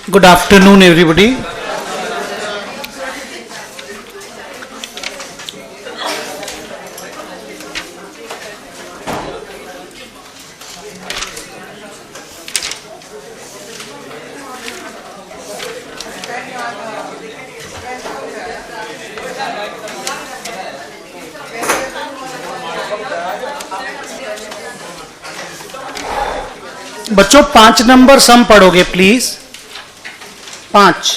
Good afternoon, everybody. बच्चों 5 number सम पढ़ोगे please. 5।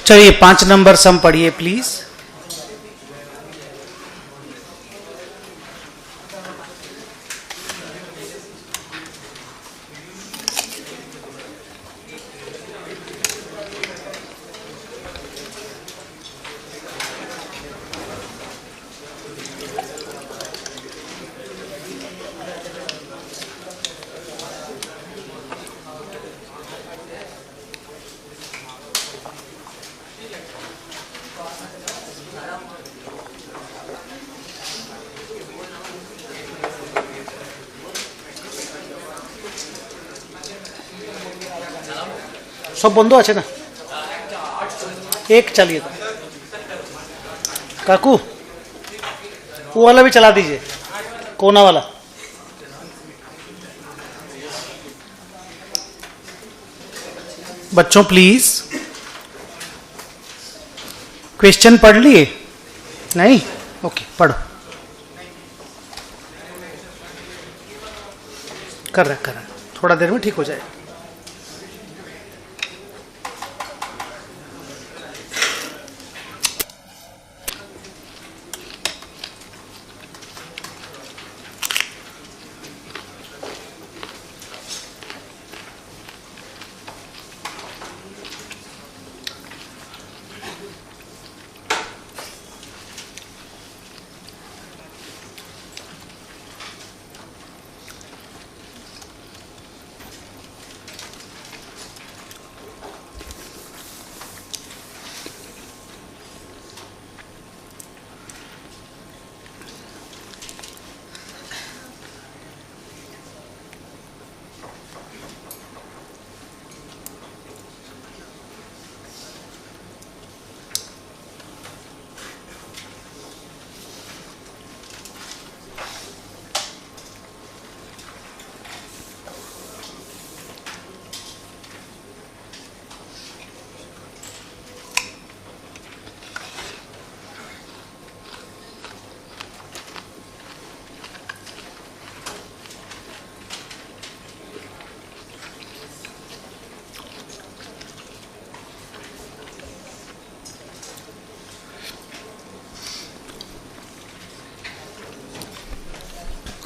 चलिए 5 नंबर सम पढ़िए प्लीज। सब बंधु আছে না एक चलिए काकू वो वाला भी चला दीजिए, कोना वाला। बच्चों प्लीज क्वेश्चन पढ़ लिए? नहीं? ओके पढ़ो। कर रहा थोड़ा देर में ठीक हो जाए।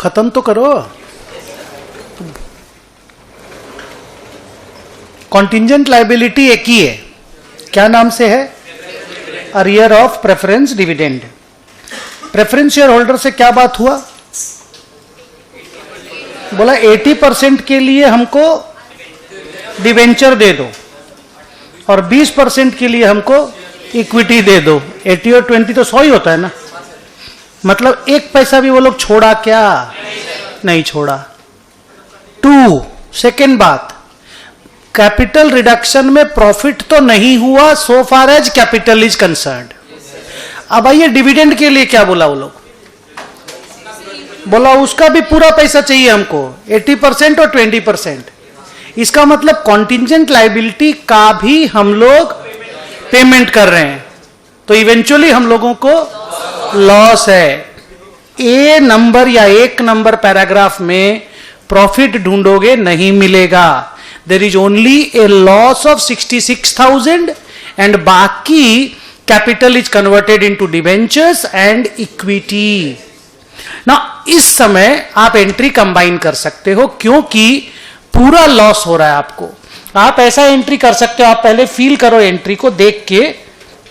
खत्म तो करो। कॉन्टिंजेंट लायबिलिटी एक ही है, क्या नाम से है? Arrear of preference dividend. Preference share holder से क्या बात हुआ? बोला 80% के लिए हमको डिवेंचर दे दो और 20% के लिए हमको इक्विटी दे दो। 80 और 20 तो 100 ही होता है ना। मतलब एक पैसा भी वो लोग छोड़ा क्या? नहीं छोड़ा। 2 सेकेंड बात, कैपिटल रिडक्शन में प्रॉफिट तो नहीं हुआ so far as capital is concerned. अब आइए डिविडेंड के लिए क्या बोला वो लोग? बोला उसका भी पूरा पैसा चाहिए हमको, 80% और 20%। इसका मतलब कॉन्टिजेंट लायबिलिटी का भी हम लोग पेमेंट कर रहे हैं, तो इवेंचुअली हम लोगों को लॉस है। ए नंबर या एक नंबर पैराग्राफ में प्रॉफिट ढूंढोगे नहीं मिलेगा। There is only a loss of 66,000 and बाकी capital is converted into debentures and equity. ना इस समय आप एंट्री कंबाइन कर सकते हो क्योंकि पूरा लॉस हो रहा है आपको। आप ऐसा एंट्री कर सकते हो, आप पहले फील करो एंट्री को देख के,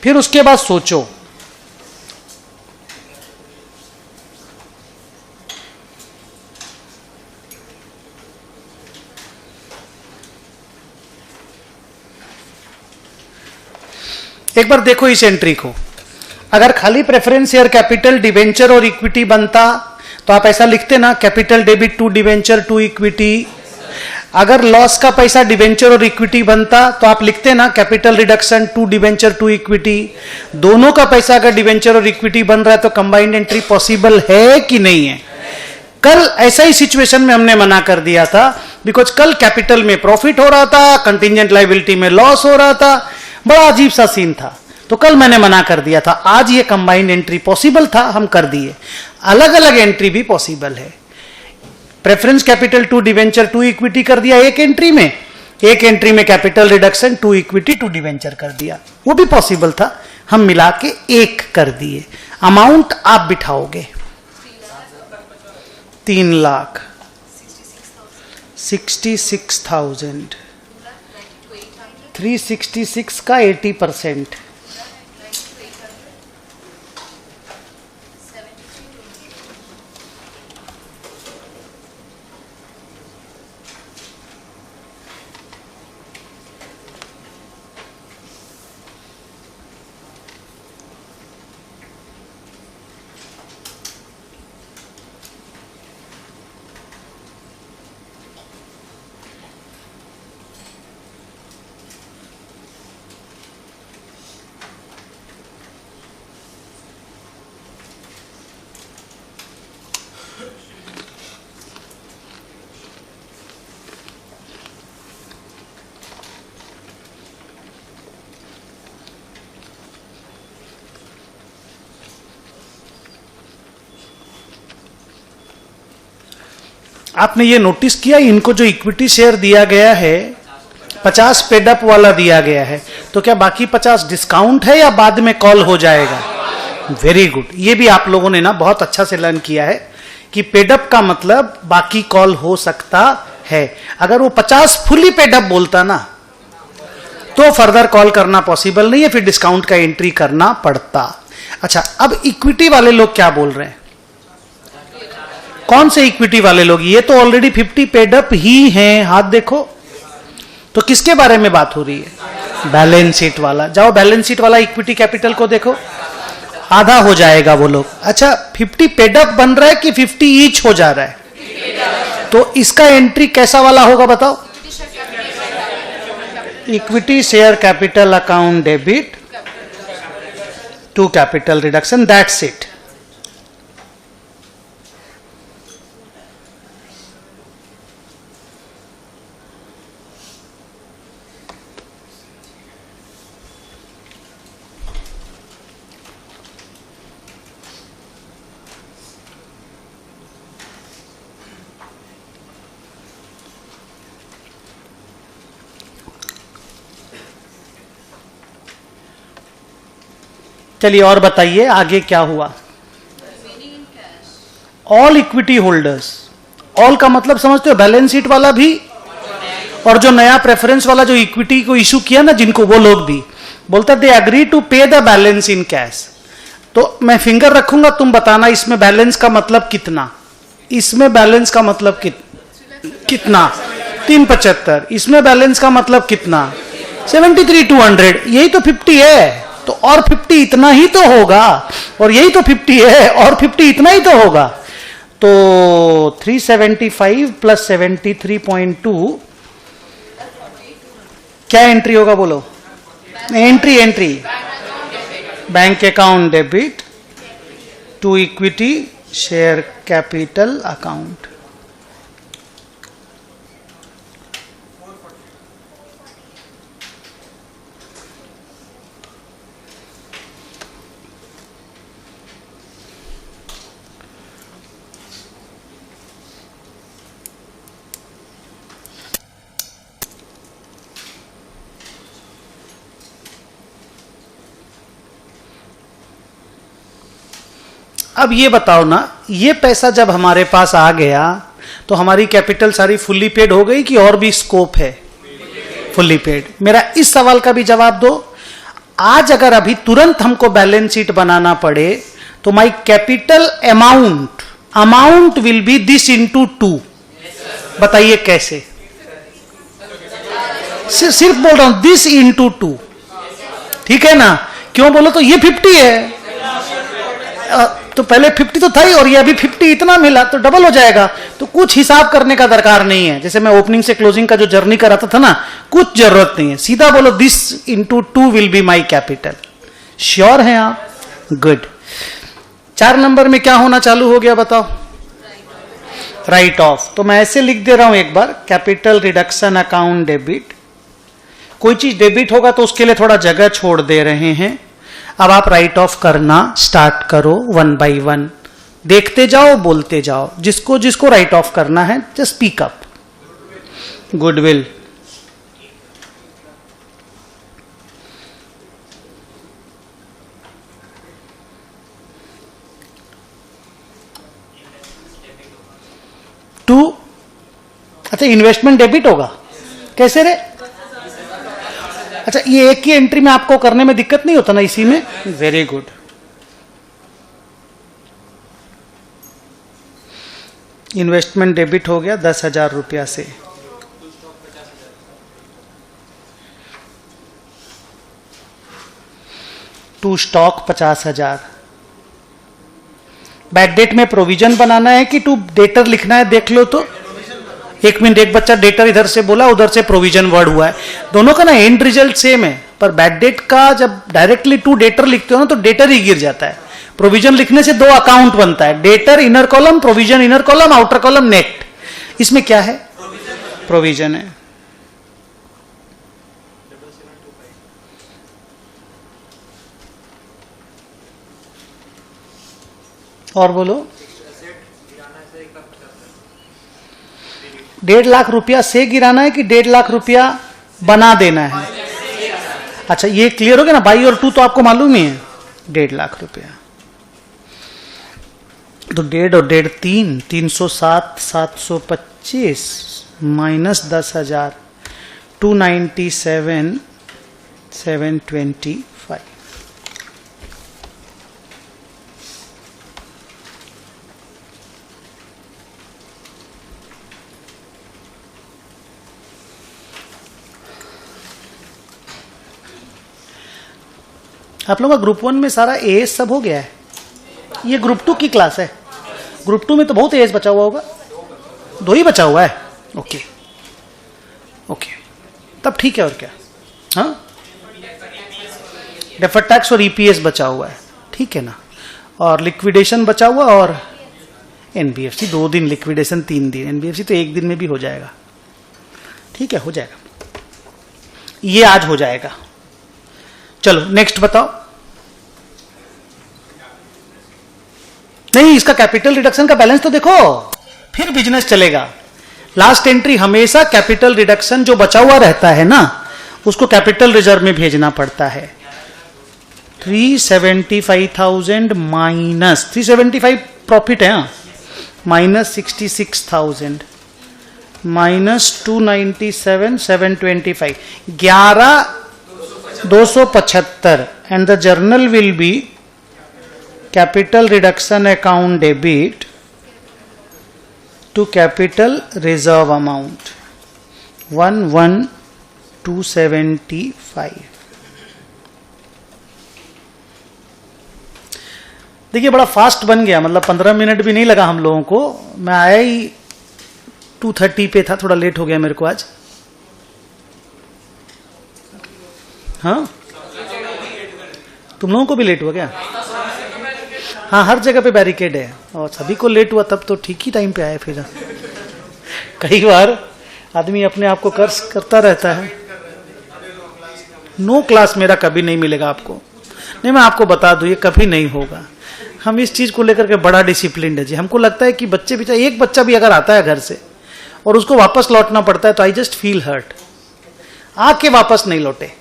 फिर उसके बाद सोचो। एक बार देखो इस एंट्री को, अगर खाली प्रेफरेंस शेयर कैपिटल डिवेंचर और इक्विटी बनता तो आप ऐसा लिखते ना, capital debit to debenture to equity. अगर लॉस का पैसा डिवेंचर और इक्विटी बनता तो आप लिखते ना, capital reduction to debenture to equity. दोनों का पैसा अगर डिवेंचर और इक्विटी बन रहा है तो कंबाइंड एंट्री पॉसिबल है कि नहीं है। कल ऐसा ही सिचुएशन में हमने मना कर दिया था, बिकॉज कल कैपिटल में प्रॉफिट हो रहा था, कंटिजेंट लायबिलिटी में लॉस हो रहा था, बड़ा अजीब सा सीन था, तो कल मैंने मना कर दिया था। आज ये कंबाइंड एंट्री पॉसिबल था, हम कर दिए। अलग अलग एंट्री भी पॉसिबल है। Preference capital to debenture to equity कर दिया एक एंट्री में, एक एंट्री में capital reduction to equity to debenture कर दिया, वो भी पॉसिबल था। हम मिला के एक कर दिए। अमाउंट आप बिठाओगे 3,00,000, 66,000, 366 का 80%, आपने ये नोटिस किया, इनको जो इक्विटी शेयर दिया गया है 50 पेडअप वाला दिया गया है, तो क्या बाकी 50 डिस्काउंट है या बाद में कॉल हो जाएगा? वेरी गुड, ये भी आप लोगों ने ना बहुत अच्छा से लर्न किया है कि पेडअप का मतलब बाकी कॉल हो सकता है। अगर वो 50 फुली पेडअप बोलता ना तो फर्दर कॉल करना पॉसिबल नहीं है, फिर डिस्काउंट का एंट्री करना पड़ता। अच्छा, अब इक्विटी वाले लोग क्या बोल रहे हैं? कौन से इक्विटी वाले लोग? ये तो ऑलरेडी 50 पेडअप ही हैं, हाथ देखो। तो किसके बारे में बात हो रही है? बैलेंस शीट वाला। जाओ बैलेंस शीट वाला इक्विटी कैपिटल को देखो, आधा हो जाएगा वो लोग। अच्छा, 50 पेडअप बन रहा है कि 50 ईच हो जा रहा है? तो इसका एंट्री कैसा वाला होगा बताओ? Equity share capital account debit to capital reduction, that's it. चलिए और बताइए आगे क्या हुआ। ऑल इक्विटी होल्डर्स, ऑल का मतलब समझते हो? बैलेंस शीट वाला भी और जो नया प्रेफरेंस वाला जो इक्विटी को इशू किया ना जिनको, वो लोग भी बोलता दे एग्री टू पे द बैलेंस इन कैश। तो मैं फिंगर रखूंगा, तुम बताना इसमें बैलेंस का मतलब कितना, इसमें बैलेंस का मतलब कितना 375, इसमें बैलेंस का मतलब कितना 73,200, यही तो 50 है, तो और 50 इतना ही तो होगा, और यही तो 50 है और 50 इतना ही तो होगा। तो 375 प्लस 73.2 क्या एंट्री होगा बोलो? Entry bank account debit to equity share capital account. अब ये बताओ ना, ये पैसा जब हमारे पास आ गया तो हमारी कैपिटल सारी फुल्ली पेड हो गई कि और भी स्कोप है? Fully paid. मेरा इस सवाल का भी जवाब दो। आज अगर अभी तुरंत हमको बैलेंस शीट बनाना पड़े तो my capital amount will be this into 2। बताइए कैसे? सिर्फ बोल रहा हूं दिस इंटू 2, ठीक है ना? क्यों बोलो तो ये 50 है, तो पहले 50 तो था ही और ये अभी 50 इतना मिला तो डबल हो जाएगा। तो कुछ हिसाब करने का दरकार नहीं है। जैसे मैं ओपनिंग से क्लोजिंग का जो जर्नी कराता था ना, कुछ जरूरत नहीं है, सीधा बोलो this into 2 will be my capital. Sure हैं आप? गुड। 4 नंबर में क्या होना चालू हो गया बताओ? Right of. तो मैं ऐसे लिख दे रहा हूं एक बार, कैपिटल रिडक्शन अकाउंट डेबिट। कोई चीज डेबिट होगा तो उसके लिए थोड़ा जगह छोड़ दे रहे हैं। अब आप राइट ऑफ करना स्टार्ट करो 1 by 1, देखते जाओ, बोलते जाओ। जिसको जिसको राइट ऑफ करना है जस्ट स्पीक अप। गुडविल, अच्छा इन्वेस्टमेंट डेबिट होगा, कैसे रे? अच्छा ये एक ही एंट्री में आपको करने में दिक्कत नहीं होता ना इसी में? Very good. इन्वेस्टमेंट डेबिट हो गया 10,000 रुपया से। To stock 50,000। बैक डेट में प्रोविजन बनाना है कि टू डेटर लिखना है? देख लो तो। एक मिनट, एक बच्चा डेटर इधर से बोला, उधर से प्रोविजन वर्ड हुआ है। दोनों का ना एंड रिजल्ट सेम है, पर बैक डेट का जब डायरेक्टली टू डेटर लिखते हो ना तो डेटर ही गिर जाता है। प्रोविजन लिखने से 2 अकाउंट बनता है, debtor inner column, provision inner column, outer column net. इसमें क्या है? प्रोविजन है। और बोलो। 1.5 लाख रुपया से गिराना है कि 1.5 लाख रुपया बना देना है? अच्छा ये क्लियर हो गया ना, बाई और टू तो आपको मालूम ही है। 1.5 लाख रुपया तो 1.5 और 1.5 3, 307, 725 माइनस 10,000, 297, 725। आप लोगों का ग्रुप 1 में सारा एएस सब हो गया है। ये ग्रुप 2 की क्लास है। ग्रुप 2 में तो बहुत एएस बचा हुआ होगा। 2 ही बचा हुआ है। ओके ओके, तब ठीक है। और क्या? हाँ, डेफर्ड टैक्स और ईपीएस बचा हुआ है, ठीक है ना? और लिक्विडेशन बचा हुआ और एनबीएफसी 2 दिन, लिक्विडेशन 3 दिन, एनबीएफसी तो 1 दिन में भी हो जाएगा। ठीक है, हो जाएगा, ये आज हो जाएगा। चलो नेक्स्ट बताओ। नहीं, इसका कैपिटल रिडक्शन का बैलेंस तो देखो, फिर बिजनेस चलेगा। लास्ट एंट्री हमेशा कैपिटल रिडक्शन जो बचा हुआ रहता है ना, उसको कैपिटल रिजर्व में भेजना पड़ता है। 375,000 माइनस 375 प्रॉफिट है, minus 66,000 minus 297, 725, 11,275 and the journal will be capital reduction account debit to capital reserve amount 11,275। देखिए बड़ा फास्ट बन गया, मतलब 15 मिनट भी नहीं लगा हम लोगों को। मैं आया ही 2:30 पे था, थोड़ा लेट हो गया मेरे को आज। हाँ, तुम लोगों को भी लेट हुआ क्या? हाँ, हर जगह पे बैरिकेड है और सभी को लेट हुआ, तब तो ठीक ही टाइम पे आए। फिर कई बार आदमी अपने आप को कर्ज करता रहता है। नो क्लास मेरा कभी नहीं मिलेगा आपको। नहीं, मैं आपको बता दूं, ये कभी नहीं होगा। हम इस चीज को लेकर के बड़ा डिसिप्लिन है जी। हमको लगता है कि बच्चे बेचारा, एक बच्चा भी अगर आता है घर से और उसको वापस लौटना पड़ता है तो आई जस्ट फील हर्ट। आके वापस नहीं लौटे,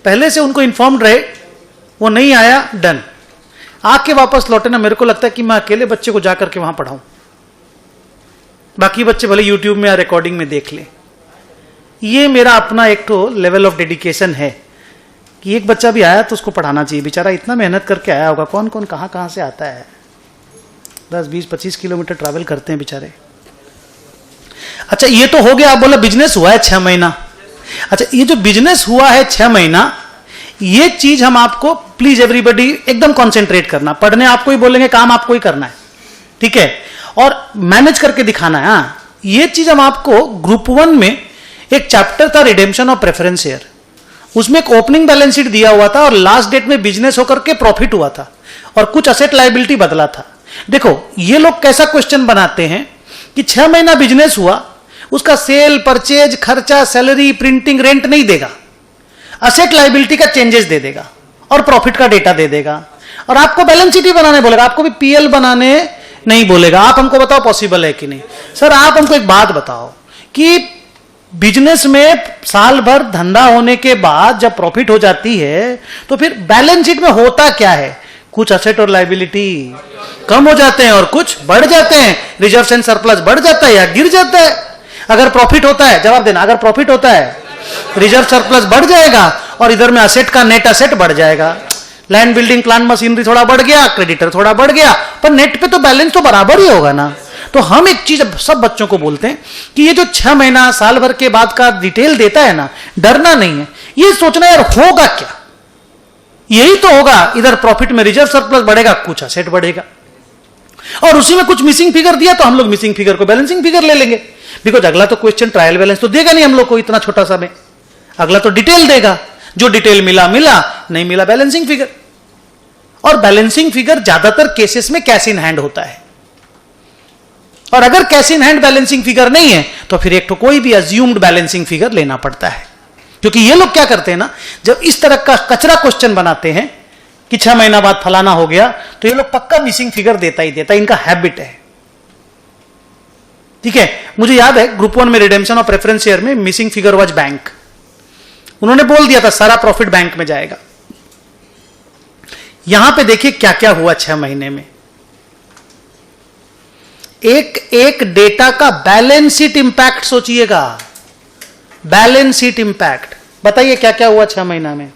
पहले से उनको इन्फॉर्म्ड रहे, वो नहीं आया, डन। आके वापस लौटे ना, मेरे को लगता है कि मैं अकेले बच्चे को जाकर के वहां पढ़ाऊं, बाकी बच्चे भले यूट्यूब में या रिकॉर्डिंग में देख लें। ये मेरा अपना एक तो लेवल ऑफ डेडिकेशन है कि एक बच्चा भी आया तो उसको पढ़ाना चाहिए। बेचारा इतना मेहनत करके आया होगा, कौन कौन कहां कहां से आता है, 10, 20, 25 किलोमीटर ट्रैवल करते हैं बेचारे। अच्छा ये तो हो गया, आप बोला बिजनेस हुआ है 6 महीना। अच्छा ये जो बिजनेस हुआ है 6 महीना, ये चीज हम आपको प्लीज एवरीबडी एकदम कॉन्सेंट्रेट करना, पढ़ने आपको ही बोलेंगे, काम आपको ही करना है, ठीक है, और मैनेज करके दिखाना है। हाँ ये चीज हम आपको ग्रुप 1 में एक चैप्टर था रिडेम्पशन ऑफ प्रेफरेंस शेयर, उसमें एक ओपनिंग बैलेंस शीट दिया हुआ था और लास्ट डेट में बिजनेस होकर के प्रॉफिट हुआ था और कुछ असेट लायबिलिटी बदला था। देखो ये लोग कैसा क्वेश्चन बनाते हैं कि 6 महीना बिजनेस हुआ, उसका सेल, परचेज, खर्चा, सैलरी, प्रिंटिंग, रेंट नहीं देगा, असेट लायबिलिटी का चेंजेस दे देगा और प्रॉफिट का डेटा दे देगा, और आपको बैलेंस शीट ही बनाने बोलेगा, आपको भी पीएल बनाने नहीं बोलेगा। आप हमको बताओ पॉसिबल है कि नहीं। सर आप हमको एक बात बताओ कि बिजनेस में साल भर धंधा होने के बाद जब प्रॉफिट हो जाती है तो फिर बैलेंस शीट में होता क्या है, कुछ असेट और लायबिलिटी कम हो जाते हैं और कुछ बढ़ जाते हैं, रिजर्व एंड सरप्लस बढ़ जाता है या गिर जाता है। अगर प्रॉफिट होता है, जवाब देना, अगर प्रॉफिट होता है रिजर्व सरप्लस बढ़ जाएगा और इधर में असेट का नेट असेट बढ़ जाएगा, लैंड बिल्डिंग प्लांट मशीनरी थोड़ा बढ़ गया, क्रेडिटर थोड़ा बढ़ गया, पर नेट पे तो बैलेंस तो बराबर ही होगा ना। तो हम एक चीज सब बच्चों को बोलते हैं कि ये जो 6 महीना साल भर के बाद का डिटेल देता है ना, डरना नहीं है, ये सोचना यार होगा क्या, यही तो होगा, इधर प्रॉफिट में रिजर्व सरप्लस बढ़ेगा, कुछ असेट बढ़ेगा, और उसी में कुछ मिसिंग फिगर दिया तो हम लोग मिसिंग फिगर को बैलेंसिंग फिगर ले लेंगे, बिकॉज अगला तो क्वेश्चन ट्रायल बैलेंस तो देगा नहीं हम लोग को इतना छोटा सा में, अगला तो डिटेल देगा, जो डिटेल मिला मिला, नहीं मिला बैलेंसिंग फिगर। और बैलेंसिंग फिगर ज्यादातर केसेस में कैश इन हैंड होता है, और अगर cash in hand balancing figure नहीं है तो फिर एक तो कोई भी अज्यूम्ड बैलेंसिंग फिगर लेना पड़ता है। क्योंकि ये लोग क्या करते हैं ना, जब इस तरह का कचरा क्वेश्चन बनाते हैं कि 6 महीना बाद फलाना हो गया, तो ये लोग पक्का मिसिंग फिगर देता ही देता, इनका हैबिट है, ठीक है। मुझे याद है ग्रुप 1 में रिडेम्पशन ऑफ प्रेफरेंस शेयर में मिसिंग फिगर वाज बैंक, उन्होंने बोल दिया था सारा प्रॉफिट बैंक में जाएगा। यहां पे देखिए क्या क्या हुआ 6 महीने में, एक एक डेटा का बैलेंस शीट इंपैक्ट सोचिएगा, बैलेंस शीट इंपैक्ट बताइए क्या क्या हुआ 6 महीना में।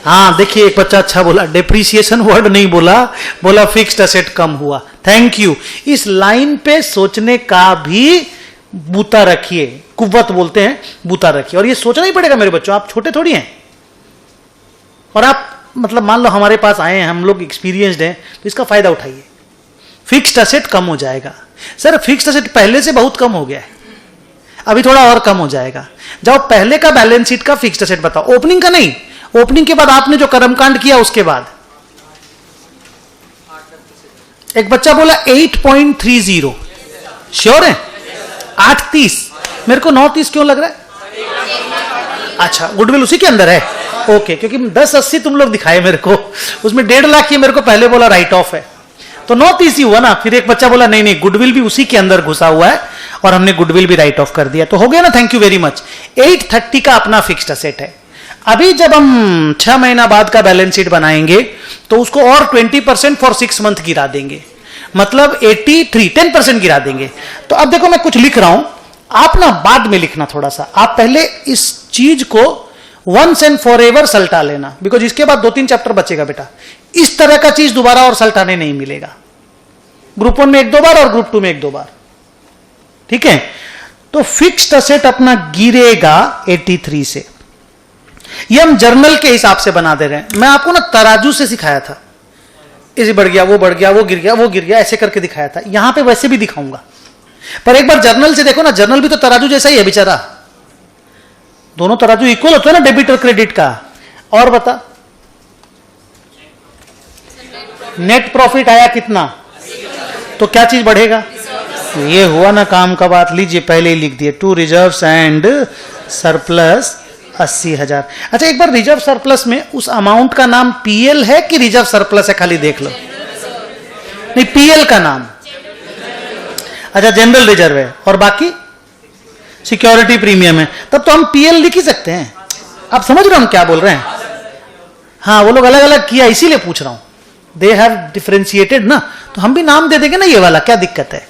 हाँ देखिए एक बच्चा अच्छा बोला, डेप्रिसिएशन वर्ड नहीं बोला, बोला फिक्स्ड एसेट कम हुआ, थैंक यू। इस लाइन पे सोचने का भी बूता रखिए, कुव्वत बोलते हैं, बूता रखिए, और ये सोचना ही पड़ेगा मेरे बच्चों, आप छोटे थोड़ी हैं, और आप मतलब मान लो हमारे पास आए हैं, हम लोग एक्सपीरियंस्ड हैं, तो इसका फायदा उठाइए। फिक्स्ड एसेट कम हो जाएगा, सर फिक्स्ड एसेट पहले से बहुत कम हो गया है, अभी थोड़ा और कम हो जाएगा। जाओ पहले का बैलेंस शीट का फिक्स्ड एसेट बताओ, ओपनिंग का नहीं, ओपनिंग के बाद आपने जो कर्मकांड किया उसके बाद। एक बच्चा बोला 8.30, श्योर है 8.30, मेरे को 9.30 क्यों लग रहा है? अच्छा गुडविल उसी के अंदर है, ओके, क्योंकि 10.80 तुम लोग दिखाए मेरे को, उसमें 1.5 लाख ही मेरे को पहले बोला राइट ऑफ है, तो 9.30 ही हुआ ना। फिर एक बच्चा बोला नहीं नहीं गुडविल भी उसी के अंदर घुसा हुआ है, और हमने गुडविल भी राइट ऑफ कर दिया, तो हो गया ना, थैंक यू वेरी मच। 830 का अपना फिक्स्ड एसेट है। अभी जब हम 6 महीना बाद का बैलेंस शीट बनाएंगे तो उसको और 20% फॉर 6 मंथ गिरा देंगे, मतलब 83 10% गिरा देंगे। तो अब देखो मैं कुछ लिख रहा हूं, आप ना बाद में लिखना थोड़ा सा, आप पहले इस चीज को वंस एंड फॉर एवर सल्टा लेना, बिकॉज इसके बाद 2-3 चैप्टर बचेगा बेटा, इस तरह का चीज दोबारा और सल्टाने नहीं मिलेगा। ग्रुप 1 में 1-2 बार और ग्रुप 2 में 1-2 बार, ठीक है। तो फिक्स्ड एसेट अपना गिरेगा 83 से, ये हम जर्नल के हिसाब से बना दे रहे हैं। मैं आपको ना तराजू से सिखाया था, इसे बढ़ गया, वो बढ़ गया, वो गिर गया, वो गिर गया, ऐसे करके दिखाया था, यहां पे वैसे भी दिखाऊंगा, पर एक बार जर्नल से देखो ना, जर्नल भी तो तराजू जैसा ही है बेचारा, दोनों तराजू इक्वल होते हैं ना डेबिट और क्रेडिट का। और बता नेट प्रॉफिट आया कितना, तो क्या चीज बढ़ेगा, ये हुआ ना काम का बात। लीजिए पहले ही लिख दिए, टू रिजर्व्स एंड सरप्लस 80,000। अच्छा एक बार रिजर्व सरप्लस में उस अमाउंट का नाम पीएल है कि रिजर्व सरप्लस है, खाली देख लो, नहीं पीएल का नाम, अच्छा जनरल रिजर्व है, और बाकी सिक्योरिटी प्रीमियम है, तब तो हम पीएल लिख ही सकते हैं। आप समझ रहे हो हम क्या बोल रहे हैं? हाँ वो लोग अलग अलग किया, इसीलिए पूछ रहा हूं, दे हैव डिफरेंशिएटेड ना, तो हम भी नाम दे देंगे ना ये वाला, क्या दिक्कत है।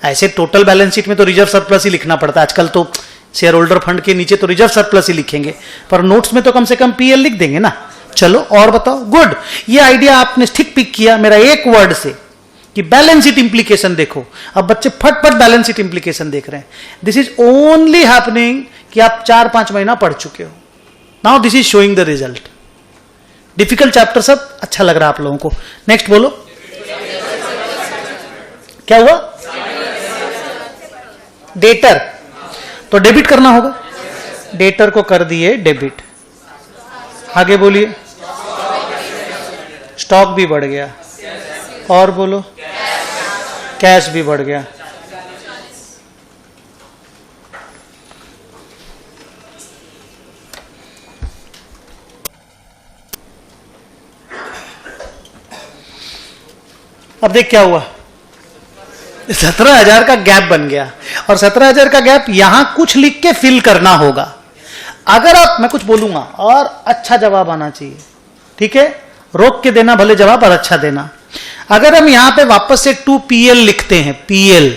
ऐसे टोटल बैलेंस शीट में तो रिजर्व सरप्लस ही लिखना पड़ता है आजकल, तो शेयर होल्डर फंड के नीचे तो रिजर्व सरप्लस ही लिखेंगे, पर नोट्स में तो कम से कम पीएल लिख देंगे ना। चलो और बताओ, गुड, ये आइडिया आपने ठीक पिक किया मेरा एक वर्ड से कि बैलेंस शीट इंप्लीकेशन देखो। अब बच्चे फटफट बैलेंस शीट इंप्लीकेशन देख रहे हैं। दिस इज ओनली हैपनिंग कि आप 4-5 महीना पढ़ चुके हो। Now this is showing the result. Difficult chapter सब अच्छा लग रहा है आप लोगों को। नेक्स्ट बोलो, क्या हुआ? डेटर, तो डेबिट करना होगा। डेटर को कर दिए डेबिट। आगे बोलिए, स्टॉक भी बढ़ गया, और बोलो, कैश भी बढ़ गया। अब देख क्या हुआ, 17,000 का गैप बन गया, और 17,000 का गैप यहां कुछ लिख के फिल करना होगा। अगर आप, मैं कुछ बोलूंगा और अच्छा जवाब आना चाहिए, ठीक है, रोक के देना भले जवाब, और अच्छा देना। अगर हम यहां पे वापस से 2PL लिखते हैं, PL,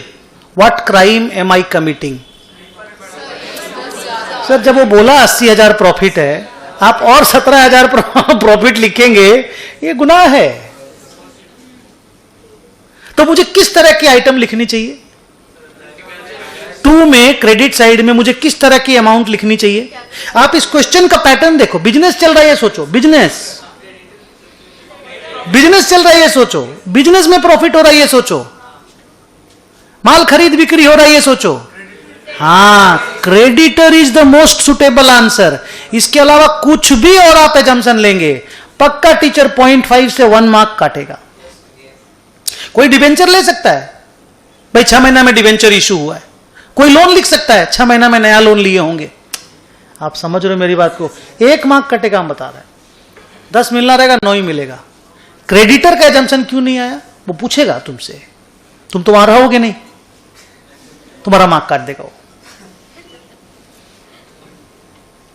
what crime am I committing? Sir जब वो बोला 80,000 प्रॉफिट है, आप और 17,000 प्रॉफिट लिखेंगे, ये गुनाह है। तो मुझे किस तरह की आइटम लिखनी चाहिए? 2 में क्रेडिट साइड में मुझे किस तरह की अमाउंट लिखनी चाहिए? आप इस क्वेश्चन का पैटर्न देखो। बिजनेस चल रहा है सोचो, बिजनेस चल रहा है सोचो, बिजनेस में प्रॉफिट हो रहा है सोचो, माल खरीद बिक्री हो रहा है सोचो। हाँ, creditor is the most suitable answer. इसके अलावा कुछ भी और आप एजम्पशन लेंगे, पक्का टीचर 0.5 से 1 मार्क काटेगा। कोई डिवेंचर ले सकता है, भाई 6 महीना में डिवेंचर इशू हुआ है। कोई लोन लिख सकता है, 6 महीना में नया लोन लिए होंगे। आप समझ रहे हो मेरी बात को? 1 मार्क कटेगा, हम बता रहे हैं। 10 मिलना रहेगा, 9 ही मिलेगा। क्रेडिटर का एजम्पशन क्यों नहीं आया, वो पूछेगा तुमसे, तुम तो वहां रहोगे नहीं, तुम्हारा मार्क काट देगा वो।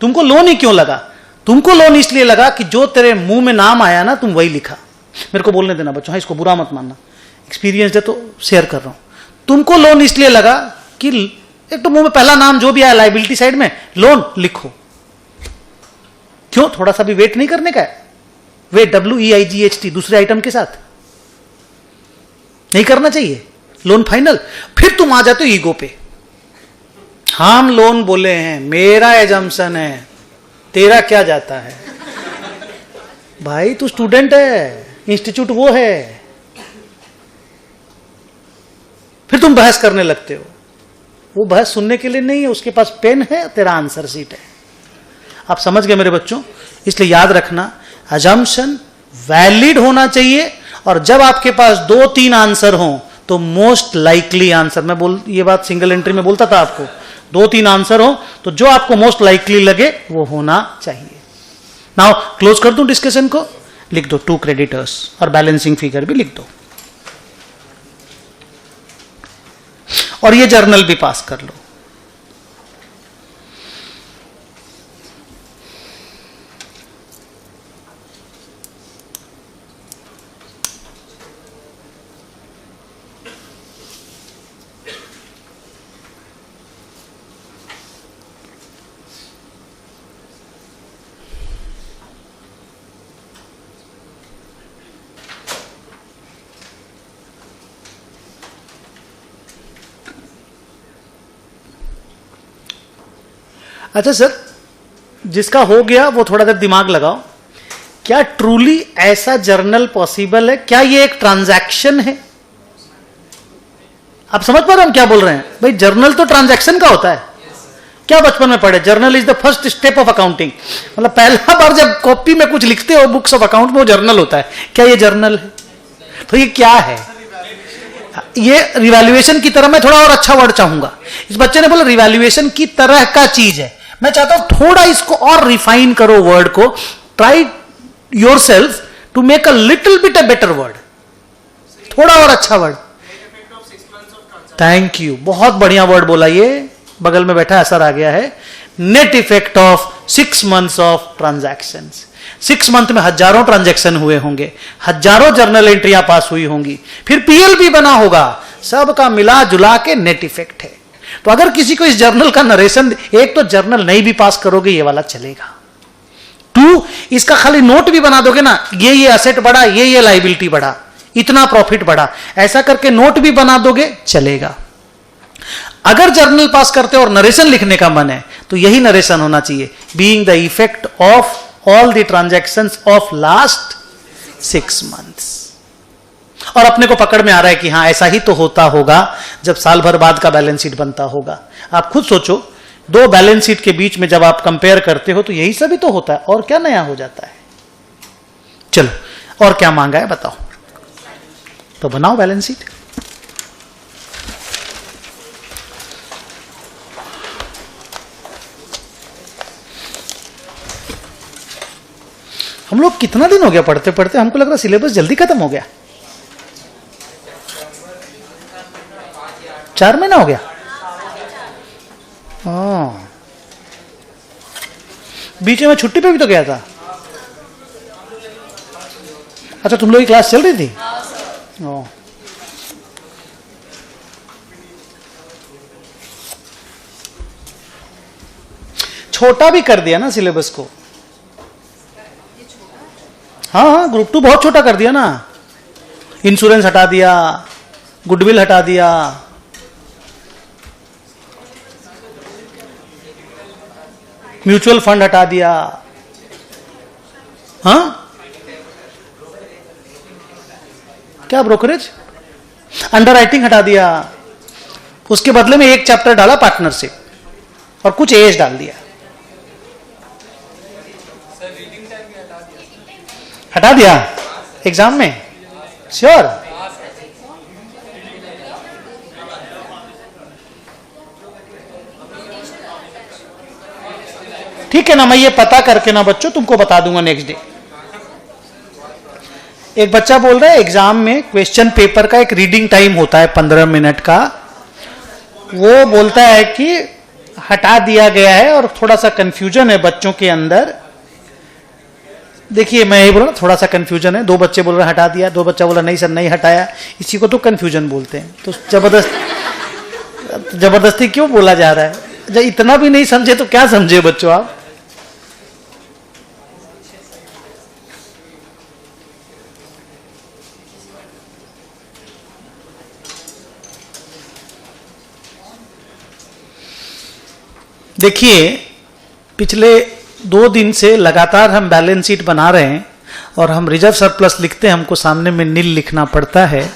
तुमको लोन ही क्यों लगा? तुमको लोन इसलिए लगा कि जो तेरे मुंह में नाम आया ना, तुम वही लिखा। मेरे को बोलने देना बच्चों, हाँ, इसको बुरा मत मानना, एक्सपीरियंस है तो शेयर कर रहा हूं। तुमको लोन इसलिए लगा कि एक तो मुंह में पहला नाम जो भी आया लाइबिलिटी साइड में, लोन लिखो। क्यों? थोड़ा सा भी वेट नहीं करने का है? वेट, WEIGHT, दूसरे आइटम के साथ नहीं करना चाहिए। Loan final. फिर तुम आ जाते हो ईगो पे, हम लोन बोले हैं, मेरा एजम्पशन है, तेरा क्या जाता है? भाई तू स्टूडेंट है, इंस्टीट्यूट वो है। फिर तुम बहस करने लगते हो। वो बहस सुनने के लिए नहीं है, उसके पास पेन है, तेरा आंसर शीट है। आप समझ गए मेरे बच्चों? इसलिए याद रखना, अजम्पशन वैलिड होना चाहिए, और जब आपके पास 2-3 आंसर हो तो मोस्ट लाइकली आंसर, मैं ये बात सिंगल एंट्री में बोलता था आपको, 2-3 आंसर हो तो जो आपको मोस्ट लाइकली लगे वो होना चाहिए। नाउ क्लोज कर दूं डिस्कशन को, लिख दो 2 क्रेडिटर्स, और बैलेंसिंग फिगर भी लिख दो, और ये जर्नल भी पास कर लो। अच्छा सर, जिसका हो गया वो थोड़ा देर दिमाग लगाओ। क्या ट्रूली ऐसा जर्नल पॉसिबल है? क्या ये एक ट्रांजैक्शन है? आप समझ पा रहे हो हम क्या बोल रहे हैं? भाई जर्नल तो ट्रांजैक्शन का होता है। क्या बचपन में पढ़े? Journal is the first step of accounting. मतलब पहला बार जब कॉपी में कुछ लिखते हो बुक्स ऑफ अकाउंट में, वो जर्नल होता है। क्या ये जर्नल है? तो ये क्या है? ये रिवैल्यूएशन की तरह, मैं थोड़ा और अच्छा वर्ड चाहूंगा। इस बच्चे ने बोला रिवैल्यूएशन की तरह का चीज है। मैं चाहता हूं थोड़ा इसको और रिफाइन करो वर्ड को। Try yourself to make a little bit a better word, थोड़ा और अच्छा वर्ड। थैंक यू, बहुत बढ़िया वर्ड बोला। ये बगल में बैठा असर आ गया है। Net effect of 6 months of transactions. 6 month में हजारों ट्रांजैक्शन हुए होंगे, हजारों जर्नल एंट्रियां पास हुई होंगी, फिर पीएल भी बना होगा, सबका मिला जुला के नेट इफेक्ट है। तो अगर किसी को इस जर्नल का नरेशन, एक तो जर्नल नहीं भी पास करोगे ये वाला चलेगा, 2 इसका खाली नोट भी बना दोगे ना, ये असेट बढ़ा, ये लाइबिलिटी बढ़ा, इतना प्रॉफिट बढ़ा, ऐसा करके नोट भी बना दोगे चलेगा। अगर जर्नल पास करते और नरेशन लिखने का मन है तो यही नरेशन होना चाहिए, being the effect of all the transactions of last 6 months. और अपने को पकड़ में आ रहा है कि हाँ ऐसा ही तो होता होगा जब साल भर बाद का बैलेंस शीट बनता होगा। आप खुद सोचो, 2 बैलेंस शीट के बीच में जब आप कंपेयर करते हो तो यही सभी तो होता है, और क्या नया हो जाता है। चलो और क्या मांगा है बताओ, तो बनाओ बैलेंस शीट। हम लोग कितना दिन हो गया पढ़ते पढ़ते, हमको लग रहा सिलेबस जल्दी खत्म हो गया। 4 महीना हो गया। हाँ, बीच में छुट्टी पे भी तो गया था। अच्छा, तुम लोग की क्लास चल रही थी? ओ, छोटा भी कर दिया ना सिलेबस को। हाँ, ग्रुप 2 बहुत छोटा कर दिया ना, इंश्योरेंस हटा दिया, गुडविल हटा दिया, म्यूचुअल फंड हटा दिया। हाँ, क्या ब्रोकरेज, अंडरराइटिंग हटा दिया, उसके बदले में एक चैप्टर डाला पार्टनरशिप और कुछ एज डाल दिया। हटा दिया एग्जाम में, श्योर? ठीक है ना, मैं ये पता करके ना बच्चों तुमको बता दूंगा नेक्स्ट डे। एक बच्चा बोल रहा है एग्जाम में क्वेश्चन पेपर का एक रीडिंग टाइम होता है 15 मिनट का, वो बोलता है कि हटा दिया गया है और थोड़ा सा कंफ्यूजन है बच्चों के अंदर। देखिए मैं ये बोल रहा थोड़ा सा कंफ्यूजन है, 2 बच्चे बोल रहे हटा दिया, 2 बच्चा बोला नहीं सर नहीं हटाया, इसी को तो कंफ्यूजन बोलते हैं। तो जबरदस्ती क्यों बोला जा रहा है? जब इतना भी नहीं समझे तो क्या समझे बच्चों आप? देखिए पिछले 2 दिन से लगातार हम बैलेंस शीट बना रहे हैं और हम रिजर्व सरप्लस लिखते हैं, हमको सामने में नील लिखना पड़ता है।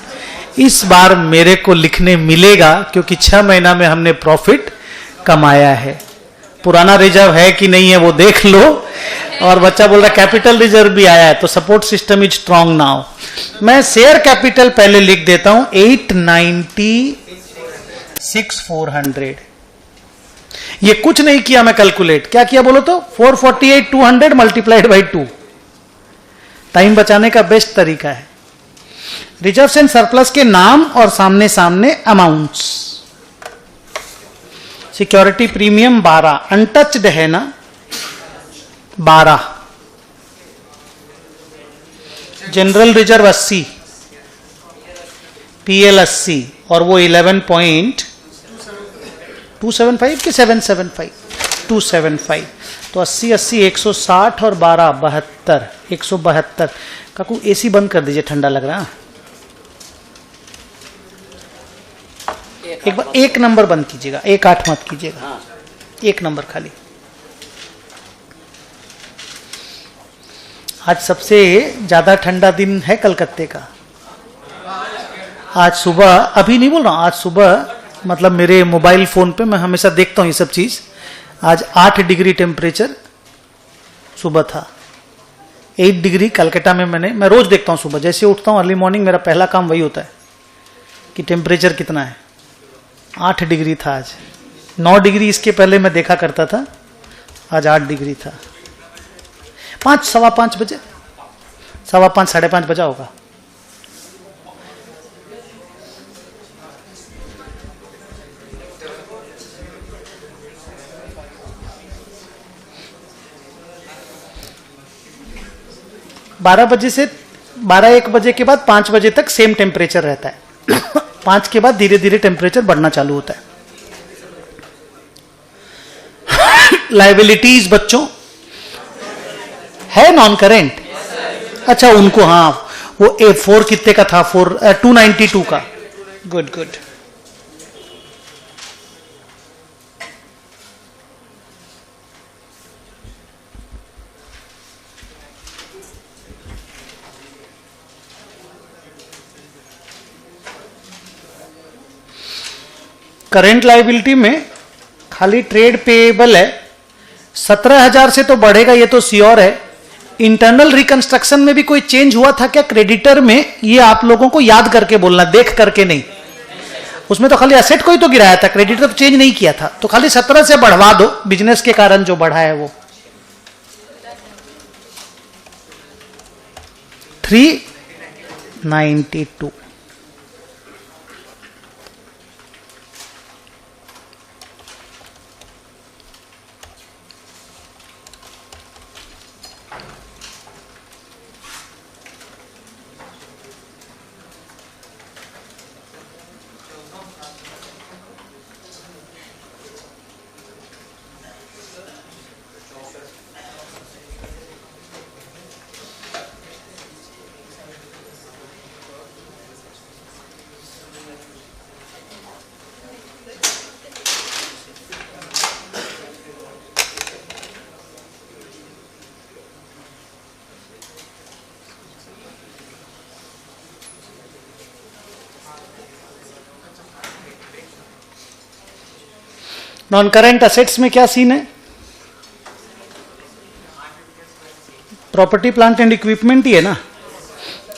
इस बार मेरे को लिखने मिलेगा क्योंकि 6 महीना में हमने प्रॉफिट कमाया है। पुराना रिजर्व है कि नहीं है वो देख लो। और बच्चा बोल रहा कैपिटल रिजर्व भी आया है, तो support system is strong now. मैं शेयर कैपिटल पहले लिख देता हूं 896,400। ये कुछ नहीं किया मैं कैलकुलेट, क्या किया बोलो तो 448,200 मल्टीप्लाइड बाई 2। टाइम बचाने का बेस्ट तरीका है। रिजर्व एंड सरप्लस के नाम और सामने सामने अमाउंट्स। सिक्योरिटी प्रीमियम 12, अनटच्ड है ना 12, जनरल रिजर्व 80, पीएल 80 और वो 11.275 कि 775, 275। तो 80 80 160 और 12 72, 172। काकू एसी बंद कर दीजिए, ठंडा लग रहा है। एक बार 1 नंबर बंद कीजिएगा, 1 8 मत कीजिएगा, 1 नंबर खाली। आज सबसे ज्यादा ठंडा दिन है कलकत्ते का। आज सुबह, अभी नहीं बोल रहा हूं, आज सुबह मतलब मेरे मोबाइल फोन पे मैं हमेशा देखता हूं ये सब चीज। आज 8 डिग्री टेम्परेचर सुबह था, 8 डिग्री कलकत्ता में। मैं रोज देखता हूं सुबह जैसे उठता हूं अर्ली मॉर्निंग, मेरा पहला काम वही होता है कि टेम्परेचर कितना है। 8 डिग्री था आज, 9 डिग्री इसके पहले मैं देखा करता था, आज 8 डिग्री था। 5 सवा 5 बजे, 5:15 साढ़े 5 बजा होगा। 12 बजे से 12-1 बजे के बाद 5 बजे तक सेम टेम्परेचर रहता है 5 के बाद धीरे धीरे टेम्परेचर बढ़ना चालू होता है। लाइबिलिटीज बच्चों है नॉन करेंट। अच्छा उनको, हाँ वो A4 कितने का था, 292 का। Good good. करेंट लाइबिलिटी में खाली ट्रेड पेएबल है, 17,000 से तो बढ़ेगा ये तो श्योर है। इंटरनल रिकंस्ट्रक्शन में भी कोई चेंज हुआ था क्या क्रेडिटर में, ये आप लोगों को याद करके बोलना, देख करके नहीं। उसमें तो खाली एसेट को ही तो गिराया था, क्रेडिटर तो चेंज नहीं किया था। तो खाली 17 से बढ़वा दो, बिजनेस के कारण जो बढ़ा है वो 392। नॉन करेंट असेट्स में क्या सीन है, प्रॉपर्टी प्लांट एंड इक्विपमेंट ही है ना,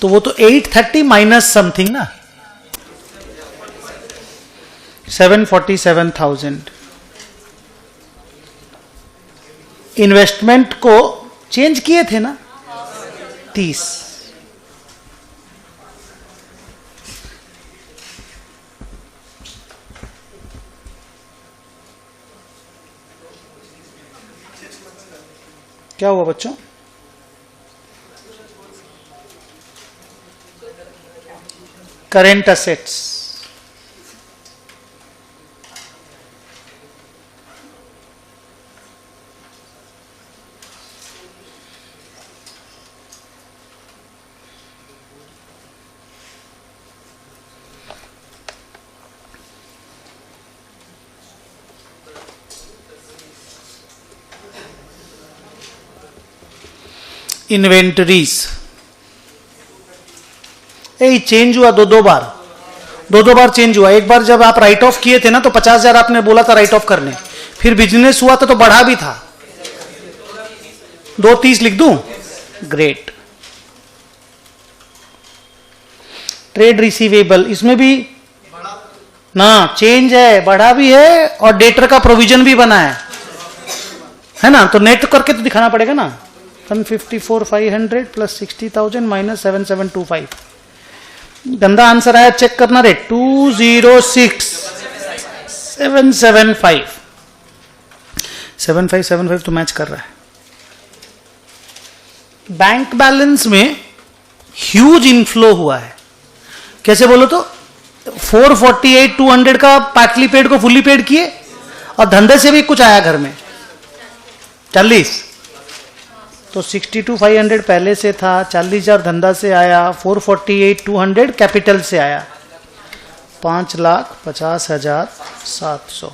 तो वो तो 830 माइनस समथिंग ना, 747,000। इन्वेस्टमेंट को चेंज किए थे ना 30। क्या हुआ बच्चों, करेंट असेट्स इन्वेंटरीज चेंज हुआ दो दो बार चेंज हुआ। एक बार जब आप राइट ऑफ किए थे ना तो 50,000 आपने बोला था राइट ऑफ करने, फिर बिजनेस हुआ था तो बढ़ा भी था, 230 लिख दूं, ग्रेट। ट्रेड रिसीवेबल इसमें भी ना चेंज है, बढ़ा भी है और डेटर का प्रोविजन भी बना है ना, तो नेट करके तो दिखाना पड़ेगा ना। 154,500 प्लस 60,000 माइनस 7,725। गंदा आंसर आया, चेक करना रे, 206,775। 7575 तो मैच कर रहा है। बैंक बैलेंस में ह्यूज इनफ्लो हुआ है, कैसे बोलो तो 448,200 का पार्टली पेड को फुल्ली पेड किए और धंधे से भी कुछ आया घर में 40, तो 62,500 पहले से था, 40,000 धंधा से आया, 448,200 कैपिटल से आया, 5,50,700।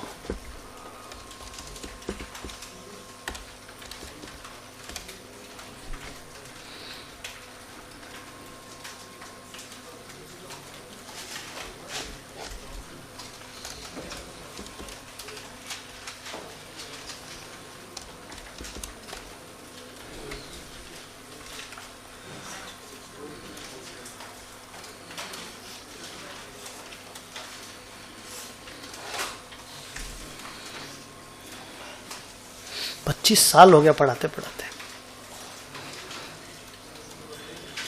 पच्चीस साल हो गया पढ़ाते पढ़ाते,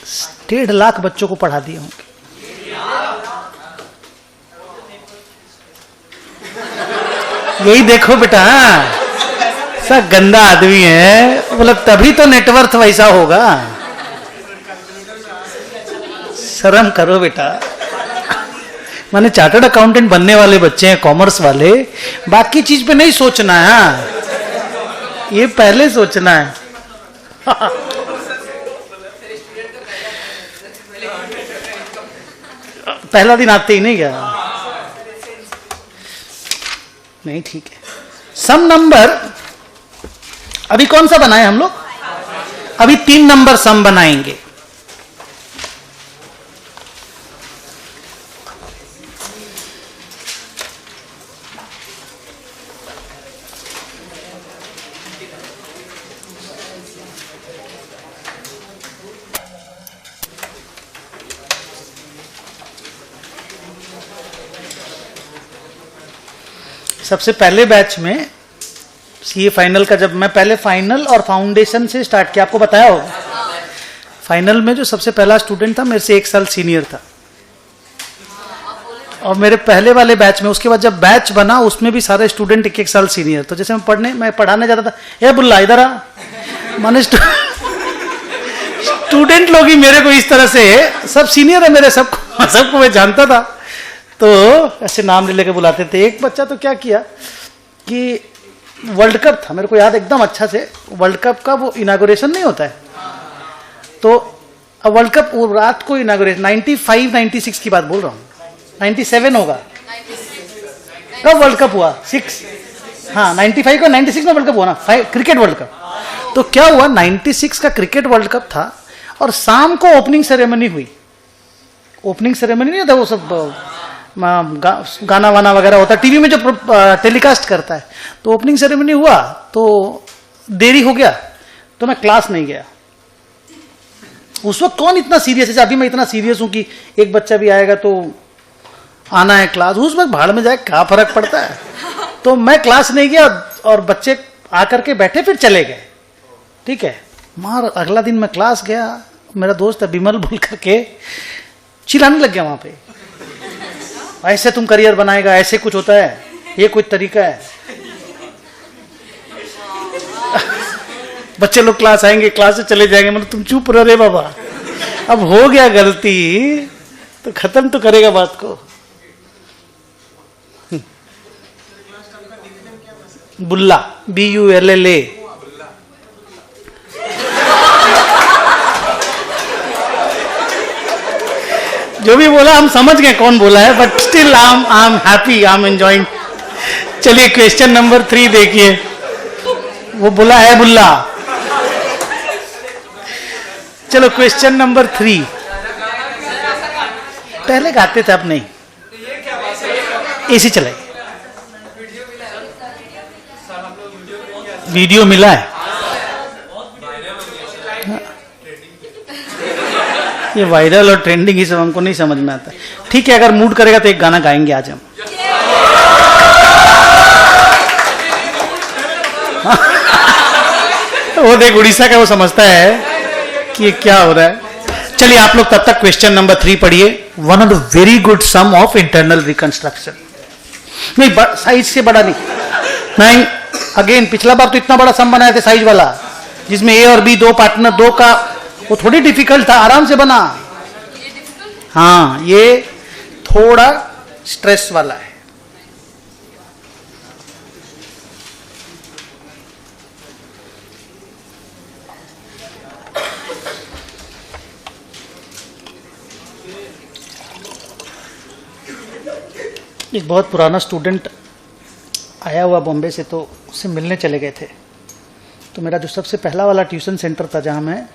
1.5 लाख बच्चों को पढ़ा दिए होंगे। यही देखो बेटा, सब गंदा आदमी है, मतलब तभी तो नेटवर्थ वैसा होगा। शर्म करो बेटा। माने चार्टर्ड अकाउंटेंट बनने वाले बच्चे हैं, कॉमर्स वाले, बाकी चीज पे नहीं सोचना है, हाँ ये पहले सोचना है। पहला दिन आते ही नहीं गया, नहीं ठीक है। सम नंबर अभी कौन सा बनाए हम लोग? अभी 3 नंबर सम बनाएंगे। सबसे पहले बैच में सीए फाइनल का, जब मैं पहले फाइनल और फाउंडेशन से स्टार्ट किया, आपको बताया होगा। फाइनल में जो सबसे पहला स्टूडेंट था मेरे से 1 साल सीनियर था, और मेरे पहले वाले बैच में, उसके बाद जब बैच बना उसमें भी सारे स्टूडेंट 1-1 साल सीनियर। तो जैसे मैं पढ़ाने जाता था, ए बुल्ला इधर आ, माने स्टूडेंट लोग ही मेरे को इस तरह से, सब सीनियर है मेरे, सबको मैं जानता था, तो ऐसे नाम ले लेके बुलाते थे। एक बच्चा तो क्या किया कि वर्ल्ड कप था, मेरे को याद एकदम अच्छा से, वर्ल्ड कप का वो इनागुरेशन नहीं होता है, तो वर्ल्ड कप वो रात को इनागुरेशन, 95-96 की बात बोल रहा हूँ, 97 होगा कब वर्ल्ड कप हुआ, 6, हाँ 95 का 96 में वर्ल्ड कप हुआ ना, क्रिकेट वर्ल्ड कप। तो क्या हुआ, 96 का क्रिकेट वर्ल्ड कप था, और शाम को ओपनिंग सेरेमनी हुई। ओपनिंग सेरेमनी नहीं होता, वो सब गाना वाना वगैरह होता है टीवी में जो टेलीकास्ट करता है। तो ओपनिंग सेरेमनी हुआ तो देरी हो गया, तो मैं क्लास नहीं गया। उस वक्त कौन इतना सीरियस है, अभी मैं इतना सीरियस हूं कि एक बच्चा भी आएगा तो आना है क्लास, उस वक्त भाड़ में जाए क्या फर्क पड़ता है। तो मैं क्लास नहीं गया, और बच्चे आकर के बैठे फिर चले गए, ठीक है। मार अगला दिन मैं क्लास गया, मेरा दोस्त है बिमल बोल करके चिल्लाने लग गया वहां पे, ऐसे तुम करियर बनाएगा, ऐसे कुछ होता है, ये कोई तरीका है। बच्चे लोग क्लास आएंगे, क्लास से चले जाएंगे, मतलब तुम चुप रह रे बाबा, अब हो गया गलती तो खत्म तो करेगा बात को। बुल्ला, BULLA। जो भी बोला हम समझ गए कौन बोला है, but still I am happy, I am enjoying. चलिए क्वेश्चन नंबर 3 देखिए, वो बोला है बुल्ला। चलो क्वेश्चन नंबर 3, पहले गाते थे अब नहीं, एसी चलाइए। वीडियो मिला है, ये वायरल और ट्रेंडिंग ही सब हमको नहीं समझ में आता। ठीक है, अगर मूड करेगा तो एक गाना गाएंगे आज हम। वो देख उड़ीसा का, वो समझता है कि क्या हो रहा है। चलिए आप लोग तब तक क्वेश्चन नंबर 3 पढ़िए। One of the very good sum of internal reconstruction. नहीं, साइज से बड़ा नहीं, अगेन पिछला बार तो इतना बड़ा सम बनाए थे साइज वाला, जिसमें ए और बी 2 पार्टनर 2 का, वो थोड़ी डिफिकल्ट था, आराम से बना। हाँ, ये थोड़ा स्ट्रेस वाला है। एक बहुत पुराना स्टूडेंट आया हुआ बॉम्बे से, तो उससे मिलने चले गए थे। तो मेरा जो सबसे पहला वाला ट्यूशन सेंटर था जहाँ मैं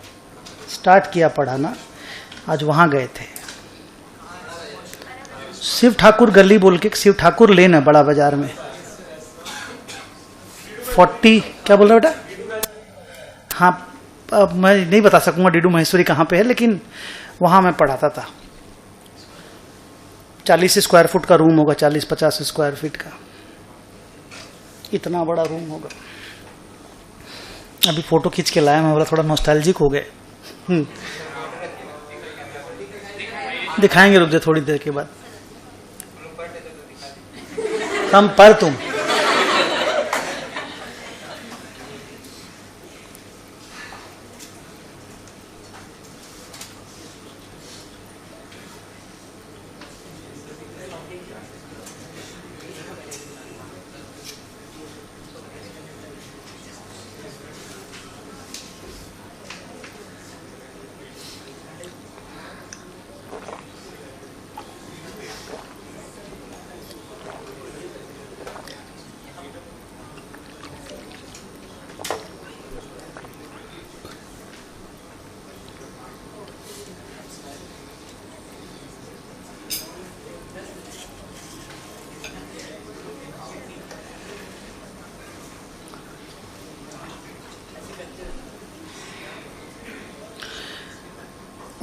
स्टार्ट किया पढ़ाना, आज वहाँ गए थे। शिव ठाकुर गली बोल के, शिव ठाकुर लेन है बड़ा बाजार में, 40 क्या बोल रहा बेटा? हाँ, अब मैं नहीं बता सकूंगा डीडू महेश्वरी कहाँ पे है, लेकिन वहाँ मैं पढ़ाता था। 40 स्क्वायर फुट का रूम होगा, 40-50 स्क्वायर फीट का, इतना बड़ा रूम होगा। अभी फोटो खींच के लाया मैं, बोला थोड़ा नॉस्टैल्जिक हो गए। दिखाएंगे, रुक जाए थोड़ी देर के बाद। कम पर तुम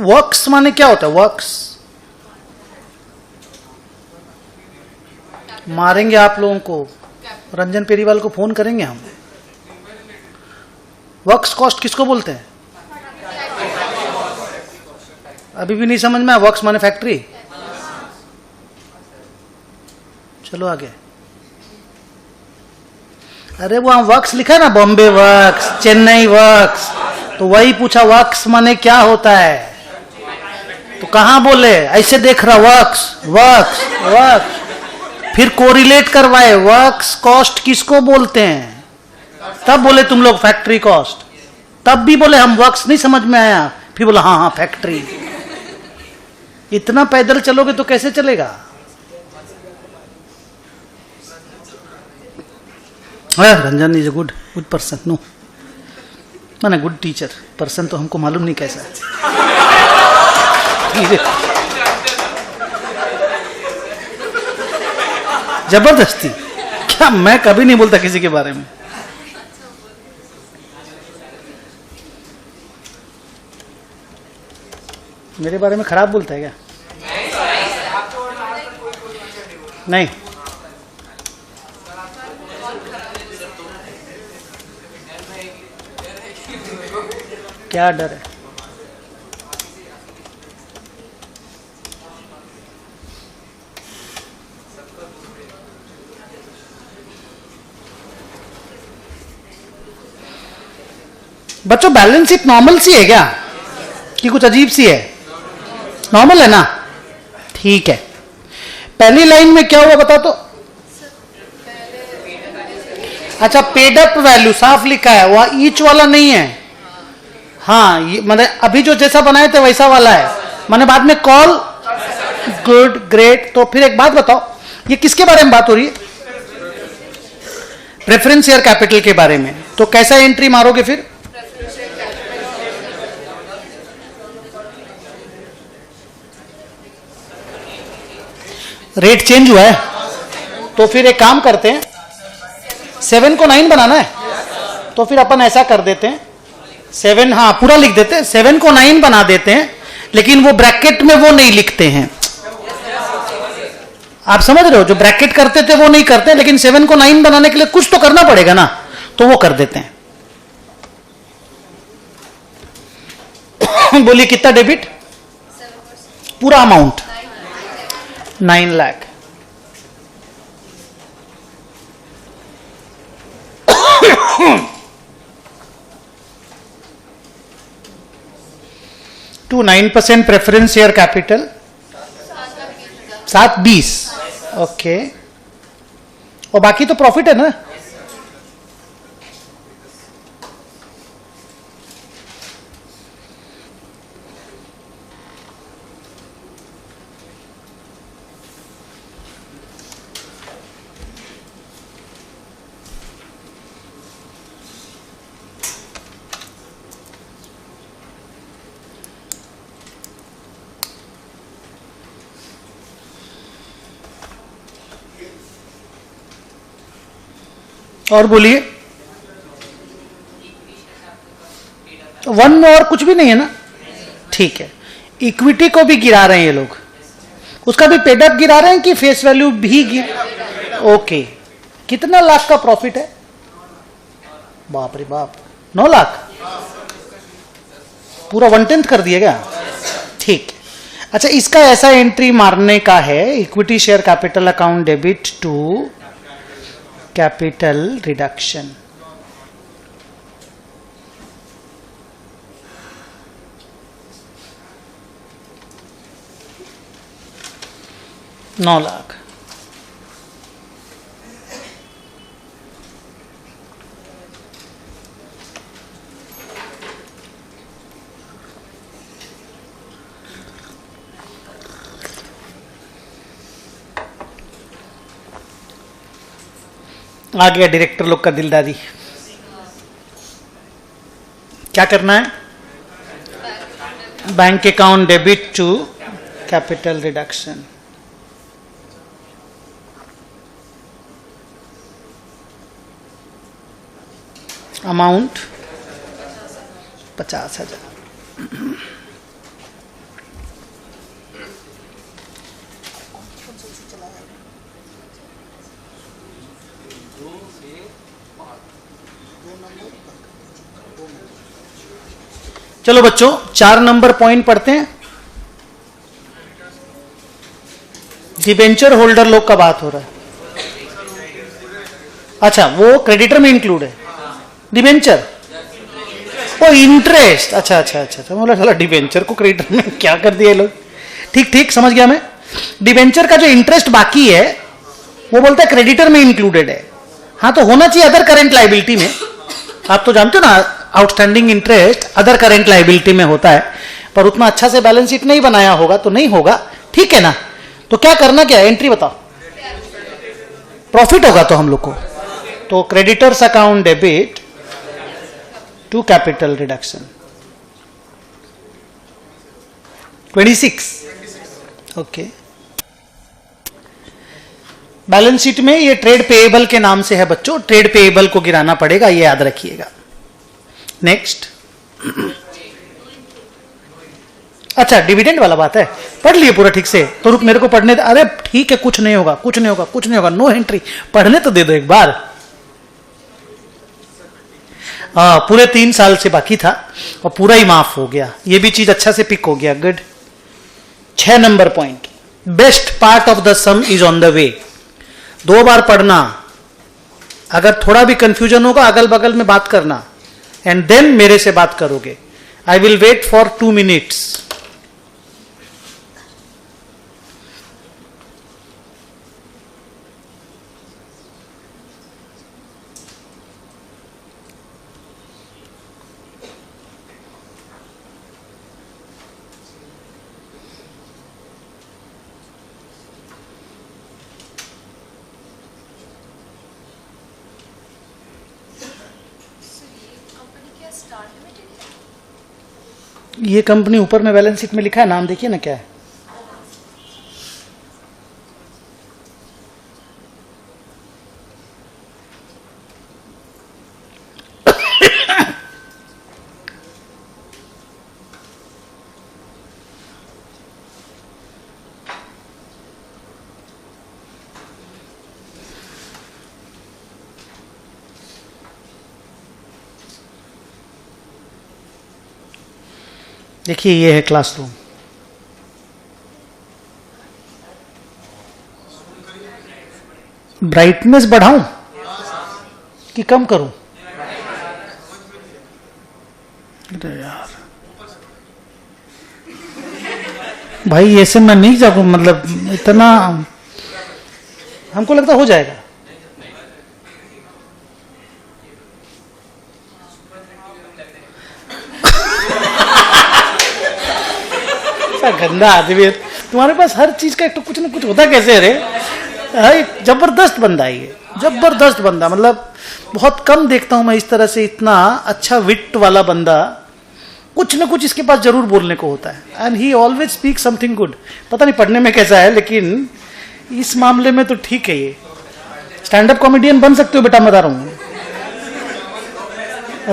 वर्क्स माने क्या होता है? वर्क्स मारेंगे आप लोगों को, रंजन पेरीवाल को फोन करेंगे हम। वर्क्स कॉस्ट किसको बोलते हैं? अभी भी नहीं समझ में आया? वर्क्स माने फैक्ट्री। चलो आगे। अरे वहां वर्क्स लिखा है ना, बॉम्बे वर्क्स, चेन्नई वर्क्स, तो वही पूछा वर्क्स माने क्या होता है, तो कहां बोले? ऐसे देख रहा, वर्क्स वर्क्स वर्क्स, फिर कोरिलेट करवाए वर्क्स कॉस्ट किसको बोलते हैं, तब बोले तुम लोग फैक्ट्री कॉस्ट। तब भी बोले हम वर्क्स नहीं समझ में आया, फिर बोला हाँ हाँ फैक्ट्री। इतना पैदल चलोगे तो कैसे चलेगा? Ranjan is a good person. No माने गुड टीचर, पर्सन तो हमको मालूम नहीं कैसा है। जबरदस्ती क्या? मैं कभी नहीं बोलता किसी के बारे में। मेरे बारे में खराब बोलता है क्या? नहीं। क्या डर है? बच्चों बैलेंस शीट नॉर्मल सी है क्या कि कुछ अजीब सी है? नॉर्मल है ना? ठीक है। पहली लाइन में क्या हुआ बता तो? अच्छा, पेड अप वैल्यू साफ लिखा है, वह ईच वाला नहीं है। हाँ, मैंने अभी जो जैसा बनाए थे वैसा वाला है। मैंने बाद में कॉल गुड ग्रेट। तो फिर एक बात बताओ, ये किसके बारे में बात हो रही है? प्रेफरेंस शेयर कैपिटल के बारे में। तो कैसा एंट्री मारोगे फिर? रेट चेंज हुआ है, तो फिर एक काम करते हैं, 7 को 9 बनाना है, तो फिर अपन ऐसा कर देते हैं, 7, हाँ पूरा लिख देते हैं, 7 को 9 बना देते हैं, लेकिन वो ब्रैकेट में वो नहीं लिखते हैं। आप समझ रहे हो? जो ब्रैकेट करते थे वो नहीं करते, लेकिन 7 को 9 बनाने के लिए कुछ तो करना पड़ेगा ना, तो वो कर देते हैं। बोलिए कितना डेबिट? पूरा amount 9 lakh. To 9% preference share capital 720। Okay, और बाकी तो प्रॉफिट है ना? और बोलिए। 1 में और कुछ भी नहीं है ना? ठीक है। इक्विटी को भी गिरा रहे हैं ये लोग, उसका भी पेड अप गिरा रहे हैं कि फेस वैल्यू भी ओके। कितना लाख का प्रॉफिट है? बाप रे बाप, 9 लाख। पूरा 1/10 कर दिया क्या? ठीक। अच्छा, इसका ऐसा एंट्री मारने का है, equity share capital account debit to capital reduction. $9 lakh. आ गया डायरेक्टर लोग का दिलदारी। क्या करना है? Bank account debit to capital reduction. Amount 50,000। चलो बच्चों 4 नंबर पॉइंट पढ़ते हैं। डिबेंचर होल्डर लोग का बात हो रहा है। अच्छा, वो क्रेडिटर में इंक्लूड है डिबेंचर, वो इंटरेस्ट। अच्छा अच्छा अच्छा अच्छा, बोला चला डिबेंचर को क्रेडिटर में क्या कर दिया लोग। ठीक ठीक, समझ गया मैं। डिबेंचर का जो इंटरेस्ट बाकी है वो बोलता है क्रेडिटर में इंक्लूडेड है। हाँ, तो होना चाहिए अदर करेंट लाइबिलिटी में। आप तो जानते हो ना, outstanding interest other current liability में होता है, पर उतना अच्छा से बैलेंस शीट नहीं बनाया होगा तो नहीं होगा। ठीक है ना, तो क्या करना, क्या एंट्री बताओ। प्रॉफिट होगा तो हम लोग को, तो creditors account debit to capital reduction 26। Okay, balance sheet में ये ट्रेड पेएबल के नाम से है बच्चों, ट्रेड पेएबल को गिराना पड़ेगा, ये याद रखिएगा। नेक्स्ट, अच्छा डिविडेंड वाला बात है, पढ़ लिए पूरा ठीक से, तो रुक मेरे को पढ़ने दे। अरे ठीक है, कुछ नहीं होगा, कुछ नहीं होगा, कुछ नहीं होगा, नो एंट्री, पढ़ने तो दे दो एक बार। पूरे 3 साल से बाकी था और पूरा ही माफ हो गया, ये भी चीज अच्छा से पिक हो गया, good. 6 number point, best part of the some is on the way. 2 बार पढ़ना, अगर थोड़ा भी कंफ्यूजन होगा अगल बगल में बात करना, एंड देन मेरे से बात करोगे। I will wait for 2 minutes. ये कंपनी ऊपर में बैलेंस शीट में लिखा है, नाम देखिए ना क्या है। देखिए ये है क्लासरूम। ब्राइटनेस बढ़ाऊं कि कम करूं? अरे यार भाई, ऐसे मैं नहीं जाऊं, मतलब इतना हमको लगता हो जाएगा। गंदा आदमी है तुम्हारे पास, हर चीज का एक तो कुछ ना कुछ होता कैसे। अरे जबरदस्त बंदा है ये, जबरदस्त बंदा, मतलब बहुत कम देखता हूं मैं इस तरह से इतना अच्छा विट वाला बंदा। कुछ ना कुछ इसके पास जरूर बोलने को होता है, and he always speak something good. पता नहीं पढ़ने में कैसा है, लेकिन इस मामले में तो ठीक है। ये स्टैंड अप कॉमेडियन बन सकते हो बेटा, मैं बता रहा हूं।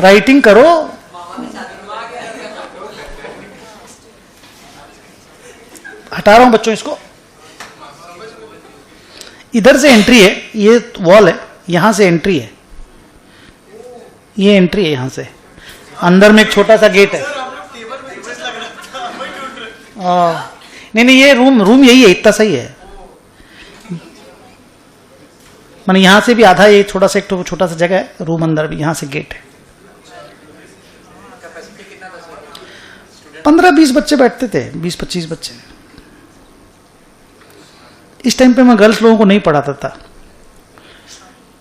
राइटिंग करो, हटा रहा हूं बच्चों इसको। इधर से एंट्री है, ये वॉल है, यहां से एंट्री है, ये एंट्री है यहां से। अंदर में एक छोटा सा गेट है। नहीं नहीं, ये रूम यही है, इतना सही है। माने यहां से भी आधा, ये थोड़ा सा एक तो छोटा सा जगह है, रूम अंदर भी, यहां से गेट है। 15-20 बच्चे बैठते थे, 20-25 बच्चे। इस टाइम पे मैं गर्ल्स लोगों को नहीं पढ़ाता था।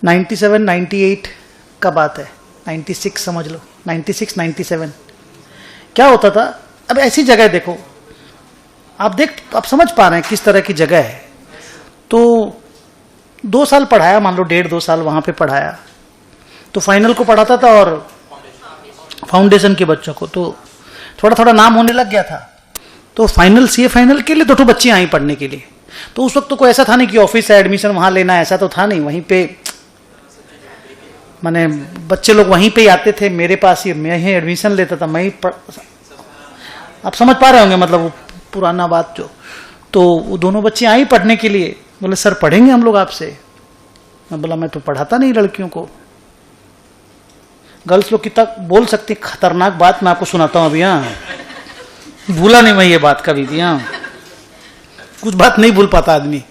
97-98 का बात है, 96 समझ लो, 96-97। क्या होता था, अब ऐसी जगह देखो, आप समझ पा रहे हैं किस तरह की जगह है। तो 2 साल पढ़ाया, मान लो 1.5-2 साल वहां पे पढ़ाया, तो फाइनल को पढ़ाता था और फाउंडेशन के बच्चों को, तो थोड़ा थोड़ा नाम होने लग गया था। तो फाइनल, सीए फाइनल के लिए 2 बच्चे आई पढ़ने के लिए। तो उस वक्त तो कोई ऐसा था नहीं कि ऑफिस से एडमिशन वहां लेना, ऐसा तो था नहीं। वहीं पे माने बच्चे लोग वहीं पे ही आते थे मेरे पास ही, मैं ही एडमिशन लेता था, मैं ही आप समझ पा रहे होंगे, मतलब वो पुराना बात जो। तो वो दोनों बच्चे आई पढ़ने के लिए, बोले सर पढ़ेंगे हम लोग आपसे। मैं बोला मैं तो पढ़ाता नहीं लड़कियों को। गर्ल्स लोग कितना बोल सकती, खतरनाक बात मैं आपको सुनाता हूं अभी। हाँ, भूला नहीं मैं ये बात कभी भी। हाँ, कुछ बात नहीं भूल पाता आदमी।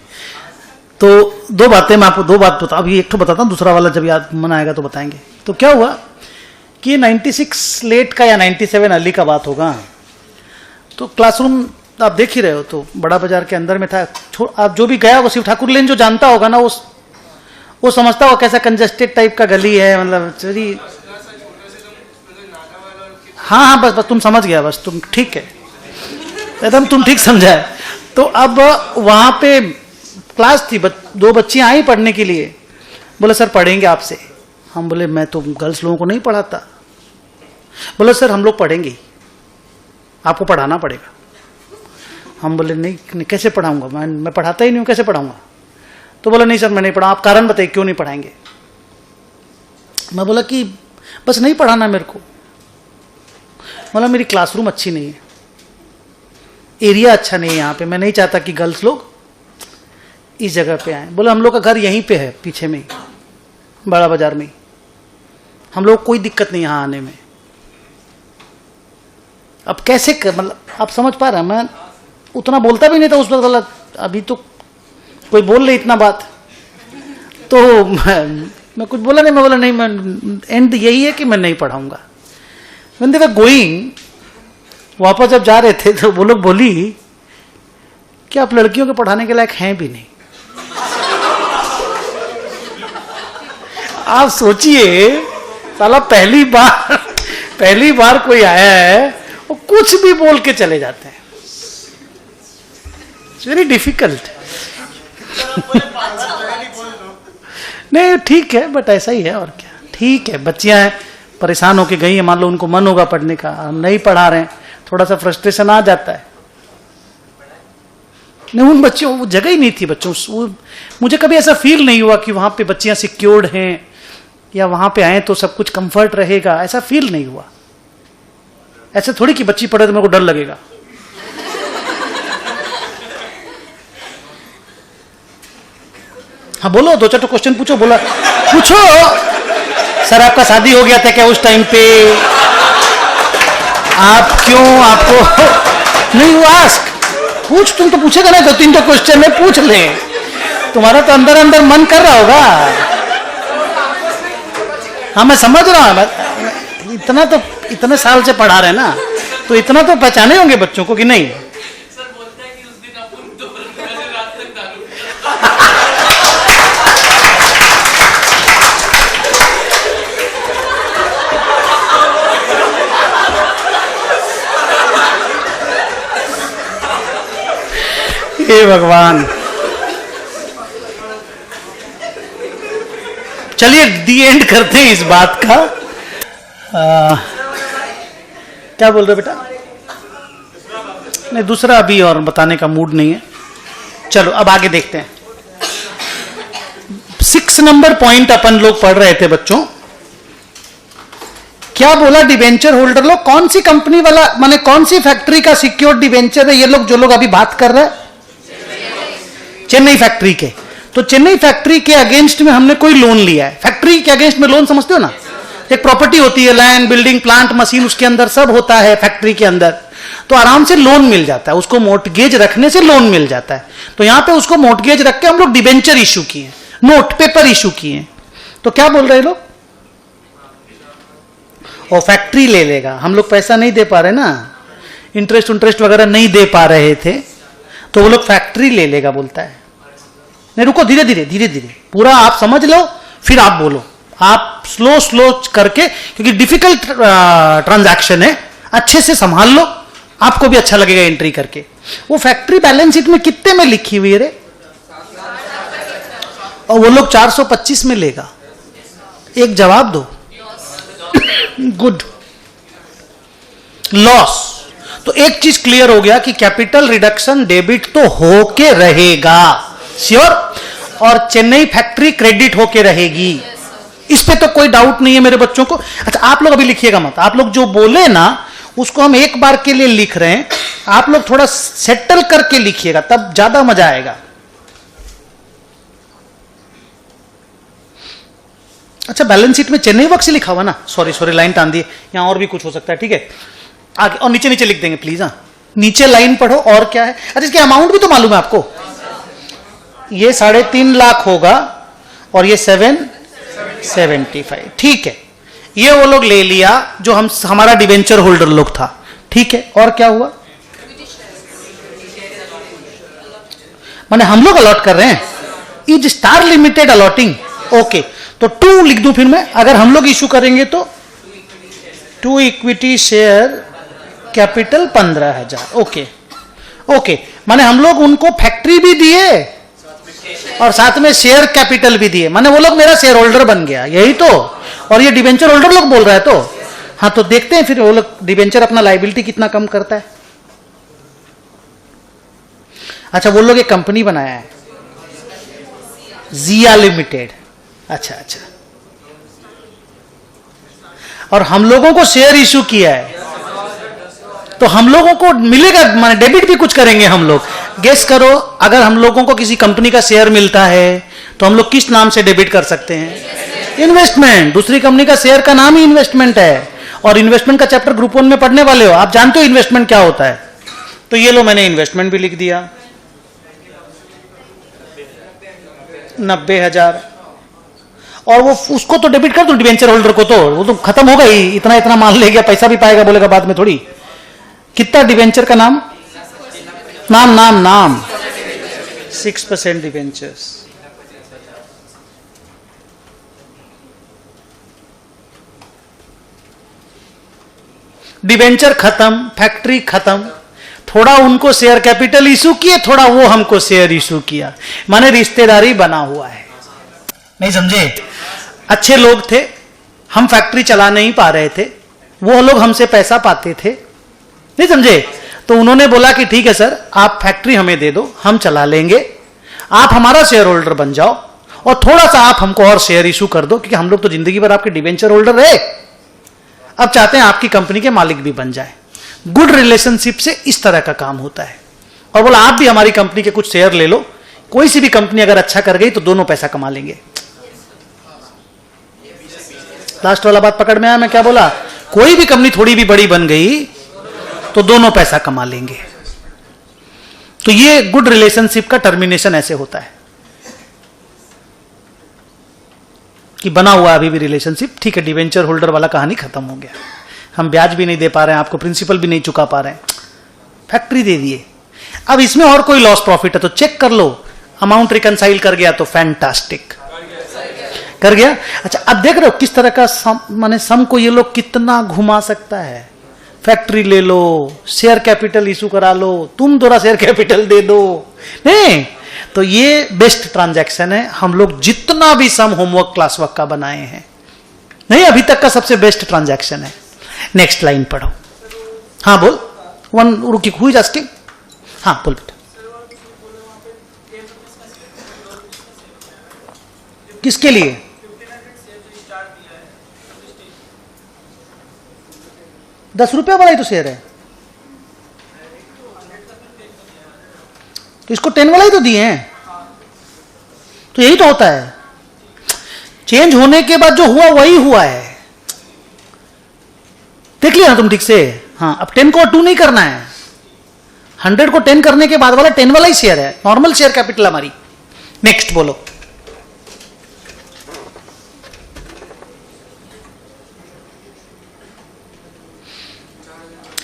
तो दो बातें मैं आपको, दो बात बता, अभी एक तो बताता हूँ, दूसरा वाला जब याद मन आएगा तो बताएंगे। तो क्या हुआ कि 96 लेट का या 97 अर्ली का बात होगा। तो क्लासरूम आप देख ही रहे हो, तो बड़ा बाजार के अंदर में था। आप जो भी गया वो शिव ठाकुर लेन जो जानता होगा ना, वो समझता होगा कैसा कंजेस्टेड टाइप का गली है, मतलब चली। हाँ हाँ, बस तुम समझ गया, बस तुम ठीक है एकदम, तुम ठीक समझा है। तो अब वहां पे क्लास थी, दो बच्चियां आई पढ़ने के लिए। बोले सर पढ़ेंगे आपसे। हम बोले मैं तो गर्ल्स लोगों को नहीं पढ़ाता। बोले सर हम लोग पढ़ेंगे, आपको पढ़ाना पड़ेगा। हम बोले नहीं कैसे पढ़ाऊंगा, मैं पढ़ाता ही नहीं हूं, कैसे पढ़ाऊंगा। तो बोला नहीं सर मैं नहीं पढ़ा। आप कारण बताइए क्यों नहीं पढ़ाएंगे। मैं बोला कि बस नहीं पढ़ाना मेरे को। बोला मेरी क्लासरूम अच्छी नहीं है, एरिया अच्छा नहीं है यहाँ पे, मैं नहीं चाहता कि गर्ल्स लोग इस जगह पे आए। बोले हम लोग का घर यहीं पे है, पीछे में ही, बड़ा बाजार में ही, हम लोग कोई दिक्कत नहीं यहाँ आने में। अब कैसे मतलब आप समझ पा रहे हैं, मैं उतना बोलता भी नहीं था उस वक्त, अभी तो कोई बोल रहे इतना बात, तो मैं कुछ बोला नहीं। मैं बोला नहीं, मैं एंड यही है कि मैं नहीं पढ़ाऊंगा। when they were going, वापस जब जा रहे थे तो वो लोग बोली कि आप लड़कियों के पढ़ाने के लायक हैं भी नहीं। आप सोचिए, साला पहली बार कोई आया है, वो कुछ भी बोल के चले जाते हैं। It's very difficult. नहीं ठीक है, बट ऐसा ही है और क्या। ठीक है, बच्चियां परेशान होके गई है, मान लो उनको मन होगा पढ़ने का, हम नहीं पढ़ा रहे हैं, थोड़ा सा फ्रस्ट्रेशन आ जाता है। नहीं, उन बच्चों, वो जगह ही नहीं थी बच्चों, मुझे कभी ऐसा फील नहीं हुआ कि वहां पे बच्चियां सिक्योर्ड हैं या वहां पे आए तो सब कुछ कंफर्ट रहेगा, ऐसा फील नहीं हुआ। ऐसे थोड़ी कि बच्ची पढ़े तो मेरे को डर लगेगा। हाँ बोलो, दो चार क्वेश्चन पूछो। बोला पूछो सर आपका शादी हो गया था क्या उस टाइम पे, आप क्यों, आपको नहीं हुआ, आस्क पूछ, तुम तो पूछेगा ना, दो तीन तो क्वेश्चन में पूछ ले, तुम्हारा तो अंदर अंदर मन कर रहा होगा। हाँ मैं समझ रहा हूँ, इतना तो इतने साल से पढ़ा रहे ना, तो इतना तो पहचाने होंगे बच्चों को कि नहीं। सर बोलता है कि उस दिन अपन 2 बजे रात तक दारू। हे भगवान। चलिए दी एंड करते हैं इस बात का। क्या बोल रहे बेटा? नहीं दूसरा अभी और बताने का मूड नहीं है। चलो अब आगे देखते हैं। 6 नंबर पॉइंट अपन लोग पढ़ रहे थे बच्चों। क्या बोला डिवेंचर होल्डर लोग, कौन सी कंपनी वाला, माने कौन सी फैक्ट्री का सिक्योर्ड डिवेंचर है ये लोग, जो लोग अभी बात कर रहे हैं चेन्नई फैक्ट्री के। तो चेन्नई फैक्ट्री के अगेंस्ट में हमने कोई लोन लिया है। फैक्ट्री के अगेंस्ट में लोन समझते हो ना, एक प्रॉपर्टी होती है, लैंड, बिल्डिंग, प्लांट, मशीन, उसके अंदर सब होता है फैक्ट्री के अंदर, तो आराम से लोन मिल जाता है, उसको मोर्टगेज रखने से लोन मिल जाता है। तो यहां पे उसको मोर्टगेज रख के हम लोग डिवेंचर इशू किए, नोट पेपर इशू किए। तो क्या बोल रहे लोग, और फैक्ट्री ले लेगा, हम लोग पैसा नहीं दे पा रहे ना, इंटरेस्ट वगैरह नहीं दे पा रहे थे, तो वो लोग फैक्ट्री ले लेगा बोलता है। नहीं रुको, धीरे धीरे पूरा आप समझ लो, फिर आप बोलो, आप स्लो करके, क्योंकि डिफिकल्ट ट्रांजैक्शन है, अच्छे से संभाल लो, आपको भी अच्छा लगेगा एंट्री करके। वो फैक्ट्री बैलेंस शीट में कितने में लिखी हुई है रे, और वो लोग 425 में लेगा। एक जवाब दो। Good, loss. तो एक चीज क्लियर हो गया कि कैपिटल रिडक्शन डेबिट तो होके रहेगा, श्योर, और चेन्नई फैक्ट्री क्रेडिट होके रहेगी, इस पे तो कोई डाउट नहीं है मेरे बच्चों को। अच्छा आप लोग अभी लिखिएगा मत, आप लोग जो बोले ना उसको हम एक बार के लिए लिख रहे हैं, आप लोग थोड़ा सेटल करके लिखिएगा, तब ज्यादा मजा आएगा। अच्छा बैलेंस शीट में चेन्नई वर्क्स ही लिखा हुआ ना, सॉरी लाइन टान दी, यहाँ और भी कुछ हो सकता है, ठीक है आगे, और नीचे नीचे लिख देंगे प्लीज। हाँ नीचे लाइन पढ़ो और क्या है। अच्छा इसके अमाउंट भी तो मालूम है आपको, ये 3.5 लाख होगा और ये 775, ठीक है। ये वो लोग ले लिया जो हमारा डिवेंचर होल्डर लोग था, ठीक है। और क्या हुआ, माने हम लोग अलॉट कर रहे हैं, is star limited allotting, okay. तो 2 लिख दूं फिर मैं, अगर हम लोग इशू करेंगे तो 2 equity share capital 15,000, okay okay. माने हम लोग उनको फैक्ट्री भी दिए और साथ में शेयर कैपिटल भी दिए, माने वो लोग मेरा शेयर होल्डर बन गया, यही तो। और ये डिवेंचर होल्डर लोग बोल रहा है तो हाँ, तो देखते हैं फिर वो लोग डिवेंचर अपना लाइबिलिटी कितना कम करता है। अच्छा वो लोग एक कंपनी बनाया है जिया लिमिटेड, अच्छा अच्छा, और हम लोगों को शेयर इशू किया है, तो हम लोगों को मिलेगा, माने डेबिट भी कुछ करेंगे हम लोग। गेस करो, अगर हम लोगों को किसी कंपनी का शेयर मिलता है तो हम लोग किस नाम से डेबिट कर सकते हैं, इन्वेस्टमेंट। दूसरी कंपनी का शेयर का नाम ही इन्वेस्टमेंट है, और इन्वेस्टमेंट का चैप्टर ग्रुप 1 में पढ़ने वाले हो, आप जानते हो इन्वेस्टमेंट क्या होता है। तो ये लो मैंने इन्वेस्टमेंट भी लिख दिया 90,000, और वो उसको तो डेबिट कर दो, डिवेंचर होल्डर को, तो वो तो खत्म होगा ही, इतना इतना मान ले गया, पैसा भी पाएगा बोलेगा बाद में थोड़ी। कितना डिवेंचर का नाम 6% डिवेंचर्स, डिवेंचर खत्म, फैक्ट्री खत्म, थोड़ा उनको शेयर कैपिटल इशू किए, थोड़ा वो हमको शेयर इशू किया, माने रिश्तेदारी बना हुआ है। नहीं समझे, अच्छे लोग थे, हम फैक्ट्री चला नहीं पा रहे थे, वो लोग हमसे पैसा पाते थे, नहीं समझे, तो उन्होंने बोला कि ठीक है सर आप फैक्ट्री हमें दे दो, हम चला लेंगे, आप हमारा शेयर होल्डर बन जाओ और थोड़ा सा आप हमको और शेयर इशू कर दो, क्योंकि हम लोग तो जिंदगी भर आपके डिवेंचर होल्डर रहे, अब चाहते हैं आपकी कंपनी के मालिक भी बन जाए। गुड रिलेशनशिप से इस तरह का काम होता है। और बोला आप भी हमारी कंपनी के कुछ शेयर ले लो, कोई सी भी कंपनी अगर अच्छा कर गई तो दोनों पैसा कमा लेंगे। लास्ट वाला बात पकड़ में आया मैं क्या बोला, कोई भी कंपनी थोड़ी भी बड़ी बन गई तो दोनों पैसा कमा लेंगे। तो ये गुड रिलेशनशिप का टर्मिनेशन ऐसे होता है कि बना हुआ अभी भी रिलेशनशिप, ठीक है, डिवेंचर होल्डर वाला कहानी खत्म हो गया, हम ब्याज भी नहीं दे पा रहे हैं आपको, प्रिंसिपल भी नहीं चुका पा रहे हैं, फैक्ट्री दे दिए। अब इसमें और कोई लॉस प्रॉफिट है तो चेक कर लो, अमाउंट रिकंसाइल कर गया तो फैंटास्टिक, कर गया। अच्छा अब देख रहे हो किस तरह का माने सम को ये लोग कितना घुमा सकता है। फैक्ट्री ले लो, शेयर कैपिटल इशू करा लो, तुम थोड़ा शेयर कैपिटल दे दो, नहीं तो ये बेस्ट ट्रांजैक्शन है। हम लोग जितना भी सम होमवर्क क्लास वर्क का बनाए हैं, नहीं अभी तक का सबसे बेस्ट ट्रांजैक्शन है। नेक्स्ट लाइन पढ़ो। हाँ बोल, वन रुकी हुई जस्टिंग, हाँ बोल बेटा। किसके लिए? ₹10 वाला ही तो शेयर है, तो इसको 10 वाला ही तो दिए हैं, तो यही तो होता है। चेंज होने के बाद जो हुआ वही हुआ है, देख लिया ना तुम ठीक से। हाँ अब 10 को 2 नहीं करना है, 100 को 10 करने के बाद वाला 10 वाला ही शेयर है, नॉर्मल शेयर कैपिटल हमारी। नेक्स्ट बोलो।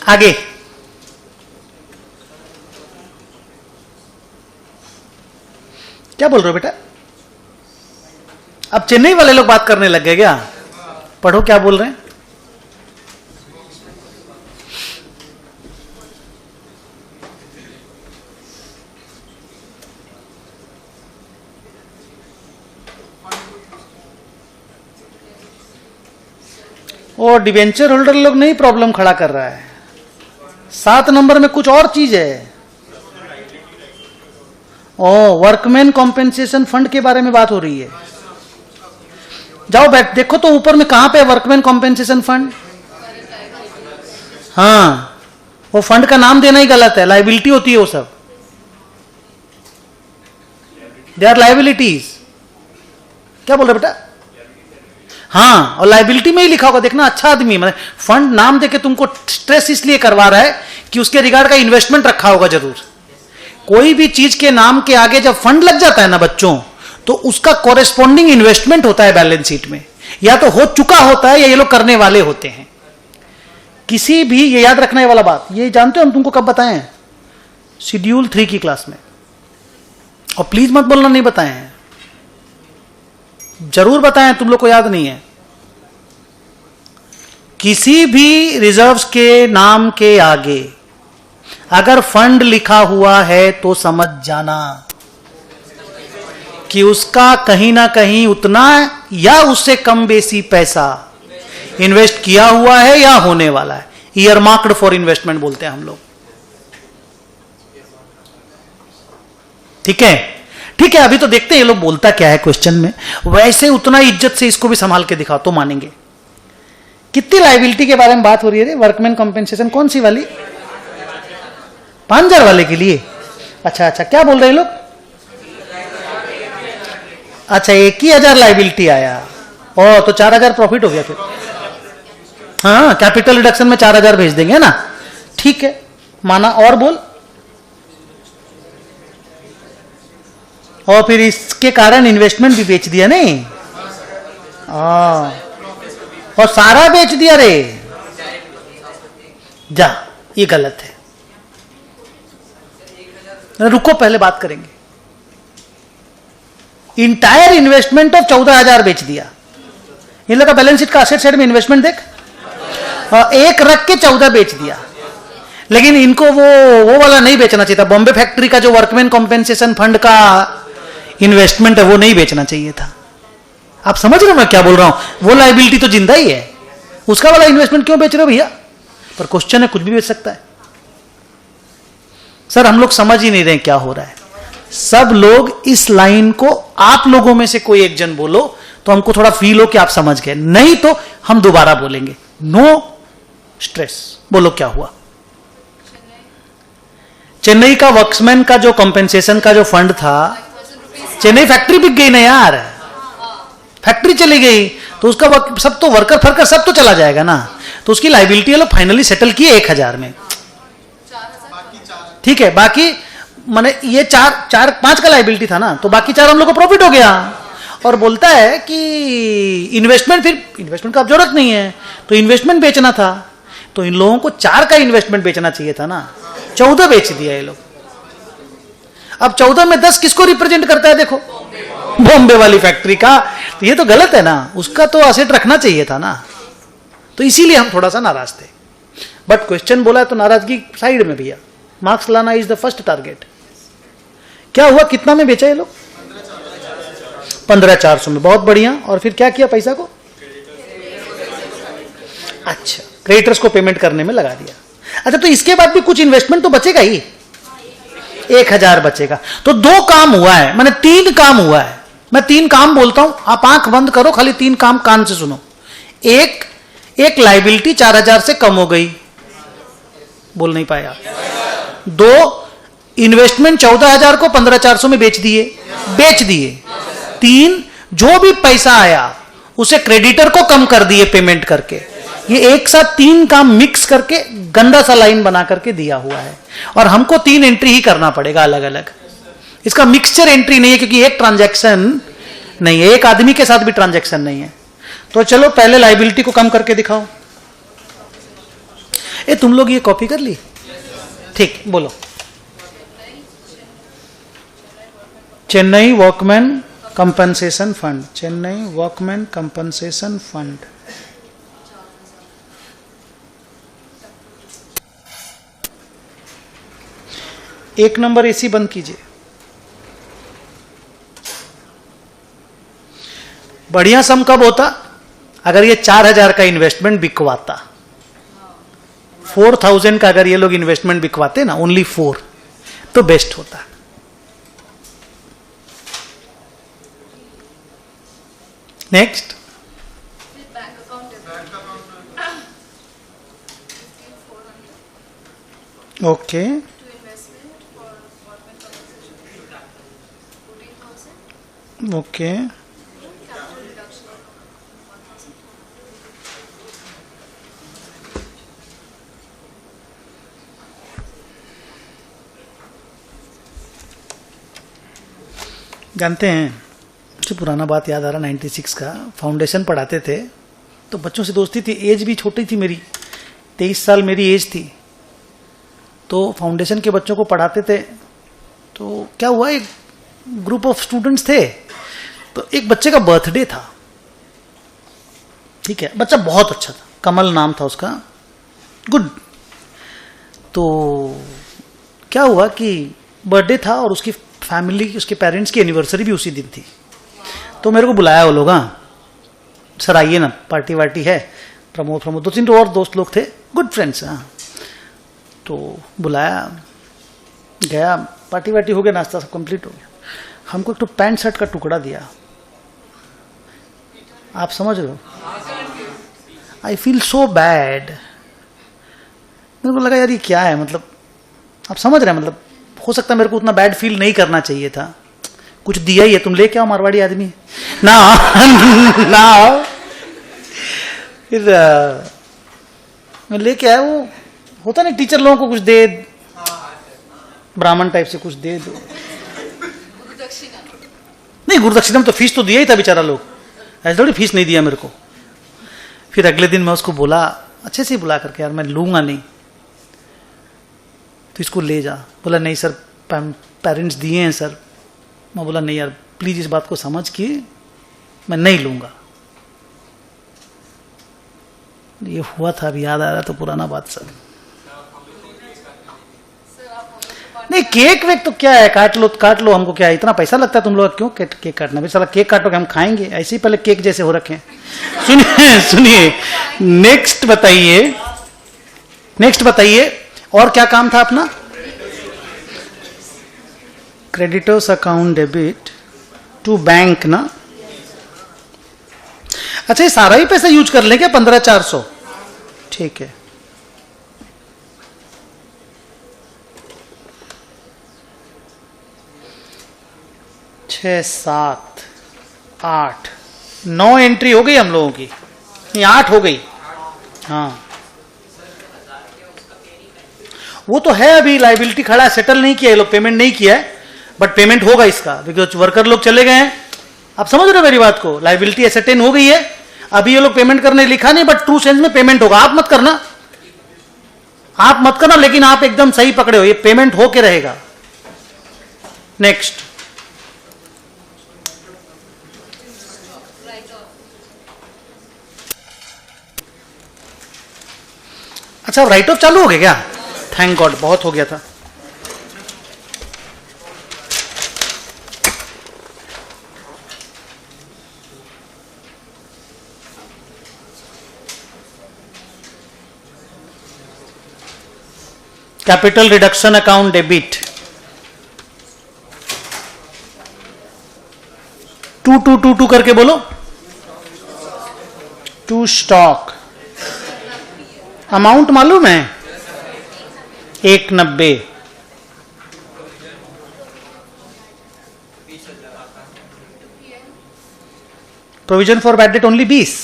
आगे क्या बोल रहे हो बेटा? अब चेन्नई वाले लोग बात करने लग गए क्या? पढ़ो क्या बोल रहे हैं। और डिवेंचर होल्डर लोग नहीं प्रॉब्लम खड़ा कर रहा है, 7 नंबर में कुछ और चीज है। ओ वर्कमैन कॉम्पेंसेशन फंड के बारे में बात हो रही है। जाओ बैठ देखो तो ऊपर में कहां पे वर्कमैन कॉम्पेंसेशन फंड। हाँ वो फंड का नाम देना ही गलत है, लाइबिलिटी होती है वो सब, दे आर लाइबिलिटीज। क्या बोल रहे बेटा? हाँ, और लाइबिलिटी में ही लिखा होगा, देखना अच्छा आदमी, मतलब फंड नाम देके तुमको स्ट्रेस इसलिए करवा रहा है कि उसके रिगार्ड का इन्वेस्टमेंट रखा होगा जरूर। कोई भी चीज के नाम के आगे जब फंड लग जाता है ना बच्चों, तो उसका कॉरेस्पॉन्डिंग इन्वेस्टमेंट होता है बैलेंस शीट में, या तो हो चुका होता है या ये लोग करने वाले होते हैं। किसी भी, ये याद रखने वाला बात, ये जानते हो हम तुमको कब बताए हैं? शेड्यूल 3 की क्लास में। और प्लीज मत बोलना नहीं बताए हैं, जरूर बताएं, तुम लोग को याद नहीं है। किसी भी रिजर्व्स के नाम के आगे अगर फंड लिखा हुआ है तो समझ जाना कि उसका कहीं ना कहीं उतना या उससे कम बेसी पैसा इन्वेस्ट किया हुआ है या होने वाला है। ईयर मार्क्ड फॉर इन्वेस्टमेंट बोलते हैं हम लोग। ठीक है, ठीक है, अभी तो देखते हैं ये लोग बोलता क्या है क्वेश्चन में। वैसे उतना इज्जत से इसको भी संभाल के दिखाओ तो मानेंगे। कितनी लाइबिलिटी के बारे में बात हो रही है? वर्कमैन कॉम्पेंसेशन कौन सी वाली? 5000 वाले के लिए? अच्छा अच्छा, क्या बोल रहे हैं लोग? अच्छा, 1,000 लाइबिलिटी आया, और तो 4000 प्रॉफिट हो गया फिर। हाँ, कैपिटल रिडक्शन में 4000 भेज देंगे ना, ठीक है, माना। और बोल, और फिर इसके कारण इन्वेस्टमेंट भी बेच दिया नहीं? और सारा बेच दिया रे, जा, ये गलत है। रुको, पहले बात करेंगे। इंटायर इन्वेस्टमेंट ऑफ 14,000 बेच दिया। इन लोग का बैलेंस शीट का असेट साइड में इन्वेस्टमेंट देख, एक रख के 14 बेच दिया। लेकिन इनको वो वाला नहीं बेचना चाहिए था। बॉम्बे फैक्ट्री का जो वर्कमैन कॉम्पेंसेशन फंड का इन्वेस्टमेंट है वो नहीं बेचना चाहिए था। आप समझ रहे हो मैं क्या बोल रहा हूं? वो लाइबिलिटी तो जिंदा ही है, उसका वाला इन्वेस्टमेंट क्यों बेच रहे हो भैया? पर क्वेश्चन है, कुछ भी बेच सकता है। सर हम लोग समझ ही नहीं रहे क्या हो रहा है। सब लोग इस लाइन को, आप लोगों में से कोई एक जन बोलो तो हमको थोड़ा फील हो कि आप समझ गए, नहीं तो हम दोबारा बोलेंगे। नो स्ट्रेस, बोलो क्या हुआ? चेन्नई का वर्क्समैन का जो कंपेंसेशन का जो फंड था, चेन्नई फैक्ट्री बिक गई ना यार, फैक्ट्री चली गई तो उसका सब तो वर्कर फर्कर सब तो चला जाएगा ना, तो उसकी लाइबिलिटी लोग फाइनली सेटल किए 1000 में। ठीक है, बाकी माने ये 5 का लाइबिलिटी था ना, तो बाकी 4 हम लोग को प्रॉफिट हो गया। और बोलता है कि इन्वेस्टमेंट, फिर इन्वेस्टमेंट का जरूरत नहीं है तो इन्वेस्टमेंट बेचना था, तो इन लोगों को 4 का इन्वेस्टमेंट बेचना चाहिए था ना, 14 बेच दिया ये लोग। अब 14 में 10 किसको रिप्रेजेंट करता है? देखो, बॉम्बे वाली फैक्ट्री का। तो ये तो गलत है ना, उसका तो असेट रखना चाहिए था ना। तो इसीलिए हम थोड़ा सा नाराज थे। बट क्वेश्चन बोला है तो नाराजगी साइड में भैया, मार्क्स लाना इज द फर्स्ट टारगेट। क्या हुआ, कितना में बेचा ये लोग? 15,400 में, बहुत बढ़िया। और फिर क्या किया पैसा को? अच्छा, क्रेडिटर्स को पेमेंट करने में लगा दिया। अच्छा, तो इसके बाद भी कुछ इन्वेस्टमेंट तो बचेगा ही, 1000 बचेगा। तो 2 काम हुआ है, मैंने 3 काम हुआ है। मैं 3 काम बोलता हूं, आप आंख बंद करो, खाली 3 काम कान से सुनो। एक लाइबिलिटी 4000 से कम हो गई, बोल नहीं पाया। 2 इन्वेस्टमेंट 14,000 को 15,400 में बेच दिए। 3 जो भी पैसा आया उसे क्रेडिटर को कम कर दिए पेमेंट करके। ये एक साथ 3 काम मिक्स करके गंदा सा लाइन बना करके दिया हुआ है, और हमको 3 एंट्री ही करना पड़ेगा अलग अलग। इसका मिक्सचर एंट्री नहीं है, क्योंकि एक ट्रांजैक्शन नहीं है, एक आदमी के साथ भी ट्रांजैक्शन नहीं है। तो चलो पहले लाइबिलिटी को कम करके दिखाओ। तुम लोग ये कॉपी कर ली? ठीक, बोलो। Chennai workman compensation fund, Chennai workman compensation fund. एक नंबर एसी बंद कीजिए। बढ़िया सम कब होता? अगर ये 4000 का इन्वेस्टमेंट बिकवाता, 4000 का अगर ये लोग इन्वेस्टमेंट बिकवाते ना, ओनली 4, तो बेस्ट होता। नेक्स्ट, ओके, ओके, जानते हैं, मुझे पुराना बात याद आ रहा, 96 का फाउंडेशन पढ़ाते थे तो बच्चों से दोस्ती थी, एज भी छोटी थी मेरी, 23 साल मेरी एज थी। तो फाउंडेशन के बच्चों को पढ़ाते थे, तो क्या हुआ, एक ग्रुप ऑफ स्टूडेंट्स थे, तो एक बच्चे का बर्थडे था, ठीक है, बच्चा बहुत अच्छा था, कमल नाम था उसका, गुड। तो क्या हुआ कि बर्थडे था और उसकी फैमिली, उसके पेरेंट्स की एनिवर्सरी भी उसी दिन थी। तो मेरे को बुलाया वो लोग, हाँ सर आइए ना, पार्टी वार्टी है, प्रमोद 2-3 और दोस्त लोग थे, गुड फ्रेंड्स। हाँ तो बुलाया, गया, पार्टी वार्टी हो गया, नाश्ता सब कंप्लीट हो गया। हमको एक तो पैंट शर्ट का टुकड़ा दिया, आप समझ रहे हो, आई फील सो बैड। मेरे को लगा यार ये क्या है, मतलब आप समझ रहे हैं, मतलब हो सकता है मेरे को उतना बैड फील नहीं करना चाहिए था, कुछ दिया ही है, तुम लेके आओ, मारवाड़ी आदमी ना ना। फिर मैं लेके आया, वो होता ना टीचर लोगों को कुछ दे, ब्राह्मण टाइप से कुछ दे दो, नहीं गुरुदक्षिणा में तो फीस तो दिया ही था बेचारा लोग, ऐसे थोड़ी फीस नहीं दिया मेरे को। फिर अगले दिन मैं उसको बोला, अच्छे से बुला करके, यार मैं लूंगा नहीं, तो इसको ले जा। बोला नहीं सर, पेरेंट्स दिए हैं सर। मैं बोला नहीं यार प्लीज इस बात को समझ के मैं नहीं लूंगा। ये हुआ था, अभी याद आ रहा, तो पुराना बात सब। नहीं केक वेक तो क्या है, काट लो, हमको क्या है, इतना पैसा लगता है तुम लोग, क्यों केक काटना, फिर साला केक काटोगे हम खाएंगे, ऐसे ही पहले केक जैसे हो रखे हैं। सुनिए नेक्स्ट बताइए और क्या काम था अपना, creditors account debit to bank ना। अच्छा ये सारा ही पैसा यूज कर लेंगे 15,400, ठीक है। छः 7 8 9 एंट्री हो गई हम लोगों की, नहीं 8 हो गई, हाँ वो तो है, अभी लाइबिलिटी खड़ा है, सेटल नहीं किया ये लोग, पेमेंट नहीं किया है, बट पेमेंट होगा इसका, बिकॉज वर्कर लोग चले गए हैं। आप समझ रहे हो मेरी बात को, लाइबिलिटी एसेटेन हो गई है, अभी ये लोग पेमेंट करने लिखा नहीं, बट ट्रू सेंस में पेमेंट होगा। आप मत करना, लेकिन आप एकदम सही पकड़े हो, ये पेमेंट होके रहेगा। नेक्स्ट, अच्छा राइट ऑफ चालू हो गया क्या, थैंक गॉड, बहुत हो गया था। कैपिटल रिडक्शन अकाउंट डेबिट 2222 करके बोलो, टू स्टॉक, अमाउंट मालूम है 190, provision for bad debt only 20।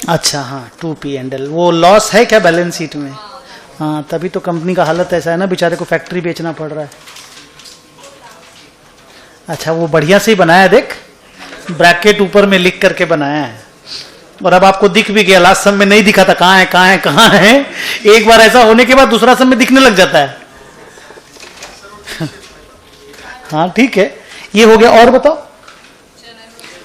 अच्छा हाँ 2P हैंडल, वो लॉस है क्या बैलेंस शीट में, हाँ तभी तो कंपनी का हालत ऐसा है ना, बेचारे को फैक्ट्री बेचना पड़ रहा है। अच्छा वो बढ़िया से ही बनाया, देख ब्रैकेट ऊपर में लिख करके बनाया है, और अब आपको दिख भी गया, लास्ट सम में नहीं दिखा था, कहाँ है, एक बार ऐसा होने के बाद दूसरा सम में दिखने लग जाता है। हाँ ठीक है, ये हो गया। और बताओ,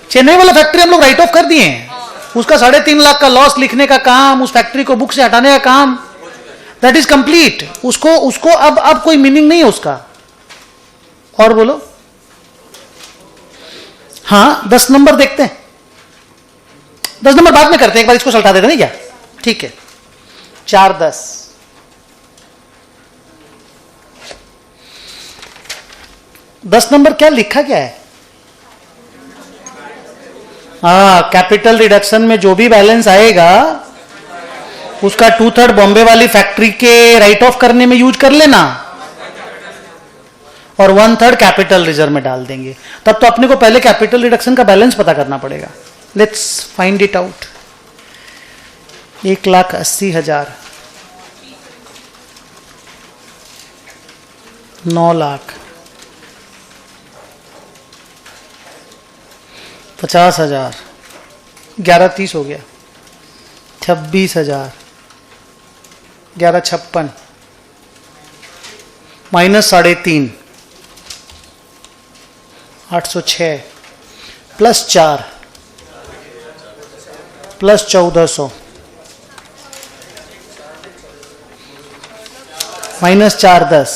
चेन्नई वाला फैक्ट्री हम लोग राइट ऑफ कर दिए हैं, उसका 3.5 लाख का लॉस लिखने का काम, उस फैक्ट्री को बुक से हटाने का काम, दैट इज कंप्लीट। उसको अब कोई मीनिंग नहीं है उसका। और बोलो, हाँ 10 नंबर देखते हैं, 10 नंबर बाद में करते हैं, एक बार इसको सल्टा देते नहीं क्या, ठीक है। 4-10 10 नंबर क्या लिखा क्या है, हाँ कैपिटल रिडक्शन में जो भी बैलेंस आएगा उसका 2/3 बॉम्बे वाली फैक्ट्री के राइट ऑफ करने में यूज कर लेना, और 1/3 कैपिटल रिजर्व में डाल देंगे। तब तो अपने को पहले कैपिटल रिडक्शन का बैलेंस पता करना पड़ेगा। Let's find it out. 1,80,000, 9 lakh, 50,000, 11,30 हो गया, 26,000, 11,56 माइनस 3.5, 806 प्लस 4 प्लस 1,400 माइनस 410,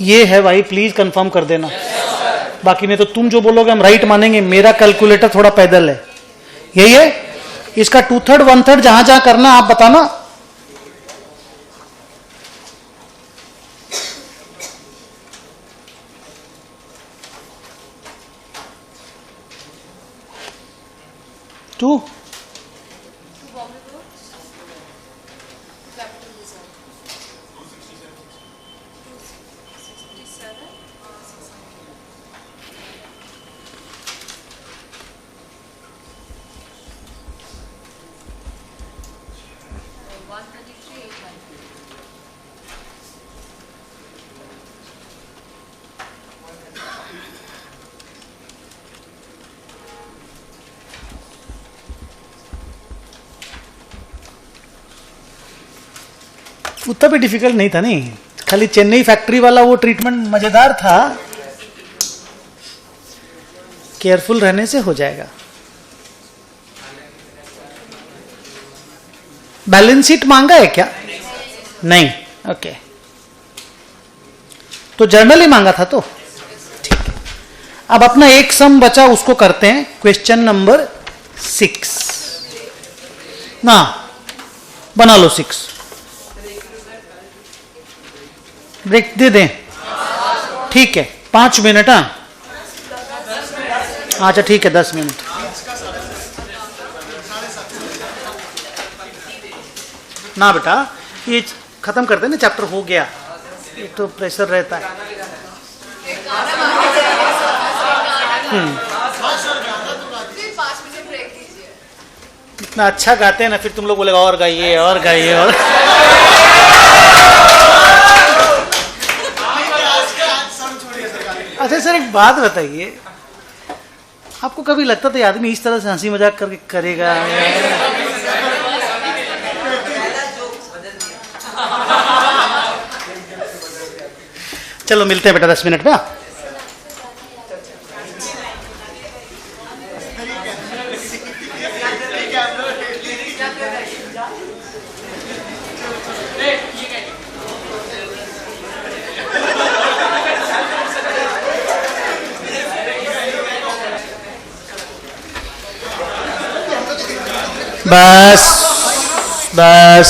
ये है भाई, प्लीज कंफर्म कर देना। बाकी नहीं तो तुम जो बोलोगे हम राइट मानेंगे, मेरा कैलकुलेटर थोड़ा पैदल है। यही है, इसका 2/3 1/3 जहां जहां करना आप बताना। टू उतना भी डिफिकल्ट नहीं था, नहीं, खाली चेन्नई फैक्ट्री वाला वो ट्रीटमेंट मजेदार था, केयरफुल रहने से हो जाएगा। बैलेंस शीट मांगा है क्या? नहीं, ओके, तो जर्नल ही मांगा था, तो ठीक है। अब अपना एक सम बचा, उसको करते हैं। क्वेश्चन नंबर 6 ना, बना लो 6। ब्रेक दे दें? ठीक है, 5 मिनट। हाँ, अच्छा ठीक है, 10 मिनट। ना बेटा, ये खत्म करते हैं ना, चैप्टर हो गया, एक तो प्रेशर रहता है। इतना अच्छा गाते हैं ना, फिर तुम लोग बोलेगा और गाइए और गाइए और अच्छा सर, एक बात बताइए, आपको कभी लगता था ये आदमी इस तरह से हंसी मजाक करके करेगा? चलो मिलते हैं बेटा 10 मिनट में। बस बस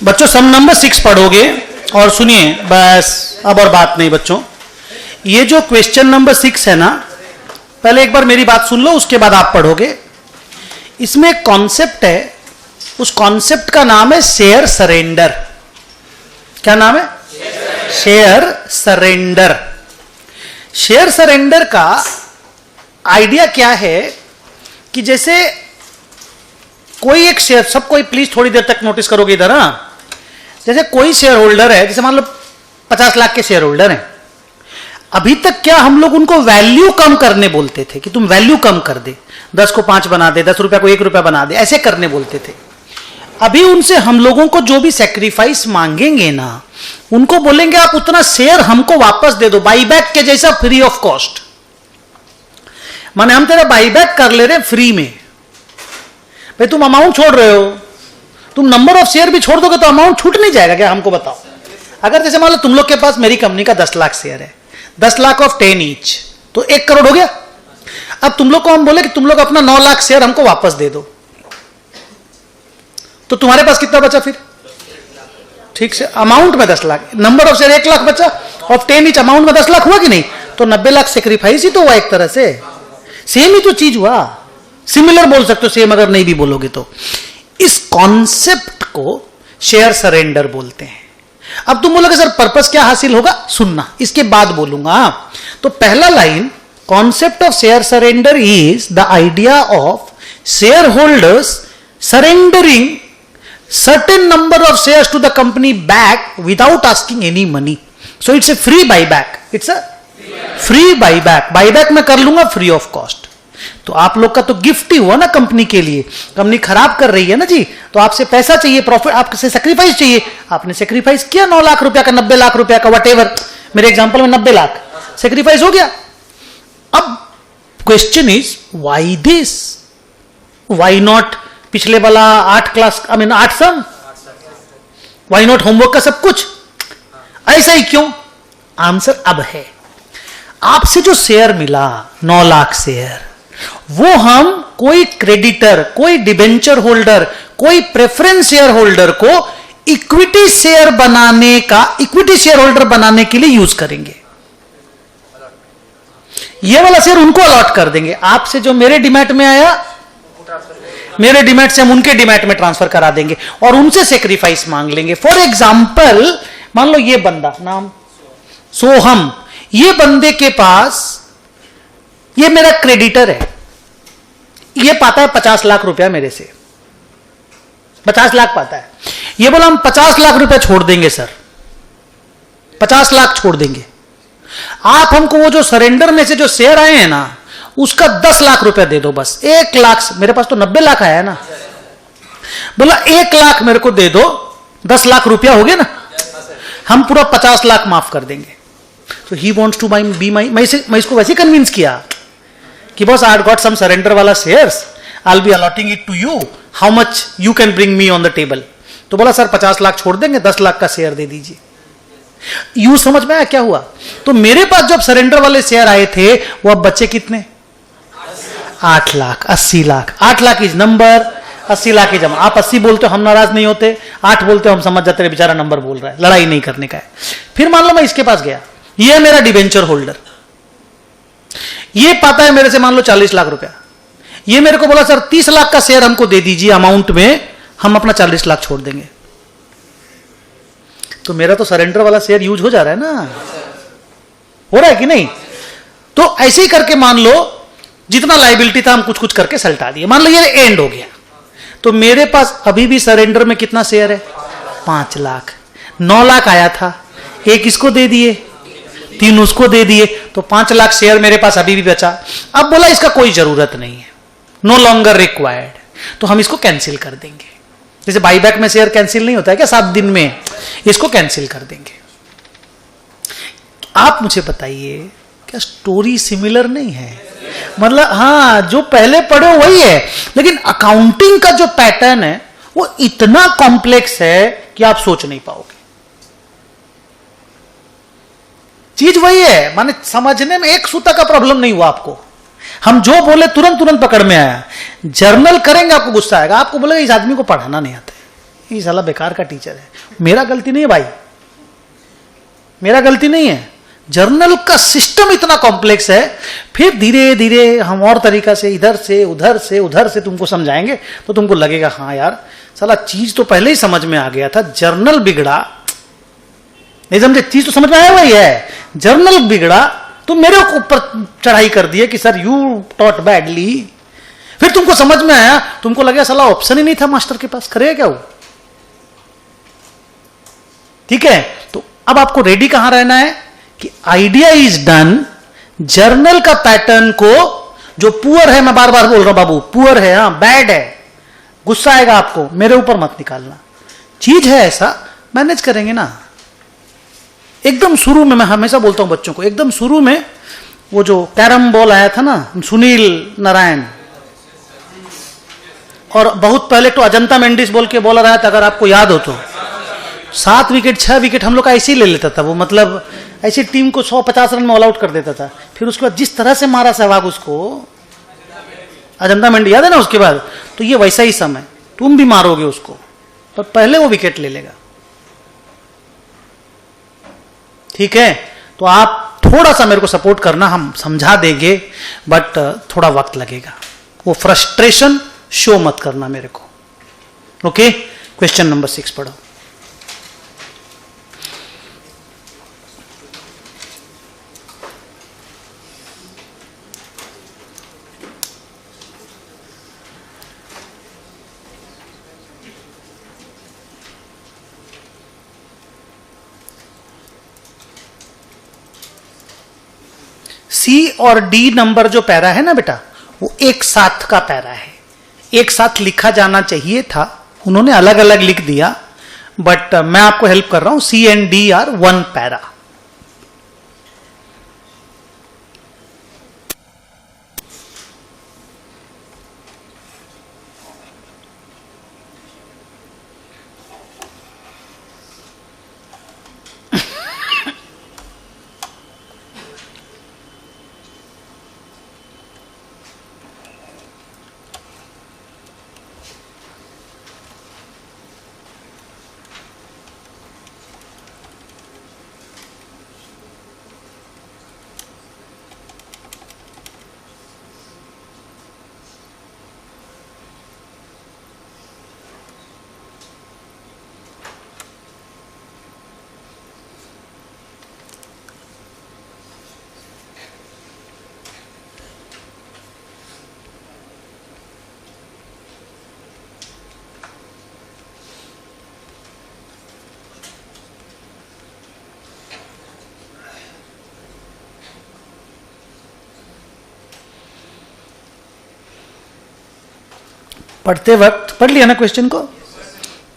बच्चों, सम नंबर 6 पढ़ोगे और सुनिए बस, अब और बात नहीं बच्चों। ये जो क्वेश्चन नंबर 6 है ना, पहले एक बार मेरी बात सुन लो, उसके बाद आप पढ़ोगे। इसमें एक कॉन्सेप्ट है, उस कॉन्सेप्ट का नाम है शेयर सरेंडर। क्या नाम है? Share surrender. शेयर सरेंडर का आइडिया क्या है कि जैसे कोई एक शेयर, सब कोई प्लीज थोड़ी देर तक नोटिस करोगे इधर। हाँ, जैसे कोई शेयर होल्डर है, जैसे मान लो 50 लाख के शेयर होल्डर हैं। अभी तक क्या हम लोग उनको वैल्यू कम करने बोलते थे कि तुम वैल्यू कम कर दे, 10 को 5 बना दे, 10 रुपया को 1 रुपया बना दे, ऐसे करने बोलते थे। अभी उनसे हम लोगों को जो भी सेक्रीफाइस मांगेंगे ना, उनको बोलेंगे आप उतना शेयर हमको वापस दे दो, बाईबैक के जैसा, फ्री ऑफ कॉस्ट। माने हम तेरा बाईबैक कर ले रहे फ्री में। भाई तुम अमाउंट छोड़ रहे हो, तुम नंबर ऑफ शेयर भी छोड़ दोगे तो अमाउंट छूट नहीं जाएगा क्या? हमको बताओ। अगर जैसे मान लो तुम लोग के पास मेरी कंपनी का 10 लाख शेयर है, 10 लाख ऑफ 10 ईच, तो 1 करोड़ हो गया। अब तुम लोग को हम बोले कि तुम लोग अपना 9 लाख शेयर हमको वापस दे दो, तो तुम्हारे पास कितना बचा फिर? ठीक से, अमाउंट में 10 lakh, number of share 1 lakh बचा, ऑफ 10 ईच अमाउंट में 10 लाख हुआ कि नहीं? तो 90 लाख सेक्रीफाइस ही तो हुआ एक तरह से, सेम ही तो चीज हुआ। सिमिलर बोल सकते हो, सेम अगर नहीं भी बोलोगे तो। इस कॉन्सेप्ट को शेयर सरेंडर बोलते हैं। अब तुम बोलोगे सर पर्पस क्या हासिल होगा? सुनना, इसके बाद बोलूंगा। तो पहला line, concept of share surrender is the idea of share holders surrendering certain number of shares to the company back without asking any money. So it's a free buyback. It's a free buyback, buyback मैं कर लूंगा free of cost. तो आप लोग का तो gift ही हुआ ना कंपनी के लिए। कंपनी खराब कर रही है ना जी, तो आपसे पैसा चाहिए, प्रॉफिट, आपसे सेक्रीफाइस चाहिए। आपने सेक्रीफाइस किया 9 लाख रुपया का, 90 लाख रुपया का, वटेवर, मेरे एग्जांपल में 90 लाख सेक्रीफाइस हो गया। अब question is why this, why not पिछले वाला 8 class, I mean 8 sum, why not homework का सब कुछ, ऐसा ही क्यों? आंसर अब है, आपसे जो शेयर मिला 9 लाख शेयर, वो हम कोई क्रेडिटर, कोई डिबेंचर होल्डर, कोई प्रेफरेंस शेयर होल्डर को इक्विटी शेयर बनाने का, इक्विटी शेयर होल्डर बनाने के लिए यूज करेंगे। ये वाला शेयर उनको अलॉट कर देंगे। आपसे जो मेरे डिमैट में आया, मेरे डिमैट से हम उनके डिमैट में ट्रांसफर करा देंगे और उनसे सेक्रीफाइस मांग लेंगे। फॉर एग्जाम्पल, मान लो ये बंदा, नाम सोहम, ये बंदे के पास, ये मेरा क्रेडिटर है, ये पाता है 50 लाख रुपया मेरे से, 50 लाख पाता है। ये बोला हम 50 लाख रुपया छोड़ देंगे सर, 50 लाख छोड़ देंगे, आप हमको वो जो सरेंडर में से जो शेयर आए हैं ना, उसका 10 लाख रुपया दे दो बस। 1 लाख, मेरे पास तो 90 लाख आया है ना, बोला 1 लाख मेरे को दे दो, 10 लाख रुपया हो गया ना, हम पूरा 50 लाख माफ कर देंगे। तो he wants to be my, मैं इसको वैसे कन्विंस किया कि boss I got some surrender वाला shares, I will be allotting it to you, how much you can bring me on the table. तो बोला सर 50 लाख छोड़ देंगे, 10 लाख का शेयर दे दीजिए। यू समझ में आया क्या हुआ? तो मेरे पास जब सरेंडर वाले शेयर आए थे, वो अब बच्चे कितने? 8 लाख, 80 लाख। 8 लाख इज नंबर, 80 लाख की जमा। आप 80 बोलते हो हम नाराज नहीं होते, 8 बोलते हो हम समझ जाते हैं बेचारा नंबर बोल रहा है, लड़ाई नहीं करने का है। फिर मान लो मैं इसके पास गया, ये है मेरा डिबेंचर होल्डर, ये पाता है मेरे से मान लो 40 लाख रुपया, ये मेरे को बोला सर 30 लाख का शेयर हमको दे दीजिए अमाउंट में, हम अपना 40 लाख छोड़ देंगे। तो मेरा तो सरेंडर वाला शेयर यूज हो जा रहा है ना, हो रहा है कि नहीं? तो ऐसे ही करके मान लो जितना लाइबिलिटी था हम कुछ कुछ करके सल्टा दिए, मान लो ये एंड हो गया। तो मेरे पास अभी भी सरेंडर में कितना शेयर है? 5 लाख। 9 लाख आया था, 1 इसको दे दिए, 3 उसको दे दिए, तो 5 लाख शेयर मेरे पास अभी भी बचा। अब बोला इसका कोई जरूरत नहीं है, नो लॉन्गर रिक्वायर्ड, तो हम इसको कैंसिल कर देंगे। जैसे बाईबैक में शेयर कैंसिल नहीं होता है क्या 7 दिन में, इसको कैंसिल कर देंगे। आप मुझे बताइए क्या स्टोरी सिमिलर नहीं है? मतलब हाँ, जो पहले पढ़े वही है, लेकिन अकाउंटिंग का जो पैटर्न है वो इतना कॉम्प्लेक्स है कि आप सोच नहीं पाओगे। चीज वही है, माने समझने में एक सूता का प्रॉब्लम नहीं हुआ आपको। हम जो बोले तुरंत तुरंत पकड़ में आया। जर्नल करेंगे आपको गुस्सा आएगा, आपको बोलेगा इस आदमी को पढ़ाना नहीं आता है, ये साला बेकार का टीचर है। मेरा गलती नहीं है भाई, मेरा गलती नहीं है, जर्नल का सिस्टम इतना कॉम्प्लेक्स है। फिर धीरे धीरे हम और तरीका से इधर से उधर से उधर से तुमको समझाएंगे तो तुमको लगेगा हाँ यार साला चीज तो पहले ही समझ में आ गया था, जर्नल बिगड़ा नहीं समझे, चीज तो समझ में आया हुआ है, जर्नल बिगड़ा तो मेरे ऊपर चढ़ाई कर दिया कि सर यू टॉट बैडली। फिर तुमको समझ में आया, तुमको लगा साला ऑप्शन ही नहीं था मास्टर के पास, करेगा क्या वो? ठीक है, तो अब आपको रेडी कहां रहना है कि आइडिया इज डन, जर्नल का पैटर्न को, जो पुअर है, मैं बार बार बोल रहा हूं बाबू, पुअर है, हाँ बैड है, गुस्सा आएगा आपको, मेरे ऊपर मत निकालना, चीज है ऐसा, मैनेज करेंगे ना। एकदम शुरू में मैं हमेशा बोलता हूं बच्चों को, एकदम शुरू में वो जो कैरम बॉल आया था ना, सुनील नारायण, और बहुत पहले तो अजंता मेंडिस बोल के बॉलर आया था, अगर आपको याद हो तो 7 विकेट 6 विकेट हम लोग का ऐसे ही ले लेता था वो, मतलब ऐसी टीम को 150 रन में ऑल आउट कर देता था। फिर उसके बाद जिस तरह से मारा सहवाग उसको, अजंता मेंडिस याद है ना, उसके बाद तो ये वैसा ही समय, तुम भी मारोगे उसको पर पहले वो विकेट ले लेगा। ठीक है, तो आप थोड़ा सा मेरे को सपोर्ट करना, हम समझा देंगे बट थोड़ा वक्त लगेगा, वो फ्रस्ट्रेशन शो मत करना मेरे को। ओके, क्वेश्चन नंबर 6 पढ़ो। सी और डी नंबर जो पैरा है ना बेटा, वो एक साथ का पैरा है, एक साथ लिखा जाना चाहिए था, उन्होंने अलग अलग लिख दिया, बट मैं आपको हेल्प कर रहा हूं. C and D are one para. पढ़ते वक्त पढ़ लिया ना क्वेश्चन को?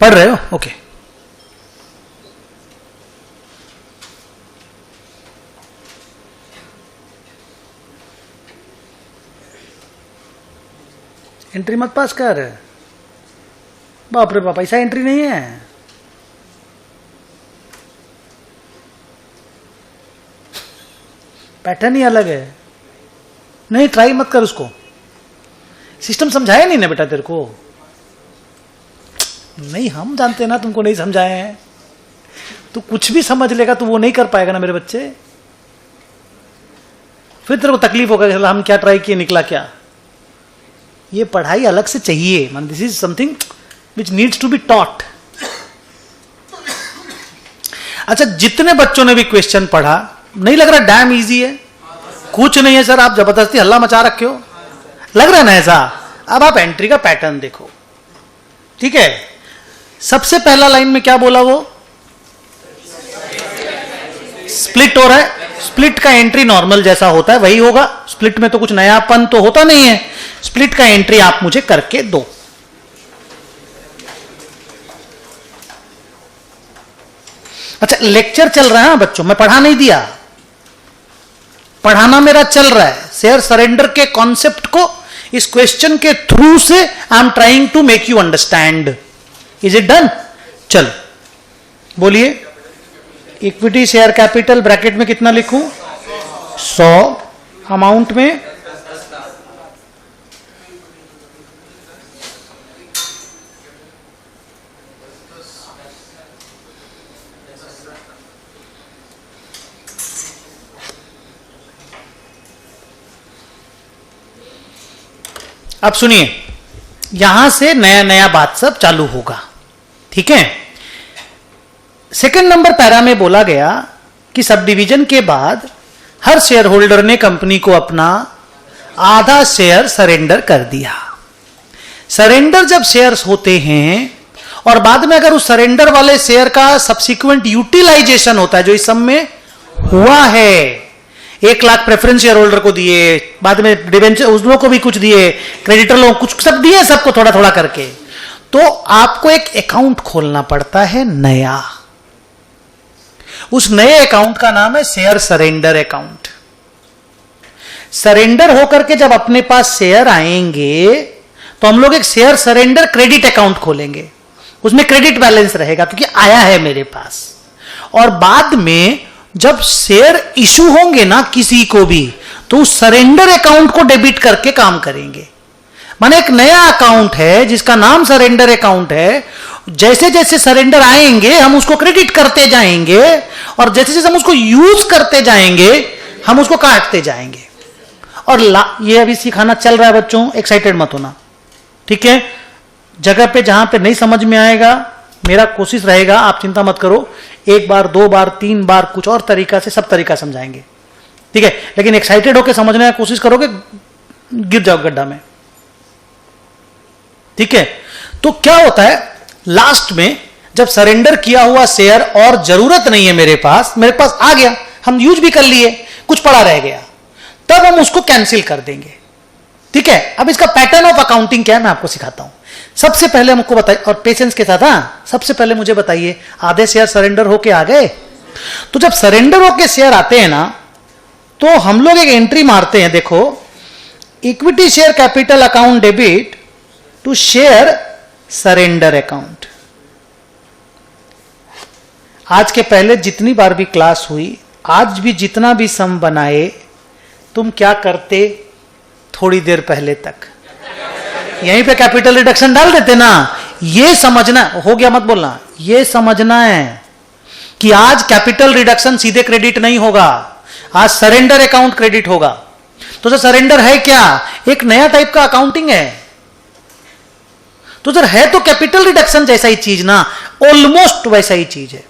पढ़ रहे हो? ओके. एंट्री मत पास कर. बाप रे बाप, ऐसा एंट्री नहीं है. पैटर्न ही अलग है. नहीं, ट्राई मत कर उसको. सिस्टम समझाया नहीं ना बेटा तेरे को? नहीं, हम जानते ना तुमको नहीं समझाए हैं. तू कुछ भी समझ लेगा तो वो नहीं कर पाएगा ना मेरे बच्चे. फिर तेरे को तकलीफ होगा कि हम क्या ट्राई किए, निकला क्या. ये पढ़ाई अलग से चाहिए. Man this is something which needs to be taught. अच्छा, जितने बच्चों ने भी क्वेश्चन पढ़ा, नहीं लग रहा डैम इजी है? कुछ नहीं है सर, आप जबरदस्ती हल्ला मचा रखे हो. लग रहा है ना ऐसा? अब आप एंट्री का पैटर्न देखो. ठीक है, सबसे पहला लाइन में क्या बोला वो? स्प्लिट हो रहा है. स्प्लिट का एंट्री नॉर्मल जैसा होता है वही होगा. स्प्लिट में तो कुछ नयापन तो होता नहीं है. स्प्लिट का एंट्री आप मुझे करके दो. अच्छा, लेक्चर चल रहा है बच्चों, मैं पढ़ा नहीं दिया. पढ़ाना मेरा चल रहा है. शेयर सरेंडर के कॉन्सेप्ट को इस क्वेश्चन के थ्रू से I am trying to make you understand. Is it done? चल बोलिए. इक्विटी शेयर कैपिटल ब्रैकेट में कितना लिखूं? 100. अमाउंट में अब सुनिए, यहां से नया नया बात सब चालू होगा. ठीक है. सेकंड नंबर पैरा में बोला गया कि सब डिवीजन के बाद हर शेयर होल्डर ने कंपनी को अपना आधा शेयर सरेंडर कर दिया. सरेंडर जब शेयर्स होते हैं और बाद में अगर उस सरेंडर वाले शेयर का सब्सिक्वेंट यूटिलाइजेशन होता है, जो इस सब में हुआ है, 1 लाख प्रेफरेंस शेयर होल्डर को दिए, बाद में डिवेंचर उसलों को भी कुछ दिए, क्रेडिटर लोगों को कुछ सब दिए, सबको थोड़ा थोड़ा करके, तो आपको एक अकाउंट खोलना पड़ता है नया. उस नए अकाउंट का नाम है शेयर सरेंडर अकाउंट. सरेंडर होकर के जब अपने पास शेयर आएंगे तो हम लोग एक शेयर सरेंडर क्रेडिट अकाउंट खोलेंगे. उसमें क्रेडिट बैलेंस रहेगा क्योंकि आया है मेरे पास. और बाद में जब शेयर इशू होंगे ना किसी को भी, तो उस सरेंडर अकाउंट को डेबिट करके काम करेंगे. माने एक नया अकाउंट है जिसका नाम सरेंडर अकाउंट है. जैसे जैसे सरेंडर आएंगे हम उसको क्रेडिट करते जाएंगे, और जैसे जैसे हम उसको यूज करते जाएंगे हम उसको काटते जाएंगे. और ये अभी सिखाना चल रहा है बच्चों, एक्साइटेड मत होना. ठीक है. जगह पे जहां पे नहीं समझ में आएगा, मेरा कोशिश रहेगा, आप चिंता मत करो, 1 बार 2 बार 3 बार कुछ और तरीका से सब तरीका समझाएंगे. ठीक है. लेकिन एक्साइटेड होकर समझने की कोशिश करोगे, गिर जाओ गड्ढा में. ठीक है. तो क्या होता है, लास्ट में जब सरेंडर किया हुआ शेयर और जरूरत नहीं है मेरे पास आ गया, हम यूज भी कर लिए, कुछ पड़ा रह गया, तब हम उसको कैंसिल कर देंगे। ठीक है, अब इसका पैटर्न ऑफ अकाउंटिंग क्या है मैं आपको सिखाता हूं। सबसे पहले हमको बताइए, और पेशेंस के साथ, हाँ, सबसे पहले मुझे बताइए, आधे शेयर सरेंडर होके आ गए? तो जब सरेंडर होके शेयर आते हैं ना, तो हम लोग एक एंट्री मारते हैं, देखो, equity share capital account debit to share surrender account. आज के पहले जितनी बार भी क्लास हुई, आज भी जितना भी सम बनाए, तुम क्या करते? थोड़ी देर पहले तक यहीं पे कैपिटल रिडक्शन डाल देते ना। ये समझना, हो गया मत बोलना, ये समझना है कि आज कैपिटल रिडक्शन सीधे क्रेडिट नहीं होगा, आज सरेंडर अकाउंट क्रेडिट होगा। तो जो सरेंडर है क्या? एक नया टाइप का अकाउंटिंग है। तो जब है तो कैपिटल रिडक्शन जैसा ही चीज ना, ऑलमोस्ट वैसा ही चीज है,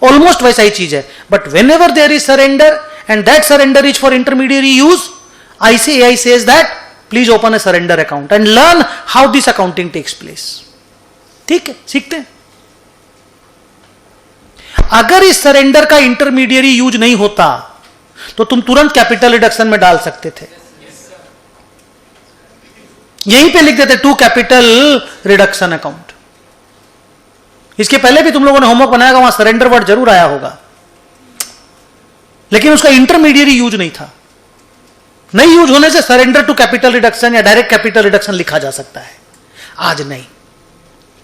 ऑलमोस्ट वैसा ही चीज है। But whenever there is surrender and that surrender is for intermediary use, ICAI says that please open a surrender account and learn how this accounting takes place. ठीक है, सीखते हैं। अगर इस सरेंडर का इंटरमीडियरी यूज नहीं होता तो तुम तुरंत कैपिटल रिडक्शन में डाल सकते थे, यहीं पे लिख देते टू कैपिटल रिडक्शन अकाउंट। इसके पहले भी तुम लोगों ने होमवर्क बनाया, वहां सरेंडर वर्ड जरूर आया होगा, लेकिन उसका इंटरमीडियरी यूज नहीं था। नहीं यूज होने से सरेंडर टू कैपिटल रिडक्शन या डायरेक्ट कैपिटल रिडक्शन लिखा जा सकता है, आज नहीं।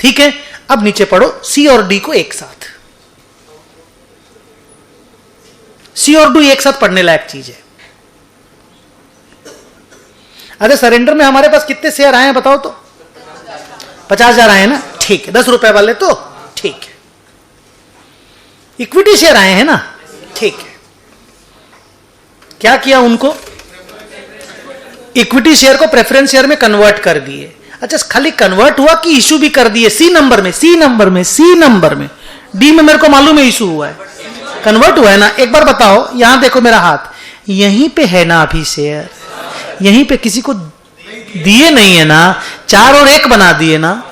ठीक है, अब नीचे पढ़ो, सी और डी को एक साथ, सी और डी एक साथ पढ़ने लायक चीज है। अरे सरेंडर में हमारे पास कितने शेयर आए हैं बताओ तो? 50,000 आए हैं ना, ठीक है। 10 रुपए वाले तो ठीक है। इक्विटी शेयर आए हैं ना, ठीक है। क्या किया उनको? इक्विटी शेयर को प्रेफरेंस शेयर में कन्वर्ट कर दिए। अच्छा, खाली कन्वर्ट हुआ कि इशू भी कर दिए? सी नंबर में, सी नंबर में, सी नंबर में। डी में मेरे को मालूम है इशू हुआ है, कन्वर्ट हुआ है ना। एक बार बताओ, यहां देखो मेरा हाथ, यहीं पे है ना अभी शेयर, यहीं पे किसी को दिए नहीं है ना, 4 और 1 बना दिए ना,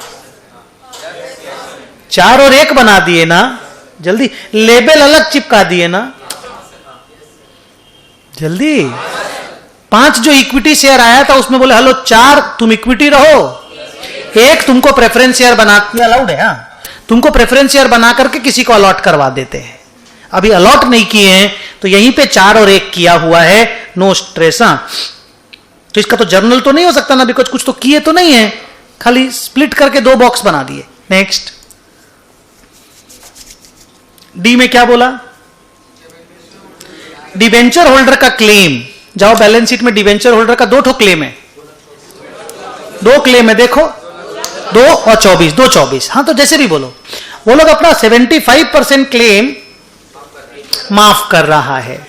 4 और 1 बना दिए ना, जल्दी लेबल अलग चिपका दिए ना, जल्दी। 5 जो इक्विटी शेयर आया था उसमें बोले हेलो 4 तुम इक्विटी रहो, 1 तुमको प्रेफरेंस शेयर बना, अलाउड है, हाँ, तुमको प्रेफरेंस शेयर बना करके किसी को अलॉट करवा देते हैं। अभी अलॉट नहीं किए हैं तो यहीं पे 4 और 1 किया हुआ है, नो स्ट्रेस। तो इसका तो जर्नल तो नहीं हो सकता ना, बिकॉज कुछ तो किए तो नहीं है, खाली स्प्लिट करके 2 बॉक्स बना दिए। नेक्स्ट, डी में क्या बोला? डिबेंचर होल्डर का क्लेम। जाओ बैलेंस शीट में, डिबेंचर होल्डर का 2 ठो क्लेम है, 2 क्लेम है, देखो 2 और 24, 2 24। हाँ, तो जैसे भी बोलो, वो लोग अपना 75% क्लेम माफ कर रहा है।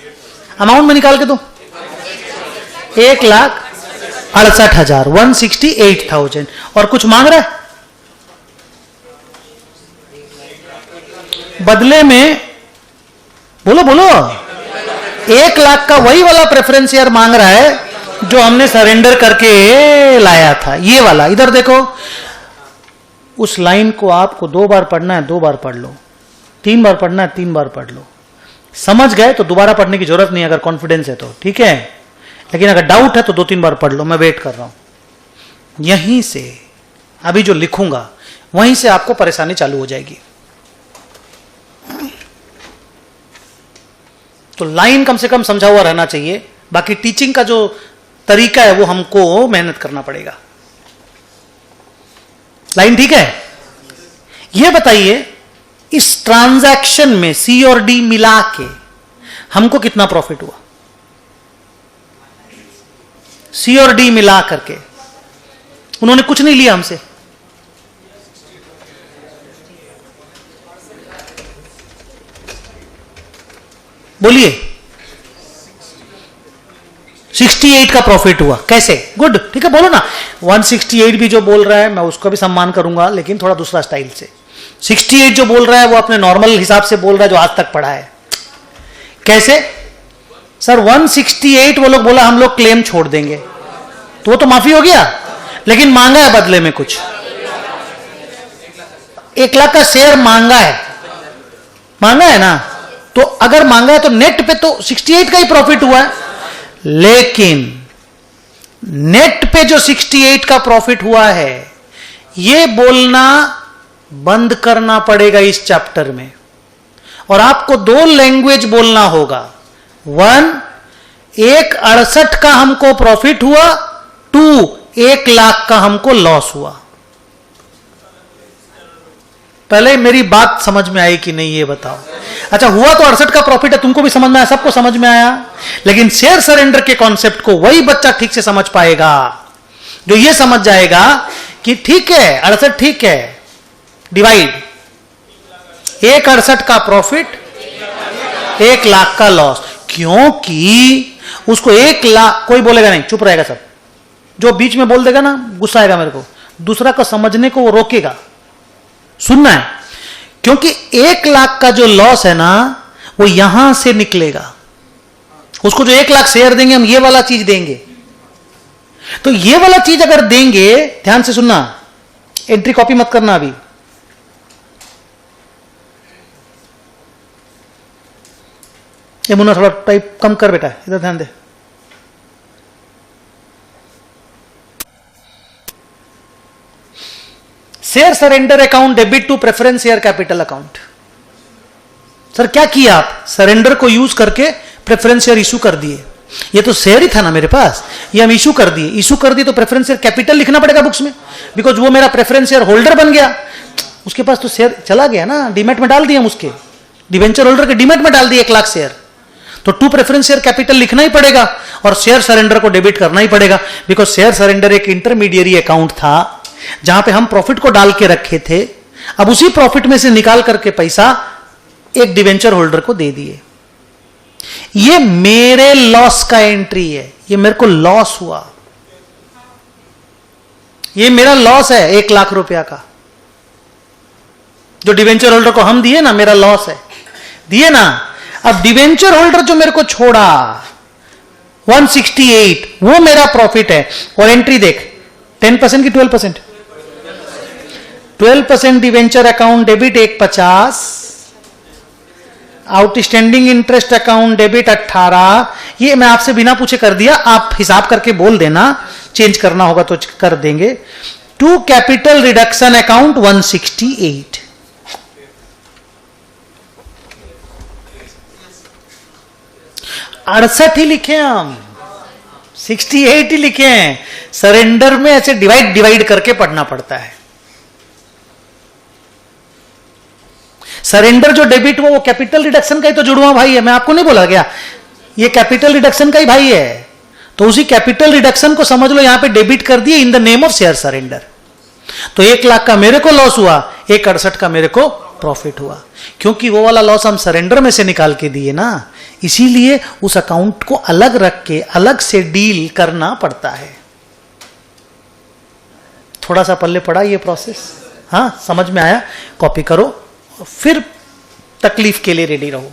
अमाउंट में निकाल के दो, 1,68,000, 168,000, और कुछ मांग रहा है बदले में, बोलो बोलो, 1 लाख का वही वाला प्रेफरेंस शेयर मांग रहा है जो हमने सरेंडर करके लाया था, ये वाला। इधर देखो, उस लाइन को आपको 2 बार पढ़ना है, 2 बार पढ़ लो, 3 बार पढ़ना है, 3 बार पढ़ लो। समझ गए तो दोबारा पढ़ने की जरूरत नहीं, अगर कॉन्फिडेंस है तो ठीक है, लेकिन अगर डाउट है तो 2-3 बार पढ़ लो। मैं वेट कर रहा हूं। यहीं से अभी जो लिखूंगा वहीं से आपको परेशानी चालू हो जाएगी। तो लाइन कम से कम समझा हुआ रहना चाहिए, बाकी टीचिंग का जो तरीका है वो हमको मेहनत करना पड़ेगा। लाइन ठीक है? ये बताइए, इस ट्रांजैक्शन में सी और डी मिला के हमको कितना प्रॉफिट हुआ? सी और डी मिला करके उन्होंने कुछ नहीं लिया हमसे, बोलिए। 68 का प्रॉफिट हुआ, कैसे? गुड, ठीक है, बोलो ना। 168 भी जो बोल रहा है मैं उसका भी सम्मान करूंगा, लेकिन थोड़ा दूसरा स्टाइल से। 68 जो बोल रहा है वो अपने नॉर्मल हिसाब से बोल रहा है जो आज तक पढ़ा है। कैसे सर? 168 वो लोग बोला हम लोग क्लेम छोड़ देंगे, तो वो तो माफी हो गया, लेकिन मांगा है बदले में कुछ। 1 लाख का शेयर मांगा है ना, तो अगर मांगा है तो नेट पे तो 68 का ही प्रॉफिट हुआ है। लेकिन नेट पे जो 68 का प्रॉफिट हुआ है, ये बोलना बंद करना पड़ेगा इस चैप्टर में। और आपको 2 लैंग्वेज बोलना होगा। 1, 168 का हमको प्रॉफिट हुआ, 2, 1 लाख का हमको लॉस हुआ। पहले मेरी बात समझ में आई कि नहीं ये बताओ। अच्छा, हुआ तो 68 का प्रॉफिट है, तुमको भी समझ में आया, सबको समझ में आया। लेकिन शेयर सरेंडर के कॉन्सेप्ट को वही बच्चा ठीक से समझ पाएगा जो ये समझ जाएगा कि ठीक है 68 ठीक है, डिवाइड 168 का प्रॉफिट 1 लाख का लॉस। क्योंकि उसको 1 लाख, कोई बोलेगा नहीं, चुप रहेगा सब। जो बीच में बोल देगा ना, गुस्सा आएगा मेरे को, दूसरा को समझने को वो रोकेगा, सुनना है। क्योंकि 1 लाख का जो लॉस है ना, वो यहां से निकलेगा। उसको जो 1 लाख शेयर देंगे हम, ये वाला चीज देंगे। तो ये वाला चीज अगर देंगे, ध्यान से सुनना, एंट्री कॉपी मत करना अभी। ये मुन्ना थोड़ा टाइप कम कर बेटा, इधर ध्यान दे। Share surrender account debit to preference share capital account. Sir क्या किया आप? सरेंडर को यूज करके प्रेफरेंस शेयर इशू कर दिए। ये तो शेयर ही था ना मेरे पास, ये हम इशू कर दिए। इशू कर दिए तो प्रेफरेंस शेयर कैपिटल लिखना पड़ेगा बुक्स में, बिकॉज वो मेरा प्रेफरेंस शेयर होल्डर बन गया। उसके पास तो शेयर चला गया ना, डीमेट में डाल दिए हम, उसके डिवेंचर होल्डर के डीमेट में डाल दिए 1 लाख शेयर। तो 2 प्रेफरेंस शेयर कैपिटल लिखना ही पड़ेगा और शेयर सरेंडर को डेबिट करना ही पड़ेगा, बिकॉज शेयर सरेंडर एक इंटरमीडिएरी अकाउंट था जहां पे हम प्रॉफिट को डाल के रखे थे। अब उसी प्रॉफिट में से निकाल करके पैसा एक डिवेंचर होल्डर को दे दिए। ये मेरे लॉस का एंट्री है, ये मेरे को लॉस हुआ, ये मेरा लॉस है 1 लाख रुपया का। जो डिवेंचर होल्डर को हम दिए ना, मेरा लॉस है, दिए ना। अब डिवेंचर होल्डर जो मेरे को छोड़ा 168, वो मेरा प्रॉफिट है। और एंट्री देख, 10% की 12%? 12% debenture account debit 150, outstanding interest account debit 18। ये मैं आपसे बिना पूछे कर दिया, आप हिसाब करके बोल देना, चेंज करना होगा तो कर देंगे। To capital reduction account 168। अड़सठ ही लिखे हम, 68 ही लिखे हैं। सरेंडर में ऐसे डिवाइड करके पढ़ना पड़ता है। सरेंडर जो डेबिट हुआ वो कैपिटल रिडक्शन का ही तो जुड़वा भाई है। मैं आपको नहीं बोला गया, ये कैपिटल रिडक्शन का ही भाई है। तो उसी कैपिटल रिडक्शन को समझ लो, यहां पे डेबिट कर दिए in the name of share surrender. तो 1 लाख का मेरे को लॉस हुआ, 168 का मेरे को प्रॉफिट हुआ, क्योंकि वो वाला लॉस हम सरेंडर में से निकाल के दिए ना। इसीलिए उस अकाउंट को अलग रख के अलग से डील करना पड़ता है। थोड़ा सा पल्ले पड़ा ये प्रोसेस, हाँ समझ में आया? कॉपी करो, फिर तकलीफ के लिए रेडी रहो।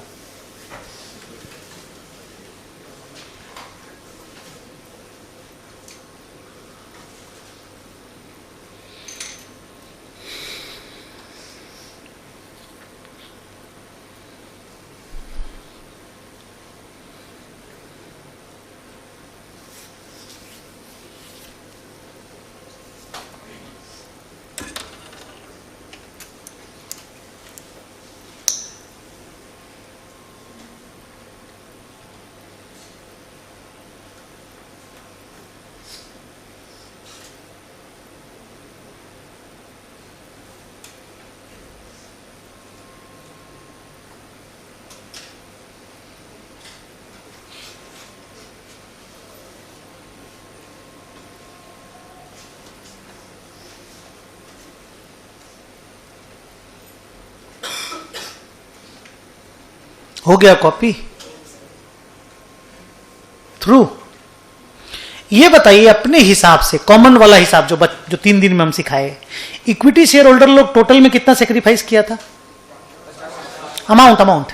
हो गया कॉपी थ्रू? ये बताइए अपने हिसाब से, कॉमन वाला हिसाब जो 3 दिन में हम सिखाए, इक्विटी शेयर होल्डर लोग टोटल में कितना सेक्रीफाइस किया था? अमाउंट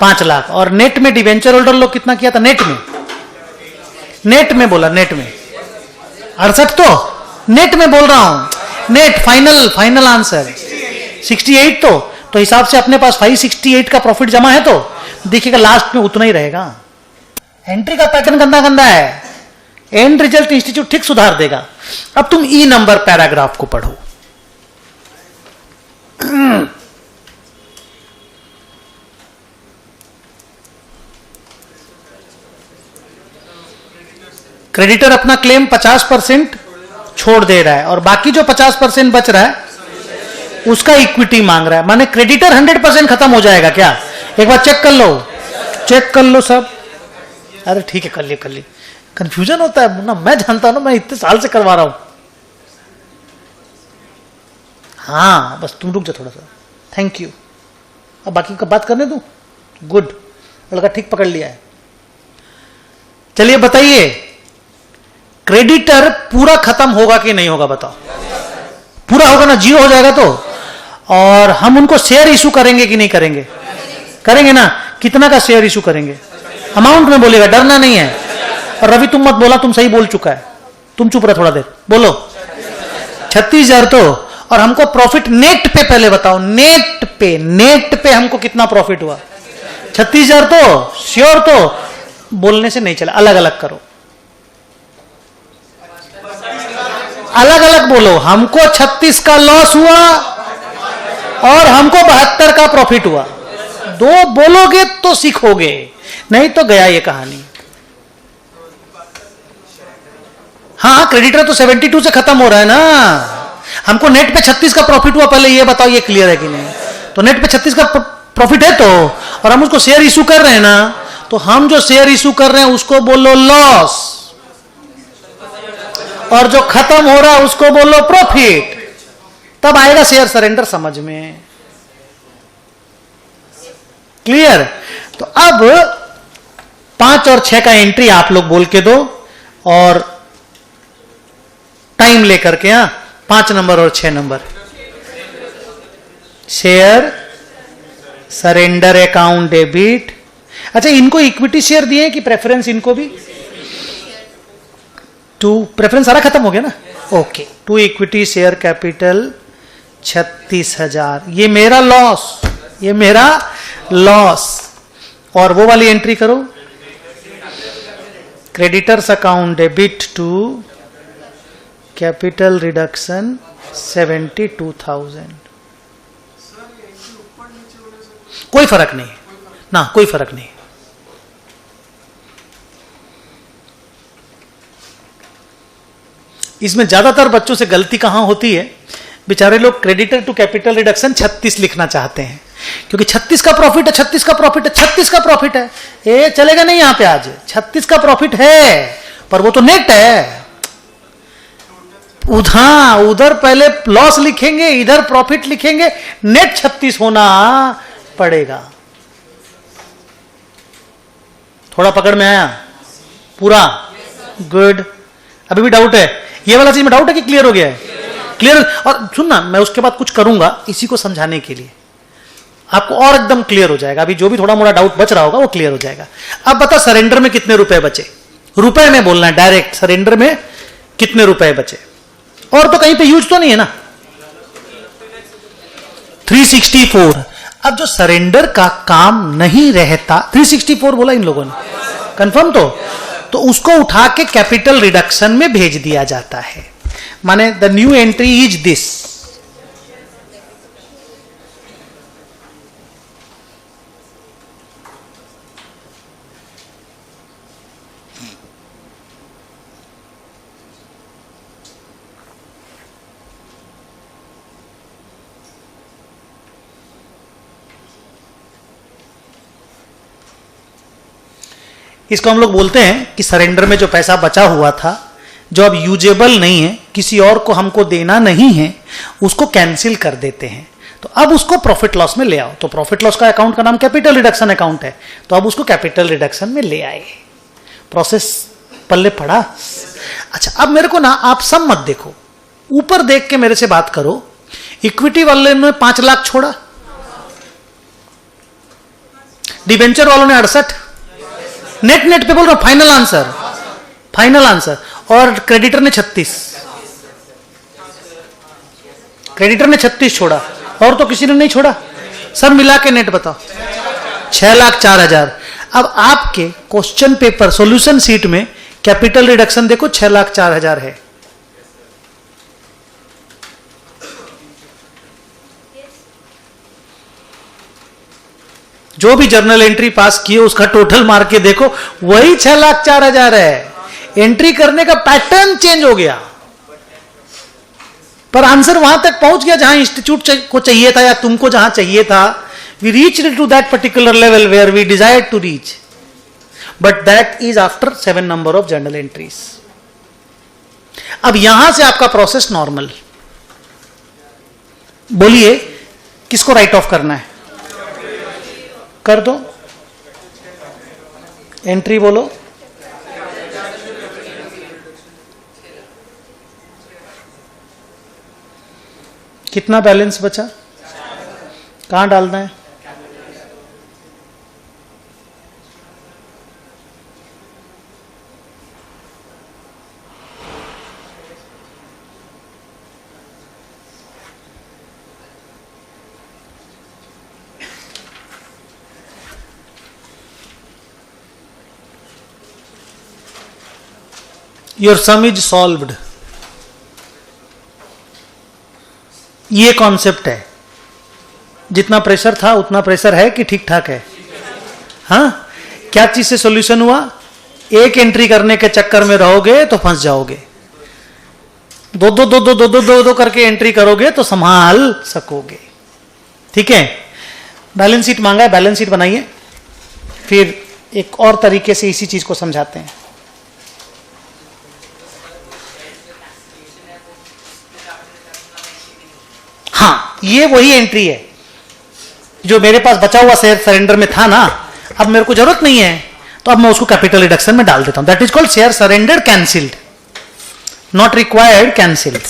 5 लाख। और नेट में डिवेंचर होल्डर लोग कितना किया था? नेट में बोला, नेट में 68 तो नेट में बोल रहा हूं। Net final answer 68। तो हिसाब से अपने पास 568 का प्रॉफिट जमा है, तो देखिएगा लास्ट में उतना ही रहेगा। एंट्री का पैटर्न गंदा गंदा है, एंड रिजल्ट इंस्टीट्यूट ठीक सुधार देगा। अब तुम ई नंबर पैराग्राफ को पढ़ो। क्रेडिटर अपना क्लेम 50% छोड़ दे रहा है और बाकी जो 50% बच रहा है उसका इक्विटी मांग रहा है। माने क्रेडिटर 100% खत्म हो जाएगा क्या? एक बार चेक कर लो, चेक कर लो सब। अरे ठीक है, कर लिए। कंफ्यूजन होता है ना, मैं जानता हूं ना, मैं इतने साल से करवा रहा हूं। हाँ बस तुम रुक जाओ थोड़ा सा, थैंक यू। अब बाकी का बात करने दो। गुड, लड़का ठीक पकड़ लिया है। चलिए बताइए, क्रेडिटर पूरा खत्म होगा कि नहीं होगा? बताओ। पूरा होगा ना, जीरो हो जाएगा तो। और हम उनको शेयर इशू करेंगे कि नहीं करेंगे? करेंगे ना। कितना का शेयर इशू करेंगे? अमाउंट में बोलेगा, डरना नहीं है। और रवि तुम मत बोला, तुम सही बोल चुका है, तुम चुप रहे थोड़ा देर। बोलो 36,000 तो। और हमको प्रॉफिट नेट पे पहले बताओ, नेट पे हमको कितना प्रॉफिट हुआ? 36,000 तो श्योर तो। बोलने से नहीं चला, अलग अलग करो, अलग अलग बोलो। हमको 36 का लॉस हुआ और हमको 72 का प्रॉफिट हुआ। दो बोलोगे तो सीखोगे, नहीं तो गया ये कहानी। हाँ, क्रेडिटर तो 72 से खत्म हो रहा है ना। हमको नेट पे 36 का प्रॉफिट हुआ, पहले ये बताओ ये क्लियर है कि नहीं? तो नेट पे 36 का प्रॉफिट है तो, और हम उसको शेयर इशू कर रहे हैं ना, तो हम जो शेयर इशू कर रहे हैं उसको बोलो लॉस, और जो खत्म हो रहा है उसको बोलो प्रॉफिट। तब आएगा शेयर सरेंडर समझ में। क्लियर? तो अब 5 और 6 का एंट्री आप लोग बोल के दो और टाइम लेकर के। 5 नंबर और 6 number. Share surrender account debit. अच्छा, इनको इक्विटी शेयर दिए कि प्रेफरेंस? इनको भी टू प्रेफरेंस सारा खत्म हो गया ना। Okay, to equity share capital 36,000। ये मेरा लॉस, ये मेरा लॉस। और वो वाली एंट्री करो, creditors account debit to capital reduction 72,000। कोई फर्क नहीं ना, कोई फर्क नहीं। इसमें ज्यादातर बच्चों से गलती कहां होती है? बेचारे लोग क्रेडिटर टू कैपिटल रिडक्शन 36 लिखना चाहते हैं, क्योंकि 36 का प्रॉफिट है, 36 का प्रॉफिट है, 36 का प्रॉफिट है। ये चलेगा नहीं यहां पे आज। 36 का प्रॉफिट है पर वो तो नेट है। उधर पहले लॉस लिखेंगे, इधर प्रॉफिट लिखेंगे, नेट 36 होना पड़ेगा। थोड़ा पकड़ में आया पूरा? गुड। अभी भी डाउट है? ये वाला चीज में डाउट है कि क्लियर हो गया है? क्लियर। और सुनना, मैं उसके बाद कुछ करूंगा इसी को समझाने के लिए, आपको और एकदम क्लियर हो जाएगा। अभी जो भी थोड़ा मोड़ा डाउट बच रहा होगा वो क्लियर हो जाएगा। अब बता, सरेंडर में कितने रुपए बचे? रुपए में बोलना है डायरेक्ट। सरेंडर में कितने रुपए बचे? और तो कहीं पे यूज तो नहीं है ना? 364। अब जो सरेंडर का काम नहीं रहता, 364 बोला इन लोगों ने, कंफर्म? तो उसको उठा के कैपिटल रिडक्शन में भेज दिया जाता है। माने the new entry is this. इसको हम लोग बोलते हैं कि सरेंडर में जो पैसा बचा हुआ था, जो अब यूजेबल नहीं है, किसी और को हमको देना नहीं है, उसको कैंसिल कर देते हैं। तो अब उसको प्रॉफिट लॉस में ले आओ। तो प्रॉफिट लॉस का अकाउंट का नाम कैपिटल रिडक्शन अकाउंट है, तो अब उसको कैपिटल रिडक्शन में ले आए। प्रोसेस पल्ले पड़ा? अच्छा, अब मेरे को ना आप सब मत देखो, ऊपर देख के मेरे से बात करो। इक्विटी वाले ने 5 लाख छोड़ा, डिबेंचर वालों ने 68। नेट पे बोल रहा हूं, फाइनल आंसर। और क्रेडिटर ने 36, क्रेडिटर ने 36 छोड़ा, और तो किसी ने नहीं छोड़ा। सब मिला के नेट बताओ। 6,04,000। अब आपके क्वेश्चन पेपर सॉल्यूशन सीट में कैपिटल रिडक्शन देखो 6,04,000 है। जो भी जर्नल एंट्री पास किए उसका टोटल मार के देखो वही 6,04,000 है। एंट्री करने का पैटर्न चेंज हो गया, पर आंसर वहां तक पहुंच गया जहां इंस्टीट्यूट को चाहिए था या तुमको जहां चाहिए था। We reached to that particular level where we desired to reach, but that is after 7 number of journal entries. अब यहां से आपका प्रोसेस नॉर्मल। बोलिए किसको राइट ऑफ करना है? कर दो, एंट्री बोलो। कितना बैलेंस बचा? कहां डालना है? Your some is solved. ये कॉन्सेप्ट है। जितना प्रेशर था उतना प्रेशर है कि ठीक ठाक है? हाँ, क्या चीज से सॉल्यूशन हुआ? एक एंट्री करने के चक्कर में रहोगे तो फंस जाओगे। दो दो दो दो दो दो दो दो करके एंट्री करोगे तो संभाल सकोगे। ठीक है, बैलेंस शीट मांगा है, बैलेंस शीट बनाइए। फिर एक और तरीके से इसी चीज को समझाते हैं। हाँ, ये वही एंट्री है जो मेरे पास बचा हुआ शेयर सरेंडर में था ना। अब मेरे को जरूरत नहीं है तो अब मैं उसको कैपिटल रिडक्शन में डाल देता हूं। That is called share surrender cancelled, not required cancelled.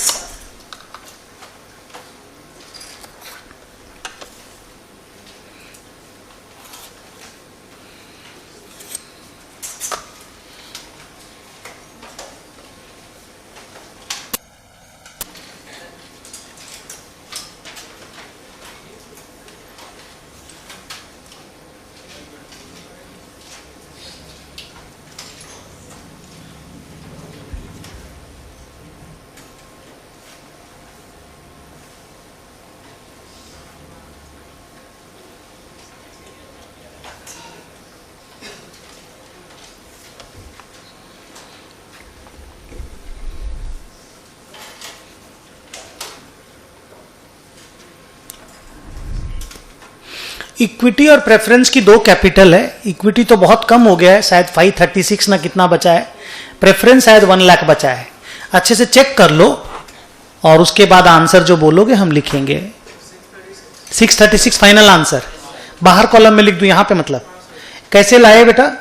Equity और प्रेफरेंस की दो कैपिटल है। इक्विटी तो बहुत कम हो गया है, शायद 536 ना कितना बचा है। प्रेफरेंस शायद 1 लाख बचा है। अच्छे से चेक कर लो और उसके बाद आंसर जो बोलोगे हम लिखेंगे। 636 फाइनल आंसर। बाहर कॉलम में लिख दूं, यहां पे मतलब कैसे लाए बेटा?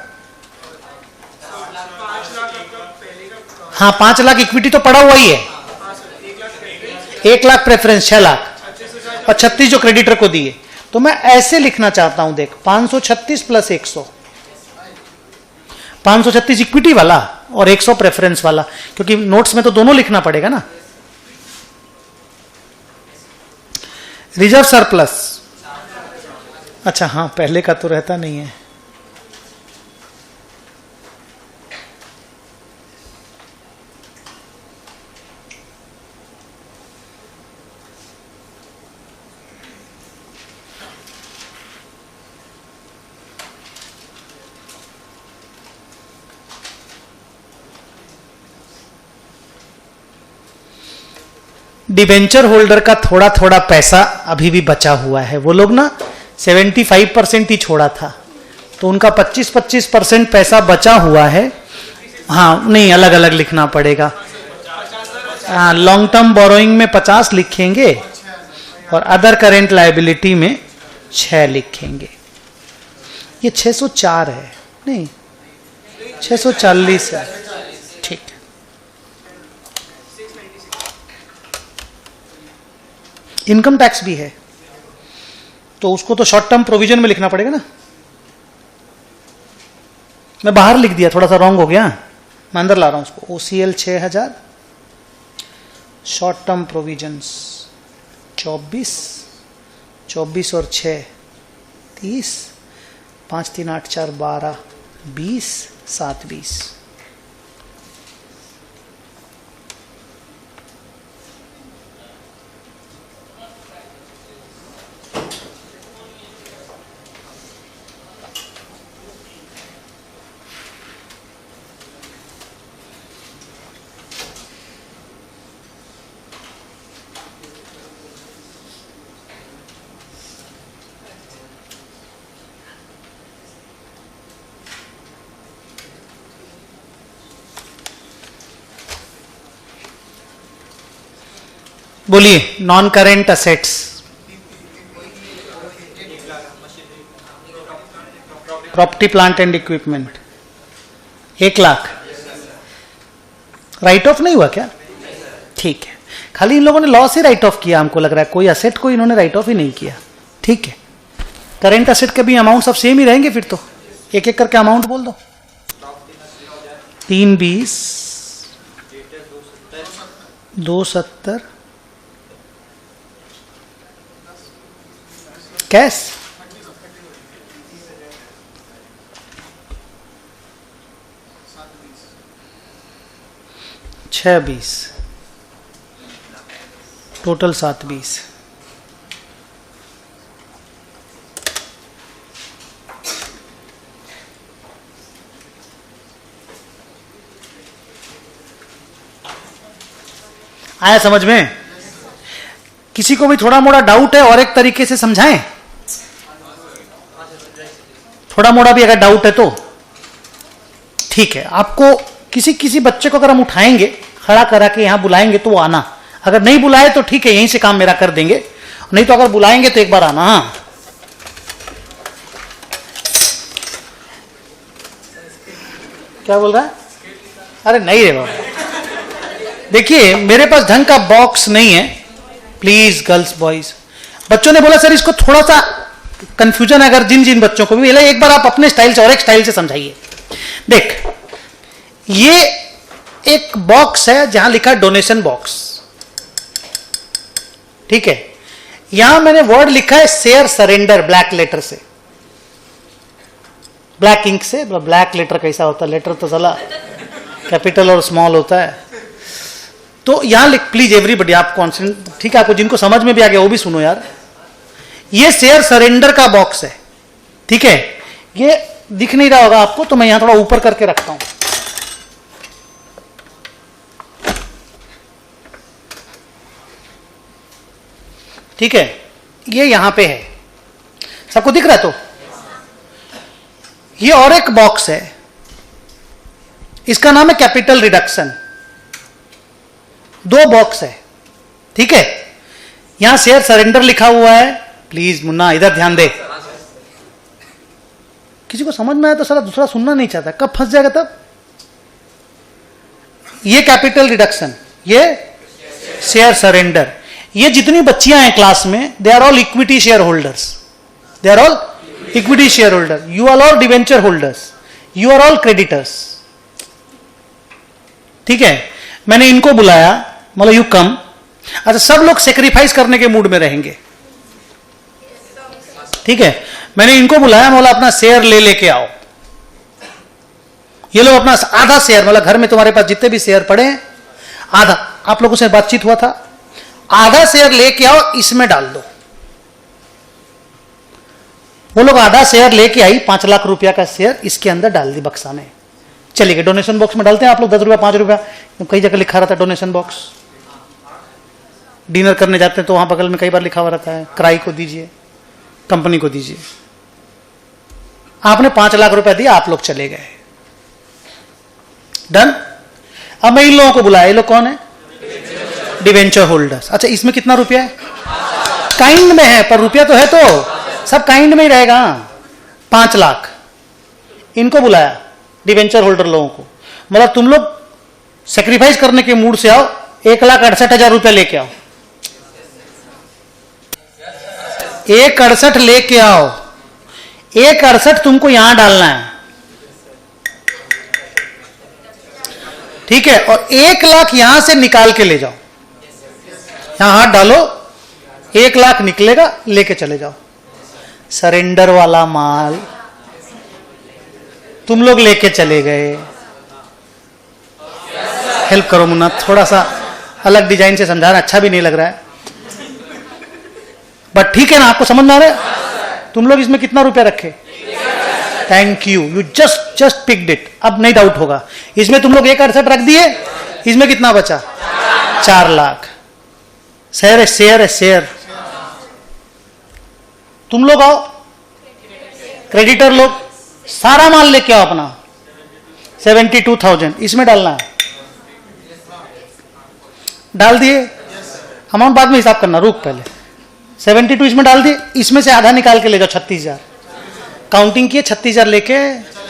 हाँ, 5 लाख इक्विटी तो पड़ा हुआ ही है। 1 लाख प्रेफरेंस, 6 लाख और 36 जो क्रेडिटर को दिए। तो मैं ऐसे लिखना चाहता हूं, देख 536 प्लस 100, 536 इक्विटी वाला और 100 प्रेफरेंस वाला, क्योंकि नोट्स में तो दोनों लिखना पड़ेगा ना। रिजर्व सरप्लस, अच्छा हाँ, पहले का तो रहता नहीं है। डिबेंचर होल्डर का थोड़ा थोड़ा पैसा अभी भी बचा हुआ है। वो लोग ना 75% ही छोड़ा था, तो उनका 25% पैसा बचा हुआ है। हाँ, नहीं, अलग अलग लिखना पड़ेगा। लॉन्ग टर्म बोरोइंग में 50 लिखेंगे और अदर करेंट लायबिलिटी में 6 लिखेंगे। ये 604 है, नहीं 640 है। ठीक, इनकम टैक्स भी है, तो उसको तो शॉर्ट टर्म प्रोविजन में लिखना पड़ेगा ना। मैं बाहर लिख दिया, थोड़ा सा रॉन्ग हो गया, मैं अंदर ला रहा हूं उसको। OCL 6000, शॉर्ट टर्म प्रोविजंस 24 और 6 30, 5 3 8 4 12 20 7 20। बोलिए non current assets. Property plant and equipment 1 lakh. Right of नहीं हुआ क्या? ठीक है, खाली इन लोगों ने लॉस ही राइट ऑफ किया, हमको लग रहा है कोई असेट को इन्होंने राइट ऑफ ही नहीं किया। ठीक है, करेंट असेट के भी अमाउंट सब सेम ही रहेंगे, फिर तो एक एक करके अमाउंट बोल दो। 320 270 कैश 620 टोटल 720। आया समझ में? किसी को भी थोड़ा मोड़ा डाउट है और एक तरीके से समझाएं? थोड़ा मोड़ा भी अगर डाउट है तो ठीक है। आपको किसी बच्चे को अगर हम उठाएंगे खड़ा करा के यहां बुलाएंगे तो वो आना, अगर नहीं बुलाए तो ठीक है यहीं से काम मेरा कर देंगे, नहीं तो अगर बुलाएंगे तो एक बार आना। हाँ क्या बोल रहा है? अरे नहीं रे बाबा, देखिए मेरे पास ढंग का बॉक्स नहीं है, प्लीज गर्ल्स बॉयज। बच्चों ने बोला सर इसको थोड़ा सा कंफ्यूजन है, अगर जिन जिन बच्चों को भी एक बार आप अपने स्टाइल से और एक स्टाइल से समझाइए। देख ये एक बॉक्स है जहां लिखा डोनेशन बॉक्स, ठीक है। यहां मैंने वर्ड लिखा है शेयर सरेंडर ब्लैक लेटर से, ब्लैक इंक से। ब्लैक लेटर कैसा होता है? लेटर तो साला कैपिटल और स्मॉल होता है। तो यहां लिख, प्लीज एवरीबडी आप कॉन्सेंट्रेट, ठीक है। आपको जिनको समझ में भी आ गया वो भी सुनो यार। ये शेयर सरेंडर का बॉक्स है, ठीक है। ये दिख नहीं रहा होगा आपको तो मैं यहां थोड़ा ऊपर करके रखता हूं। ठीक है, ये यहां पे है, सबको दिख रहा है? तो ये और एक बॉक्स है, इसका नाम है कैपिटल रिडक्शन। 2 बॉक्स है, ठीक है। यहां शेयर सरेंडर लिखा हुआ है, प्लीज मुन्ना इधर ध्यान दे। किसी को समझ में आया तो साला दूसरा सुनना नहीं चाहता, कब फंस जाएगा तब। ये कैपिटल रिडक्शन, ये शेयर सरेंडर। ये जितनी बच्चियां हैं क्लास में, they are all equity share holders, they are all equity share holder. You are all debenture holders, you are all creditors, ठीक है। मैंने इनको बुलाया, मतलब यू कम। अच्छा, सब लोग सेक्रीफाइस करने के मूड में रहेंगे, ठीक है। मैंने इनको बुलाया, बोला अपना शेयर ले लेके आओ। ये लोग अपना आधा शेयर, मतलब घर में तुम्हारे पास जितने भी शेयर पड़े हैं आधा, आप लोगों से बातचीत हुआ था, आधा शेयर लेके आओ, इसमें डाल दो। वो लोग आधा शेयर लेके आई, 5 लाख रुपया का शेयर इसके अंदर डाल दी बक्सा में। चलिए डोनेशन बॉक्स में डालते हैं आप लोग 10 रुपया 5 रुपया, कई जगह लिखा रहता है डोनेशन बॉक्स। डिनर करने जाते हैं तो वहां बगल में कई बार लिखा हुआ रहता है, क्राई को दीजिए, कंपनी को दीजिए। आपने 5 लाख रुपया दिया, आप लोग चले गए, डन। अब मैं इन लोगों को बुलाया, ये लोग कौन है? Debenture holders. अच्छा, इसमें कितना रुपया है? काइंड में है, पर रुपया तो है, तो सब काइंड में ही रहेगा। 5 लाख इनको बुलाया, डिवेंचर होल्डर लोगों को, मतलब तुम लोग सेक्रीफाइस करने के मूड से आओ, 1,68,000 रुपया लेके आओ। 1,68 लेके आओ, 1,68 तुमको यहां डालना है, ठीक है। और 1 लाख यहां से निकाल के ले जाओ, यहां हाथ डालो, 1 लाख निकलेगा, लेके चले जाओ। सरेंडर वाला माल तुम लोग लेके चले गए। हेल्प करो मुन्ना, थोड़ा सा अलग डिजाइन से समझा रहा, अच्छा भी नहीं लग रहा है, बट ठीक है ना, आपको समझ में आ रहा है? तुम लोग इसमें कितना रुपया रखे? Thank you, you just picked it. अब नहीं डाउट होगा। इसमें तुम लोग 168 रख दिए, इसमें कितना बचा? 4 लाख। शेयर है, शेयर है, शेयर। तुम लोग आओ, क्रेडिटर लोग, सारा माल लेके आओ अपना, 72,000 इसमें डालना है। डाल दिए, अमाउंट बाद में हिसाब करना, रुक पहले। 72 इसमें डाल दिए, इसमें से आधा निकाल के ले जाओ, 36,000। काउंटिंग किए, 36,000 लेके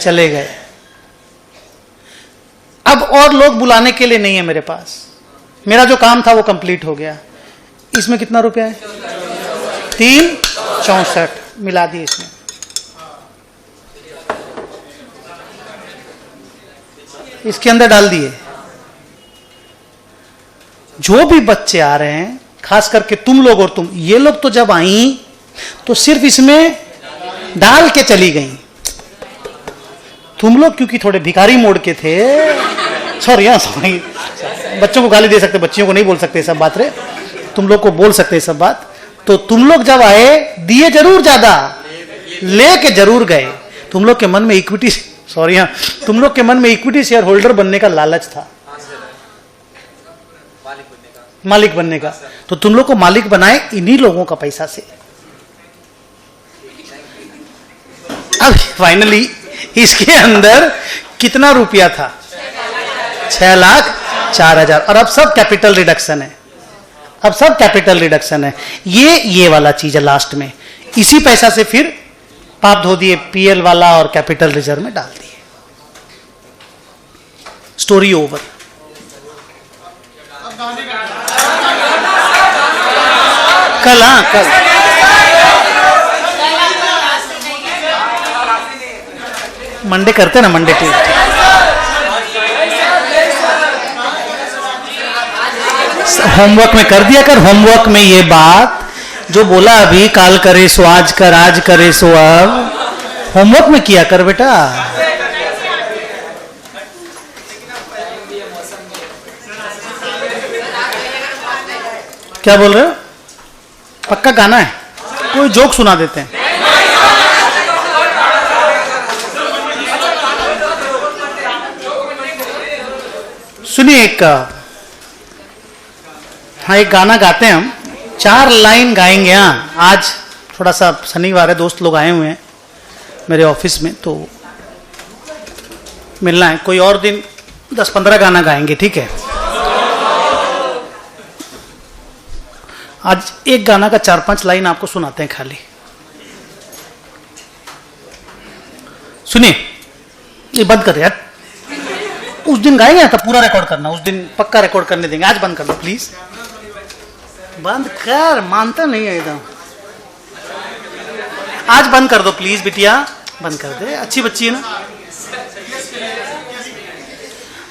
चले गए। अब और लोग बुलाने के लिए नहीं है मेरे पास, मेरा जो काम था वो कंप्लीट हो गया। इसमें कितना रुपया है? 364 मिला दिए इसमें। इसके अंदर डाल दिए। जो भी बच्चे आ रहे हैं, खास करके तुम लोग और तुम, ये लोग तो जब आई तो सिर्फ इसमें डाल के चली गई। तुम लोग क्योंकि थोड़े भिखारी मोड़ के थे, सॉरी, बच्चों को गाली दे सकते, बच्चियों को नहीं बोल सकते सब बात रे, तुम लोग को बोल सकते सब बात। तो तुम लोग जब आए, दिए जरूर ज्यादा, लेके जरूर गए। तुम लोग के मन में इक्विटी, सॉरी हाँ, तुम लोग के मन में इक्विटी शेयर होल्डर बनने का लालच था, मालिक बनने का। तो तुम लोग को मालिक बनाए इन्हीं लोगों का पैसा से। अब फाइनली इसके अंदर कितना रुपया था? 6,04,000। और अब सब कैपिटल रिडक्शन है, अब सब कैपिटल रिडक्शन है। ये वाला चीज है लास्ट में। इसी पैसा से फिर पाप धो दिए, पीएल वाला और कैपिटल रिजर्व में डाल दिए। Story over. कल, हाँ कल मंडे करते ना, मंडे के होमवर्क में कर दिया कर। होमवर्क में ये बात जो बोला अभी, काल करे सो आज कर, आज करे सो अब, होमवर्क में किया कर बेटा। क्या बोल रहे हो? पक्का गाना है? कोई जोक सुना देते हैं। सुनिए, एक हाँ एक गाना गाते हैं हम, 4 लाइन गाएंगे। हाँ आज थोड़ा सा शनिवार है, दोस्त लोग आए हुए हैं मेरे ऑफिस में, तो मिलना है। कोई और दिन 10-15 गाना गाएंगे, ठीक है? आज एक गाना का 4-5 लाइन आपको सुनाते हैं खाली। सुनिए, ये बंद कर यार, उस दिन गाएंगे तब पूरा रिकॉर्ड करना, उस दिन पक्का रिकॉर्ड करने देंगे। आज बंद कर दो प्लीज, बंद कर, मानता नहीं है एकदम। आज बंद कर दो प्लीज बिटिया, बंद कर दे, अच्छी बच्ची है ना,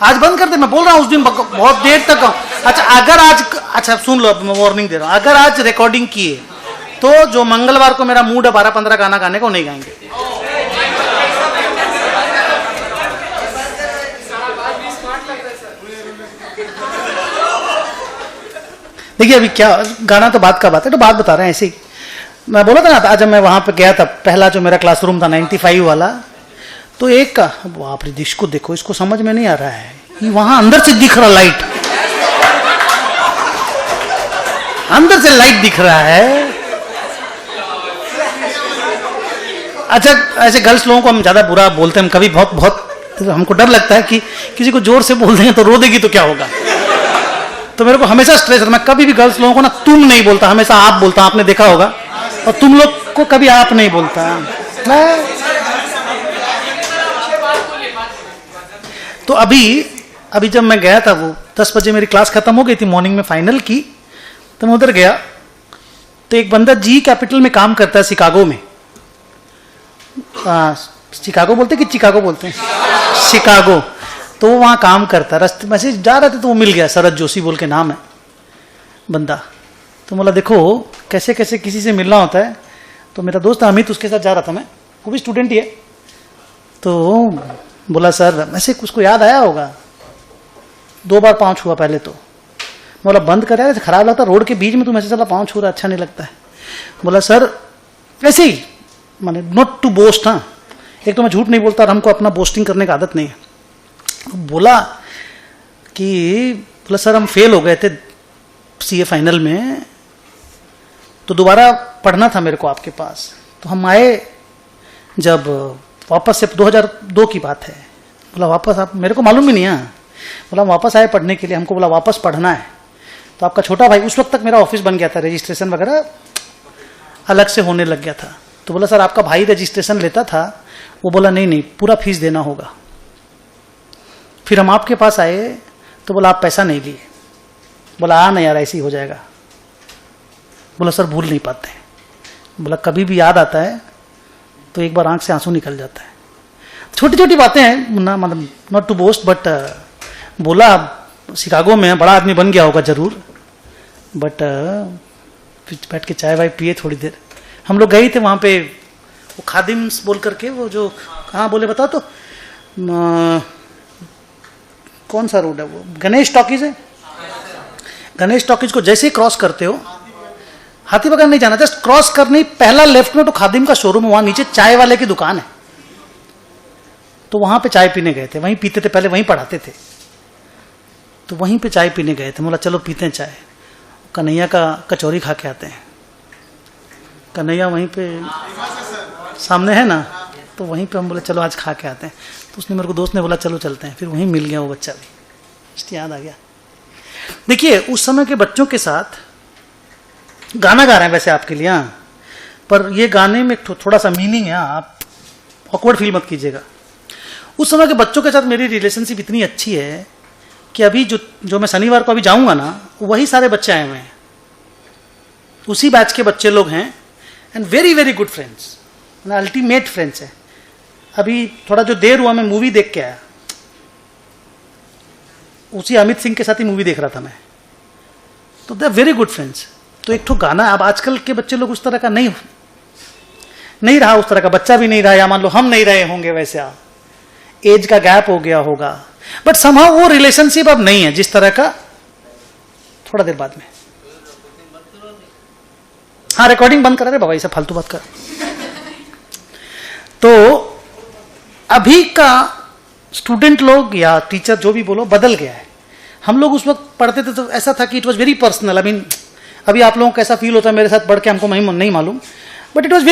आज बंद कर दे। मैं बोल रहा हूँ उस दिन बहुत देर तक। अच्छा अगर आज, अच्छा सुन लो, मैं वार्निंग दे रहा हूँ, अगर आज रिकॉर्डिंग किए तो जो मंगलवार को मेरा मूड है 12-15 गाना गाने को, नहीं गाएंगे। देखिए अभी क्या गाना, तो बात का बात है, तो बात बता रहे हैं ऐसे ही। मैं बोला था ना, आज जब मैं वहां पे गया था, पहला जो मेरा क्लासरूम था 95 वाला, तो एक का, बाप रे दिश को देखो, इसको समझ में नहीं आ रहा है, ये वहां अंदर से दिख रहा लाइट, अंदर से लाइट दिख रहा है। अच्छा ऐसे गर्ल्स लोगों को हम ज्यादा बुरा बोलते हैं, हम कभी बहुत बहुत हमको डर लगता है कि किसी को जोर से बोल देंगे तो रो देगी तो क्या होगा, तो मेरे को हमेशा स्ट्रेस है। मैं कभी भी गर्ल्स लोगों को ना तुम नहीं बोलता, हमेशा आप बोलता, आपने देखा होगा, और तुम लोग को कभी आप नहीं बोलता। तो अभी जब मैं गया था, वो 10 बजे मेरी क्लास खत्म हो गई थी, मॉर्निंग में फाइनल की, तो मैं उधर गया, तो एक बंदा जी कैपिटल में काम करता है शिकागो में। शिकागो बोलते कि चिकागो बोलते हैं? शिकागो। तो वो वहाँ काम करता, रास्ते में से जा रहे थे तो वो मिल गया, शरद जोशी बोल के नाम है बंदा। तो बोला देखो कैसे कैसे किसी से मिलना होता है। तो मेरा दोस्त अमित उसके साथ जा रहा था मैं, वो भी स्टूडेंट ही है। तो बोला सर ऐसे उसको याद आया होगा 2 बार पाँव छुआ पहले तो। बोला बंद कर यार, खराब लगता, रोड के बीच में तुम ऐसे चला पाँव छू रहा, अच्छा नहीं लगता है। बोला सर ऐसे ही, माने नॉट टू बोस्ट। हाँ, एक तो मैं झूठ नहीं बोलता और हमको अपना बोस्टिंग करने की आदत नहीं है। बोला सर हम फेल हो गए थे सीए फाइनल में, तो दोबारा पढ़ना था मेरे को आपके पास। तो हम आए जब वापस से, 2002 की बात है। बोला वापस आप, मेरे को मालूम भी नहीं है। बोला वापस आए पढ़ने के लिए, हमको बोला वापस पढ़ना है। तो आपका छोटा भाई, उस वक्त तक मेरा ऑफिस बन गया था, रजिस्ट्रेशन वगैरह अलग से होने लग गया था। तो बोला सर आपका भाई रजिस्ट्रेशन लेता था। वो बोला नहीं पूरा फीस देना होगा। फिर हम आपके पास आए तो बोला आप पैसा नहीं लिए। बोला ना यार ऐसे ही हो जाएगा। बोला सर भूल नहीं पाते। बोला कभी भी याद आता है तो एक बार आंख से आंसू निकल जाता है। छोटी छोटी बातें हैं ना, मतलब नॉट टू बोस्ट, बट बोला शिकागो में बड़ा आदमी बन गया होगा जरूर, बट बैठ के चाय वाय पिए थोड़ी देर। हम लोग गए थे वहां पे, वो खादिम्स बोल करके, वो जो कहाँ बोले बताओ तो, कौन सा रोड है वो, गणेश टॉकीज है। गणेश टॉकीज को जैसे ही क्रॉस करते हो, हाथी बगान नहीं जाना, जस्ट क्रॉस करनी, पहला लेफ्ट में तो खादिम का शोरूम है, वहां नीचे चाय वाले की दुकान है। तो वहां पे चाय पीने गए थे, वहीं पीते थे, पहले वहीं पढ़ाते थे, तो वहीं पे चाय पीने गए थे। बोला चलो पीते हैं चाय, कन्हैया का कचौरी खा के आते हैं। कन्हैया वहीं पे सामने है ना, तो वहीं पे हम बोले चलो आज खा के आते हैं। तो उसने, मेरे को दोस्त ने बोला चलो चलते हैं, फिर वहीं मिल गया वो बच्चा भी, इसलिए याद आ गया। देखिए उस समय के बच्चों के साथ गाना गा रहे हैं वैसे आपके लिए, हाँ, पर ये गाने में थोड़ा सा मीनिंग है, आप ऑकवर्ड फील मत कीजिएगा। उस समय के बच्चों के साथ मेरी रिलेशनशिप इतनी अच्छी है कि अभी जो मैं शनिवार को अभी जाऊंगा ना, वही सारे बच्चे आए हुए हैं, उसी बैच के बच्चे लोग हैं, and very very good friends, ultimate friends है। अभी थोड़ा जो देर हुआ मैं मूवी देख के आया, उसी अमित सिंह के साथ ही मूवी देख रहा था मैं, तो they are very good friends. तो एक ठो गाना, अब आजकल के बच्चे लोग उस तरह का नहीं रहा, उस तरह का बच्चा भी नहीं रहा, या मान लो हम नहीं रहे होंगे, वैसे आप एज का गैप हो गया होगा, बट समहाउ वो रिलेशनशिप अब नहीं है जिस तरह का। थोड़ा देर बाद में, हाँ रिकॉर्डिंग बंद करा रहे बाबा, ये सब फालतू बात कर। तो अभी का स्टूडेंट लोग या टीचर जो भी बोलो बदल गया है। हम लोग उस वक्त पढ़ते थे तो ऐसा था कि it was very personal. I mean अभी आप लोगों को कैसा फील होता है मेरे साथ पढ़ के, हमको नहीं मालूम, बट इट वॉज